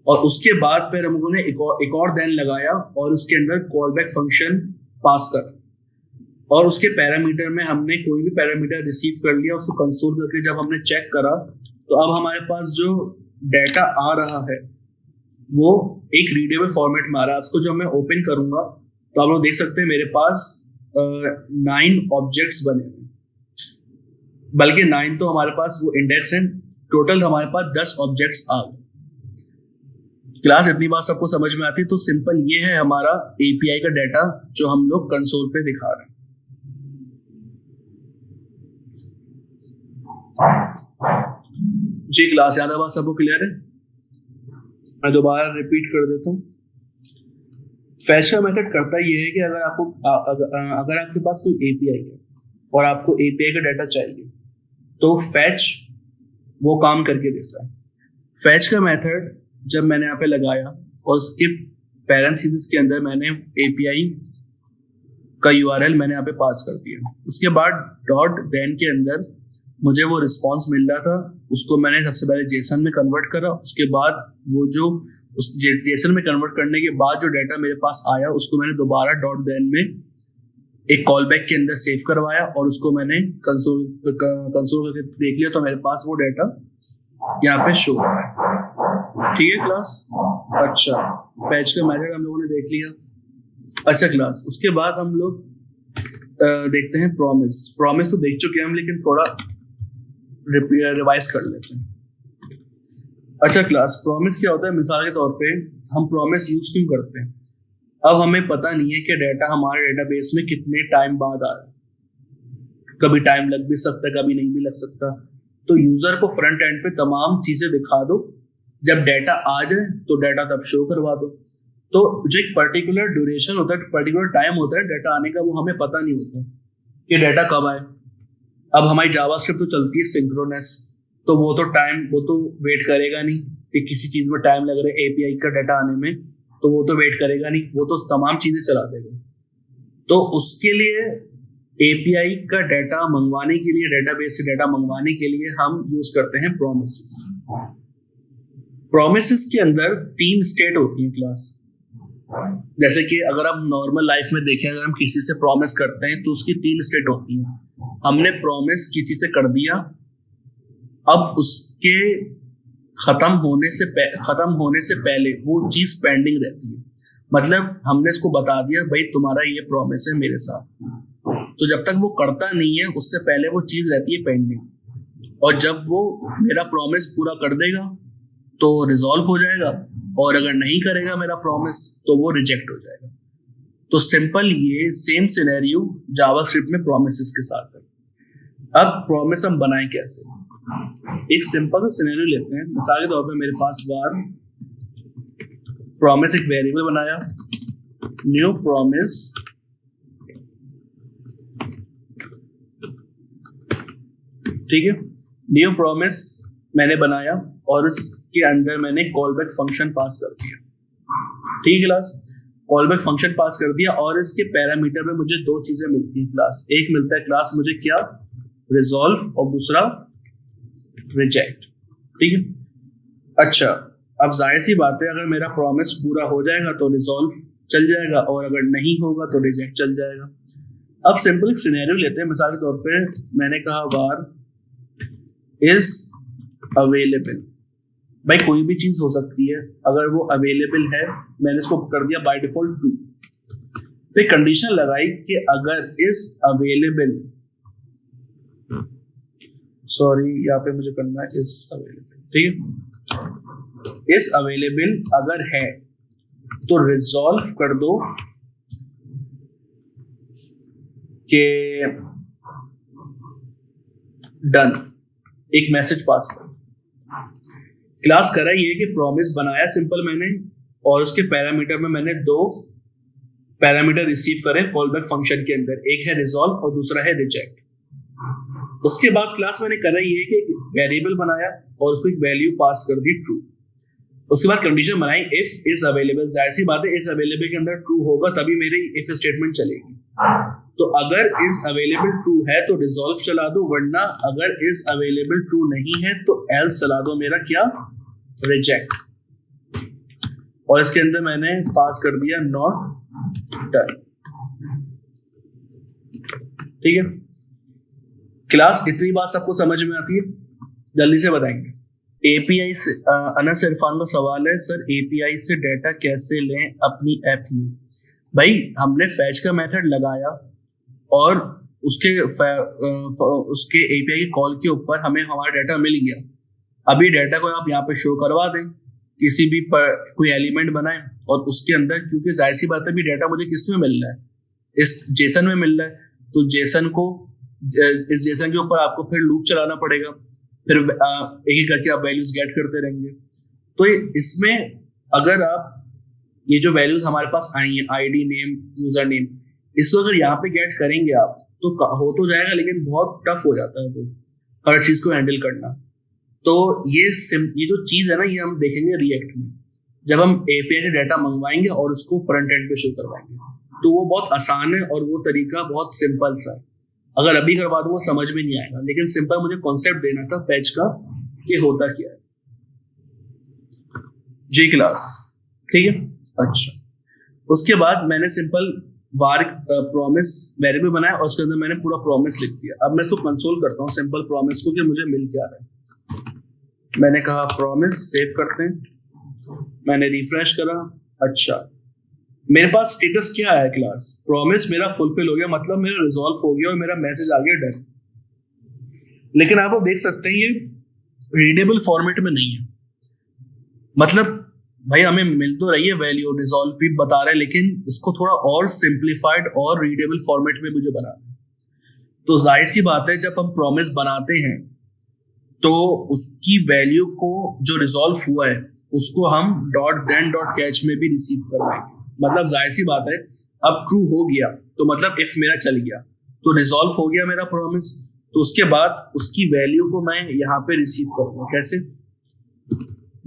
और उसके बाद फिर हम लोगों ने एक और देन लगाया और उसके अंदर कॉलबैक फंक्शन पास करा, और उसके पैरामीटर में हमने कोई भी पैरामीटर रिसीव कर लिया। उसको कंसोल करके जब हमने चेक करा तो अब हमारे पास जो डाटा आ रहा है वो एक रीडेबल फॉर्मेट में आ रहा है। उसको जब मैं ओपन करूंगा तो आप लोग देख सकते हैं मेरे पास 9 ऑब्जेक्ट्स बने हुए, बल्कि 9 तो हमारे पास वो इंडेक्स है, टोटल हमारे पास 10 ऑब्जेक्ट्स आ गए। क्लास इतनी बात सबको समझ में आती, तो सिंपल ये है हमारा API का डाटा जो हम लोग कंसोल पे दिखा रहे हैं। जी क्लास, याद है बात सबको क्लियर है? मैं दोबारा रिपीट कर देता हूँ। फैच का मेथड करता ये है कि अगर आपके पास कोई API है और आपको API का डाटा चाहिए तो फैच वो काम करके देता है। फैच का मेथड जब मैंने यहाँ पे लगाया और उसके पैरेंथेसिस के अंदर मैंने API का URL मैंने यहाँ पे पास कर दिया। उसके बाद .then के अंदर मुझे वो रिस्पॉन्स मिल रहा था, उसको मैंने सबसे पहले जेसन में कन्वर्ट करा। उसके बाद वो जो उस जेसन में कन्वर्ट करने के बाद जो डाटा मेरे पास आया उसको मैंने दोबारा .then में एक कॉलबैक के अंदर सेव करवाया, और उसको मैंने कंसोल करके देख लिया, तो मेरे पास वो डाटा यहाँ पे शो हो रहा है। ठीक है क्लास? अच्छा, फैच का मेथड हम लोगों ने देख लिया। अच्छा क्लास, उसके बाद हम लोग देखते हैं प्रॉमिस तो देख चुके हैं हम, लेकिन थोड़ा रिवाइज कर लेते हैं। अच्छा क्लास, प्रॉमिस क्या होता है? मिसाल के तौर पे हम प्रॉमिस यूज क्यों करते हैं? अब हमें पता नहीं है कि डाटा हमारे डेटाबेस में कितने टाइम बाद आ रहा है। कभी टाइम लग भी सकता है, कभी नहीं भी लग सकता। तो यूजर को फ्रंट एंड पे तमाम चीजें दिखा दो, जब डाटा आ जाए तो डाटा तब शो करवा दो। तो जो एक पर्टिकुलर ड्यूरेशन होता है, पर्टिकुलर टाइम होता है डाटा आने का, वो हमें पता नहीं होता कि डाटा कब आए। अब हमारी जावास्क्रिप्ट तो चलती है सिंक्रोनस, तो वो तो वेट करेगा नहीं कि किसी चीज में टाइम लग रहा है एपीआई का डाटा आने में, तो वो तो वेट करेगा नहीं, वो तो तमाम चीजें चला देगा। तो उसके लिए एपीआई का डाटा मंगवाने के लिए, डेटाबेस से डाटा मंगवाने के लिए हम यूज करते हैं प्रोमिसेस। प्रोमिसेस के अंदर 3 स्टेट होती है क्लास। जैसे कि अगर आप नॉर्मल लाइफ में देखें, अगर हम किसी से प्रॉमिस करते हैं तो उसकी 3 स्टेट होती हैं। हमने प्रॉमिस किसी से कर दिया, अब उसके खत्म होने से पहले वो चीज पेंडिंग रहती है। मतलब हमने इसको बता दिया भाई तुम्हारा ये प्रॉमिस है मेरे साथ, तो जब तक वो करता नहीं है उससे पहले वो चीज रहती है पेंडिंग। और जब वो मेरा प्रॉमिस पूरा कर देगा तो रिजॉल्व हो जाएगा, और अगर नहीं करेगा मेरा प्रॉमिस तो वो रिजेक्ट हो जाएगा। तो सिंपल ये सेम सिनेरियो जावास्क्रिप्ट में प्रोमिसेस के साथ है। अब प्रॉमिस हम बनाएं कैसे? एक सिंपल सा सिनेरियो लेते हैं। मिसाल के तौर पे मेरे पास var प्रॉमिस एक वेरिएबल बनाया, न्यू प्रॉमिस ठीक है, न्यू प्रॉमिस मैंने बनाया और इसके अंदर मैंने कॉलबैक फंक्शन पास कर दिया। ठीक है क्लास, कॉलबैक फंक्शन पास कर दिया और इसके पैरामीटर में मुझे 2 चीजें मिलती हैं क्लास। एक मिलता है क्लास मुझे क्या, रिजॉल्व, और दूसरा रिजेक्ट। ठीक है, अच्छा अब जाहिर सी बात है अगर मेरा प्रॉमिस पूरा हो जाएगा तो रिजॉल्व चल जाएगा, और अगर नहीं होगा तो रिजेक्ट चल जाएगा। अब सिंपल एक सिनेरियो लेते हैं। मिसाल के तौर पे मैंने कहा var is अवेलेबल। भाई कोई भी चीज हो सकती है, अगर वो अवेलेबल है मैंने इसको कर दिया बाय डिफॉल्ट ट्रू। तो कंडीशन लगाई कि अगर इज अवेलेबल, सॉरी यहाँ पे मुझे करना है इज अवेलेबल, ठीक है, इज अवेलेबल अगर है तो रिजॉल्व कर दो कि डन, एक मैसेज पास करो। क्लास करा ये कि प्रॉमिस बनाया सिंपल मैंने, और उसके पैरामीटर में मैंने 2 पैरामीटर रिसीव करे कॉलबैक फंक्शन के अंदर, एक है रिजॉल्व और दूसरा है रिजेक्ट। उसके बाद क्लास मैंने करा ये कि वेरिएबल बनाया और उसको एक वैल्यू पास कर दी ट्रू। उसके बाद कंडीशन बनाई इफ इज अवेलेबल। जाहिर सी बात है इज अवेलेबल के अंदर ट्रू होगा तभी मेरी इफ स्टेटमेंट चलेगी। तो अगर इज अवेलेबल ट्रू है तो रिजॉल्व चला दो, वरना अगर इज अवेलेबल ट्रू नहीं है तो एल्स चला दो, मेरा क्या, रिजेक्ट। और इसके अंदर मैंने पास कर दिया नॉट डन। ठीक है क्लास, इतनी बात सबको समझ में आती है? जल्दी से बताएंगे। एपीआई से अनस इरफान का सवाल है, सर एपीआई से डाटा कैसे लें अपनी ऐप में? भाई हमने फैच का मेथड लगाया और उसके एपीआई की कॉल के ऊपर हमें हमारा डाटा मिल गया। अभी डाटा को आप यहाँ पे शो करवा दें, किसी भी कोई एलिमेंट बनाए और उसके अंदर, क्योंकि जाहिर सी बात है भी डाटा मुझे किस में मिल रहा है, इस जेसन में मिल रहा है, तो जेसन को, इस जेसन के ऊपर आपको फिर लूप चलाना पड़ेगा, फिर एक एक करके आप वैल्यूज गेट करते रहेंगे। तो इसमें अगर आप ये जो वैल्यूज हमारे पास आई हैं, आईडी, नेम, यूजर नेम, इसको अगर यहाँ पे गेट करेंगे आप तो हो तो जाएगा, लेकिन बहुत टफ हो जाता है वो हर चीज को हैंडल करना। तो ये जो चीज है ना, ये हम देखेंगे रिएक्ट में, जब हम एपीआई से डाटा मंगवाएंगे और उसको फ्रंट एंड पे शो करवाएंगे, तो वो बहुत आसान है और वो तरीका बहुत सिंपल सा है। अगर अभी करवा दूंगा समझ में नहीं आएगा, लेकिन सिंपल मुझे कॉन्सेप्ट देना था फैच का कि होता क्या है। जी क्लास, ठीक है। अच्छा, उसके बाद मैंने सिंपल var प्रॉमिस वेरिएबल बनाया और उसके अंदर मैंने पूरा प्रॉमिस लिख दिया। अब मैं इसको कंसोल करता हूँ सिंपल प्रॉमिस को कि मुझे मिल क्या रहा है। मैंने कहा प्रॉमिस, सेव करते हैं, मैंने रिफ्रेश करा। अच्छा, मेरे पास स्टेटस क्या आया क्लास, प्रॉमिस मेरा फुलफिल हो गया, मतलब मेरा रिजॉल्व हो गया और मेरा मैसेज आ गया डन। लेकिन आप लोग देख सकते हैं ये रीडेबल फॉर्मेट में नहीं है। मतलब भाई हमें मिल तो रही है वैल्यू, रिजॉल्व भी बता रहा है, लेकिन इसको थोड़ा और सिंप्लीफाइड और रीडेबल फॉर्मेट में मुझे बनाना है। तो जाहिर सी बात है जब हम प्रॉमिस बनाते हैं तो उसकी वैल्यू को जो रिजॉल्व हुआ है उसको हम .then.catch में भी रिसीव करवाएंगे। मतलब जाहिर सी बात है अब ट्रू हो गया तो मतलब इफ मेरा चल गया तो रिजॉल्व हो गया मेरा प्रॉमिस, तो उसके बाद उसकी वैल्यू को मैं यहाँ पे रिसीव करूंगा। कैसे?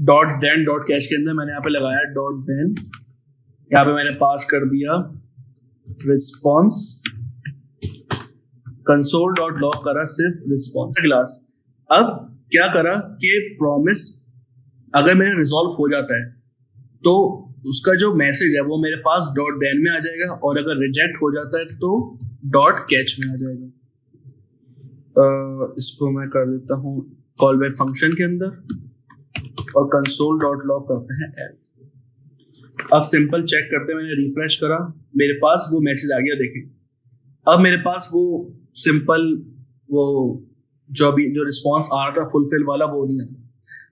डॉट देन डॉट कैच के अंदर मैंने यहाँ पे लगाया डॉट देन, यहाँ पे मैंने पास कर दिया रिस्पॉन्स, कंसोल डॉट लॉग करा सिर्फ रिस्पॉन्स क्लास। अब क्या करा कि प्रॉमिस अगर मेरा रिजॉल्व हो जाता है तो उसका जो मैसेज है वो मेरे पास डॉट देन में आ जाएगा, और अगर रिजेक्ट हो जाता है तो डॉट कैच में आ जाएगा। इसको मैं कर देता हूँ कॉल बैक फंक्शन के अंदर और कंसोल डॉट लॉग करते हैं एड। अब सिंपल चेक करते हैं, मैंने रिफ्रेश करा, मेरे पास वो मैसेज आ गया। देखें अब मेरे पास वो सिंपल वो जो रिस्पॉन्स आ रहा था फुलफिल वाला वो नहीं आता।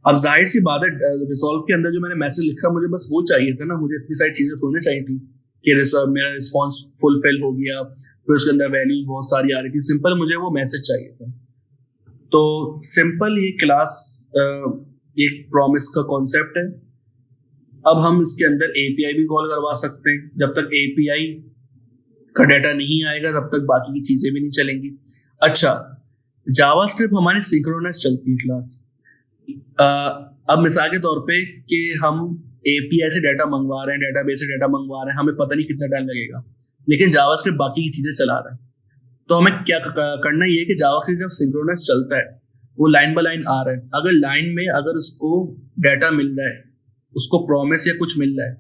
अब जाहिर सी बात है रिजॉल्व के अंदर जो मैंने मैसेज लिखा मुझे बस वो चाहिए था ना, मुझे इतनी सारी चीजें थोड़ी चाहिए थी कि मेरा रिस्पॉन्स फुलफिल हो गया, फिर उसके अंदर वैल्यूज बहुत सारी आ रही थी। सिंपल मुझे वो मैसेज चाहिए था। तो सिंपल ये क्लास एक प्रॉमिस का कॉन्सेप्ट है। अब हम इसके अंदर एपीआई भी कॉल करवा सकते हैं। जब तक एपीआई का डाटा नहीं आएगा तब तक बाकी की चीजें भी नहीं चलेंगी। अच्छा, जावास्क्रिप्ट हमारी सिंक्रोनस चलती है क्लास। अब मिसाल के तौर पे कि हम एपीआई से डाटा मंगवा रहे हैं, डेटाबेस से डाटा मंगवा रहे हैं, हमें पता नहीं कितना टाइम लगेगा, लेकिन जावास्क्रिप्ट बाकी की चीजें चला रहा है। तो हमें क्या करना ये है कि जावास्क्रिप्ट जब सिंक्रोनस चलता है वो लाइन बाय लाइन आ रहा है, अगर लाइन में अगर उसको डाटा मिल रहा है, उसको प्रॉमिस या कुछ मिल रहा है,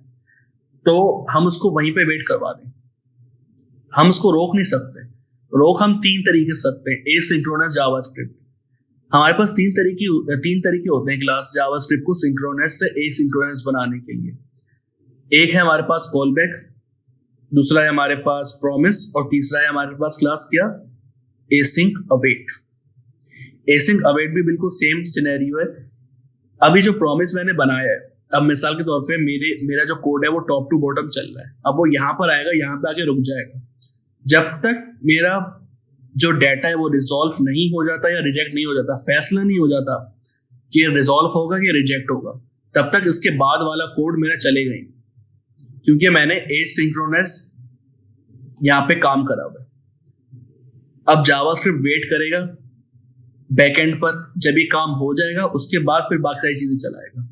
तो हम उसको वहीं पे वेट करवा दें। हम उसको रोक नहीं सकते। रोक हम तीन तरीके से सकते हैं। एसिंक्रोनस जावास्क्रिप्ट, हमारे पास तीन तरीके होते हैं क्लास जावास्क्रिप्ट को सिंक्रोनस से एसिंक्रोनस बनाने के लिए। एक है हमारे पास कॉल बैक, दूसरा है हमारे पास प्रॉमिस, और तीसरा है हमारे पास क्लास क्या, एसिंक अवेट। एसिंक अवेट भी बिल्कुल सेम सिनेरियो है। अभी जो प्रॉमिस मैंने बनाया है, अब मिसाल के तौर पे मेरा जो कोड है वो टॉप टू बॉटम चल रहा है। अब वो यहाँ पर आएगा, यहाँ पे आके रुक जाएगा। जब तक मेरा जो डाटा है वो रिजॉल्व नहीं हो जाता या रिजेक्ट नहीं हो जाता, फैसला नहीं हो जाता कि रिजॉल्व होगा कि रिजेक्ट होगा, तब तक इसके बाद वाला कोड मेरा चलेगा ही, क्योंकि मैंने एसिंक्रोनस यहाँ पे काम करा हुआ है। अब जावास्क्रिप्ट वेट करेगा बैकएंड पर, जब ये काम हो जाएगा उसके बाद फिर बाकी सारी चीजें चलाएगा।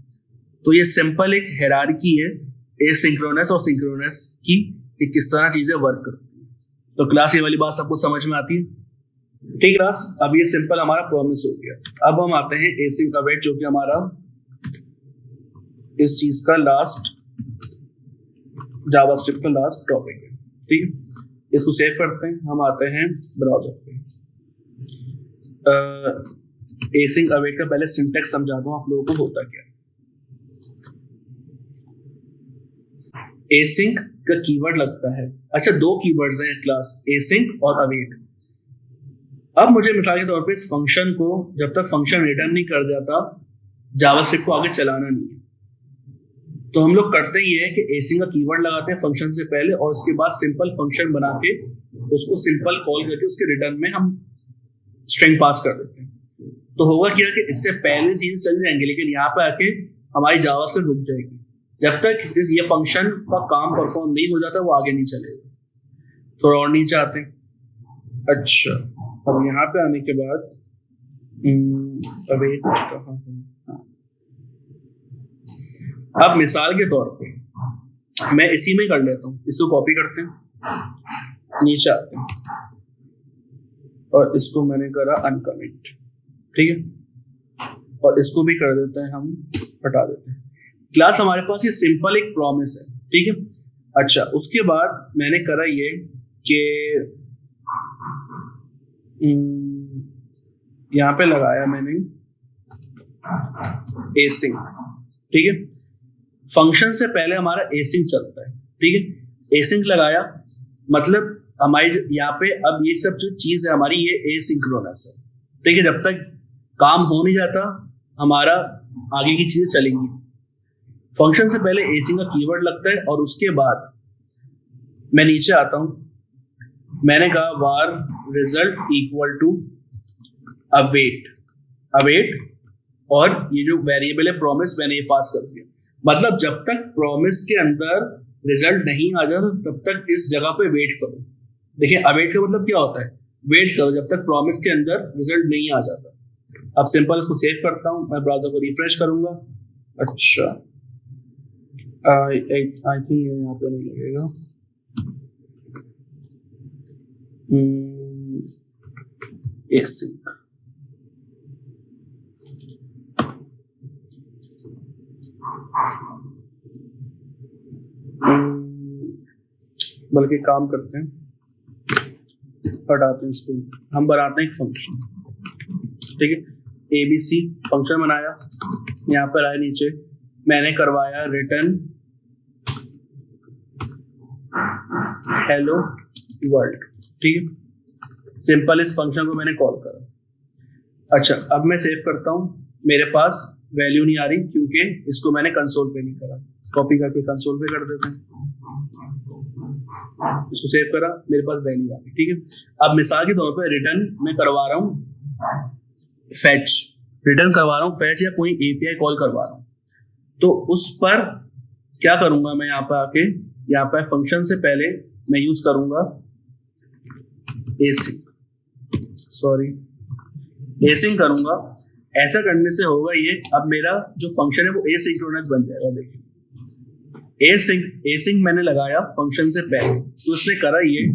तो ये सिंपल एक हायरार्की है एसिंक्रोनस और सिंक्रोनस की, किस तरह चीजें वर्क करती है। तो क्लास ये वाली बात सबको समझ में आती है? ठीक क्लास, अब ये सिंपल हमारा प्रॉमिस हो गया। अब हम आते हैं एसिंक अवेट, जो कि हमारा इस चीज का लास्ट जावास्क्रिप्ट का लास्ट टॉपिक है। ठीक है, इसको सेव करते हैं, हम आते हैं ब्राउजर पे। एसिंक अवेट का पहले सिंटैक्स समझा दूं आप लोगों को होता क्या। एसिंक का कीवर्ड लगता है, अच्छा दो कीवर्ड्स हैं क्लास, एसिंक और अवेट। अब मुझे मिसाल के तौर पे इस फंक्शन को, जब तक फंक्शन रिटर्न नहीं कर जाता, जावास्क्रिप्ट को आगे चलाना नहीं है। तो हम लोग करते ही है कि एसिंक का कीवर्ड लगाते हैं फंक्शन से पहले, और उसके बाद सिंपल फंक्शन बना के उसको सिंपल कॉल करके उसके रिटर्न में हम स्ट्रिंग पास कर देते हैं। तो होगा क्या कि इससे पहले चीजें चल जाएंगी, लेकिन यहाँ पे आके हमारी जावास्क्रिप्ट रुक जाएगी। जब तक ये फंक्शन का काम परफॉर्म नहीं हो जाता वो आगे नहीं चलेगा। थोड़ा और नीचे आते हैं। अच्छा, अब यहाँ पे आने के बाद अवेट कहाँ है? अब मिसाल के तौर पे मैं इसी में कर लेता हूँ, इसको कॉपी करते हैं, नीचे आते हैं, और इसको मैंने करा अनकमिट। ठीक है, और इसको भी कर देते हैं, हम हटा देते हैं। क्लास हमारे पास ये सिंपल एक प्रॉमिस है। ठीक है, अच्छा उसके बाद मैंने करा ये कि यहाँ पे लगाया मैंने एसिंक। ठीक है, फंक्शन से पहले हमारा एसिंक चलता है। ठीक है, एसिंक लगाया मतलब हमारी यहाँ पे अब ये सब जो चीज है हमारी ये एसिंक्रोनस है। ठीक है, जब तक काम हो नहीं जाता हमारा आगे की चीजें चलेंगी। फंक्शन से पहले एसिंक का कीवर्ड लगता है, और उसके बाद मैं नीचे आता हूं, मैंने कहा वार रिजल्ट इक्वल टू अवेट, और ये जो वेरिएबल है प्रॉमिस मैंने ये पास कर दिया। मतलब जब तक प्रॉमिस के अंदर रिजल्ट नहीं आ जाता तब तक इस जगह पे वेट करो। देखिए अवेट का मतलब क्या होता है, वेट करो जब तक प्रॉमिस के अंदर रिजल्ट नहीं आ जाता। अब सिंपल इसको सेव करता हूँ, मैं ब्राउजर को रिफ्रेश करूंगा। अच्छा आई थिंक यहाँ पे नहीं लगेगा। एसिंक बल्कि काम करते हैं, हटाते हैं इसको, हम बनाते हैं एक फंक्शन। ठीक है, ABC फंक्शन बनाया, यहाँ पर आए नीचे मैंने करवाया रिटर्न हेलो वर्ल्ड। ठीक है, सिंपल इस फंक्शन को मैंने कॉल करा। अच्छा अब मैं सेव करता हूँ, मेरे पास वैल्यू नहीं आ रही क्योंकि इसको मैंने कंसोल पे नहीं करा। कॉपी करके कंसोल पे कर देते हैं, इसको सेव करा, मेरे पास वैल्यू आ गई। ठीक है, अब मिसाल के तौर पर रिटर्न मैं करवा रहा हूँ फैच, रिटर्न करवा रहा हूँ फैच या कोई API कॉल करवा रहा हूँ, तो उस पर क्या करूंगा मैं, यहाँ पर आके यहाँ पर फंक्शन से पहले मैं यूज करूंगा एसिंक करूंगा। ऐसा करने से होगा ये, अब मेरा जो फंक्शन है वो एसिंक्रोनस बन जाएगा। देखिए एसिंक मैंने लगाया फंक्शन से पहले, तो उसने करा ये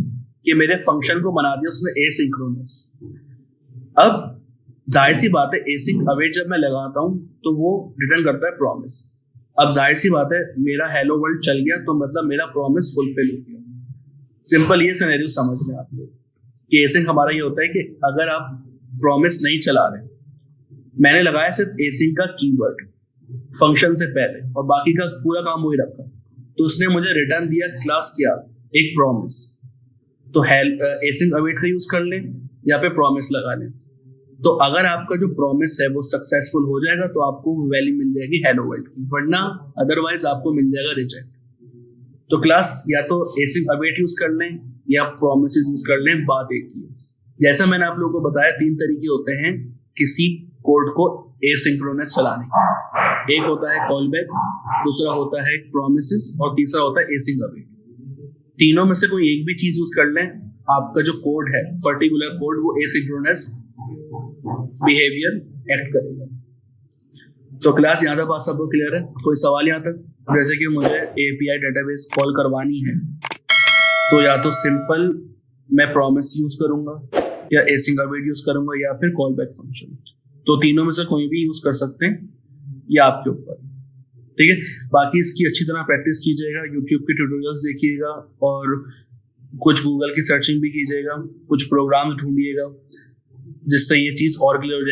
कि मेरे फंक्शन को बना दिया उसने एसिंक्रोनस। अब जाहिर सी बात है एसिंक अवेट जब मैं लगाता हूँ तो वो रिटर्न करता है प्रॉमिस। अब जाहिर सी बात है मेरा हेलो वर्ल्ड चल गया तो मतलब मेरा प्रॉमिस फुलफिल हो गया। सिंपल ये सिनेरियो समझ लें आप लोग कि एसिंक हमारा ये होता है कि अगर आप प्रॉमिस नहीं चला रहे, मैंने लगाया सिर्फ एसिंक का कीवर्ड फंक्शन से पहले और बाकी का पूरा काम वही रखा, तो उसने मुझे रिटर्न दिया क्लास किया एक प्रॉमिस, तो एसिंक अवेट का यूज कर लें या पे प्रॉमिस लगा लें। तो अगर आपका जो प्रॉमिस है वो सक्सेसफुल हो जाएगा तो आपको वैल्यू मिल जाएगी हेलो वर्ल्ड की, वरना अदरवाइज आपको मिल जाएगा रिजेक्ट। तो क्लास या तो एसिंक अवेट यूज कर लें या प्रॉमिस यूज कर लें, बात एक ही है। जैसा मैंने आप लोगों को बताया 3 तरीके होते हैं किसी कोड को एसिंक्रोनस चलाने के। एक होता है कॉल बैक, दूसरा होता है प्रॉमिसेस और तीसरा होता है एसिंक अवेट। तीनों में से कोई एक भी चीज यूज कर लें, आपका जो कोड है पर्टिकुलर कोड वो एसिंक्रोनस बिहेवियर एक्ट करेगा। तो क्लास यहाँ तक बात सबको क्लियर है? कोई सवाल यहाँ तक? जैसे कि मुझे API डेटाबेस कॉल करवानी है तो या तो सिंपल मैं प्रॉमिस यूज करूंगा या एसिंक अवेट यूज करूंगा या फिर कॉल बैक फंक्शन। तो तीनों में से कोई भी यूज कर सकते हैं, ये आपके ऊपर। ठीक है, बाकी इसकी अच्छी तरह प्रैक्टिस कीजिएगा, यूट्यूब के ट्यूटोरियल्स देखिएगा और कुछ गूगल की सर्चिंग भी कीजिएगा, कुछ प्रोग्राम्स ढूंढिएगा जिससे ये चीज और क्लियर हो जाए।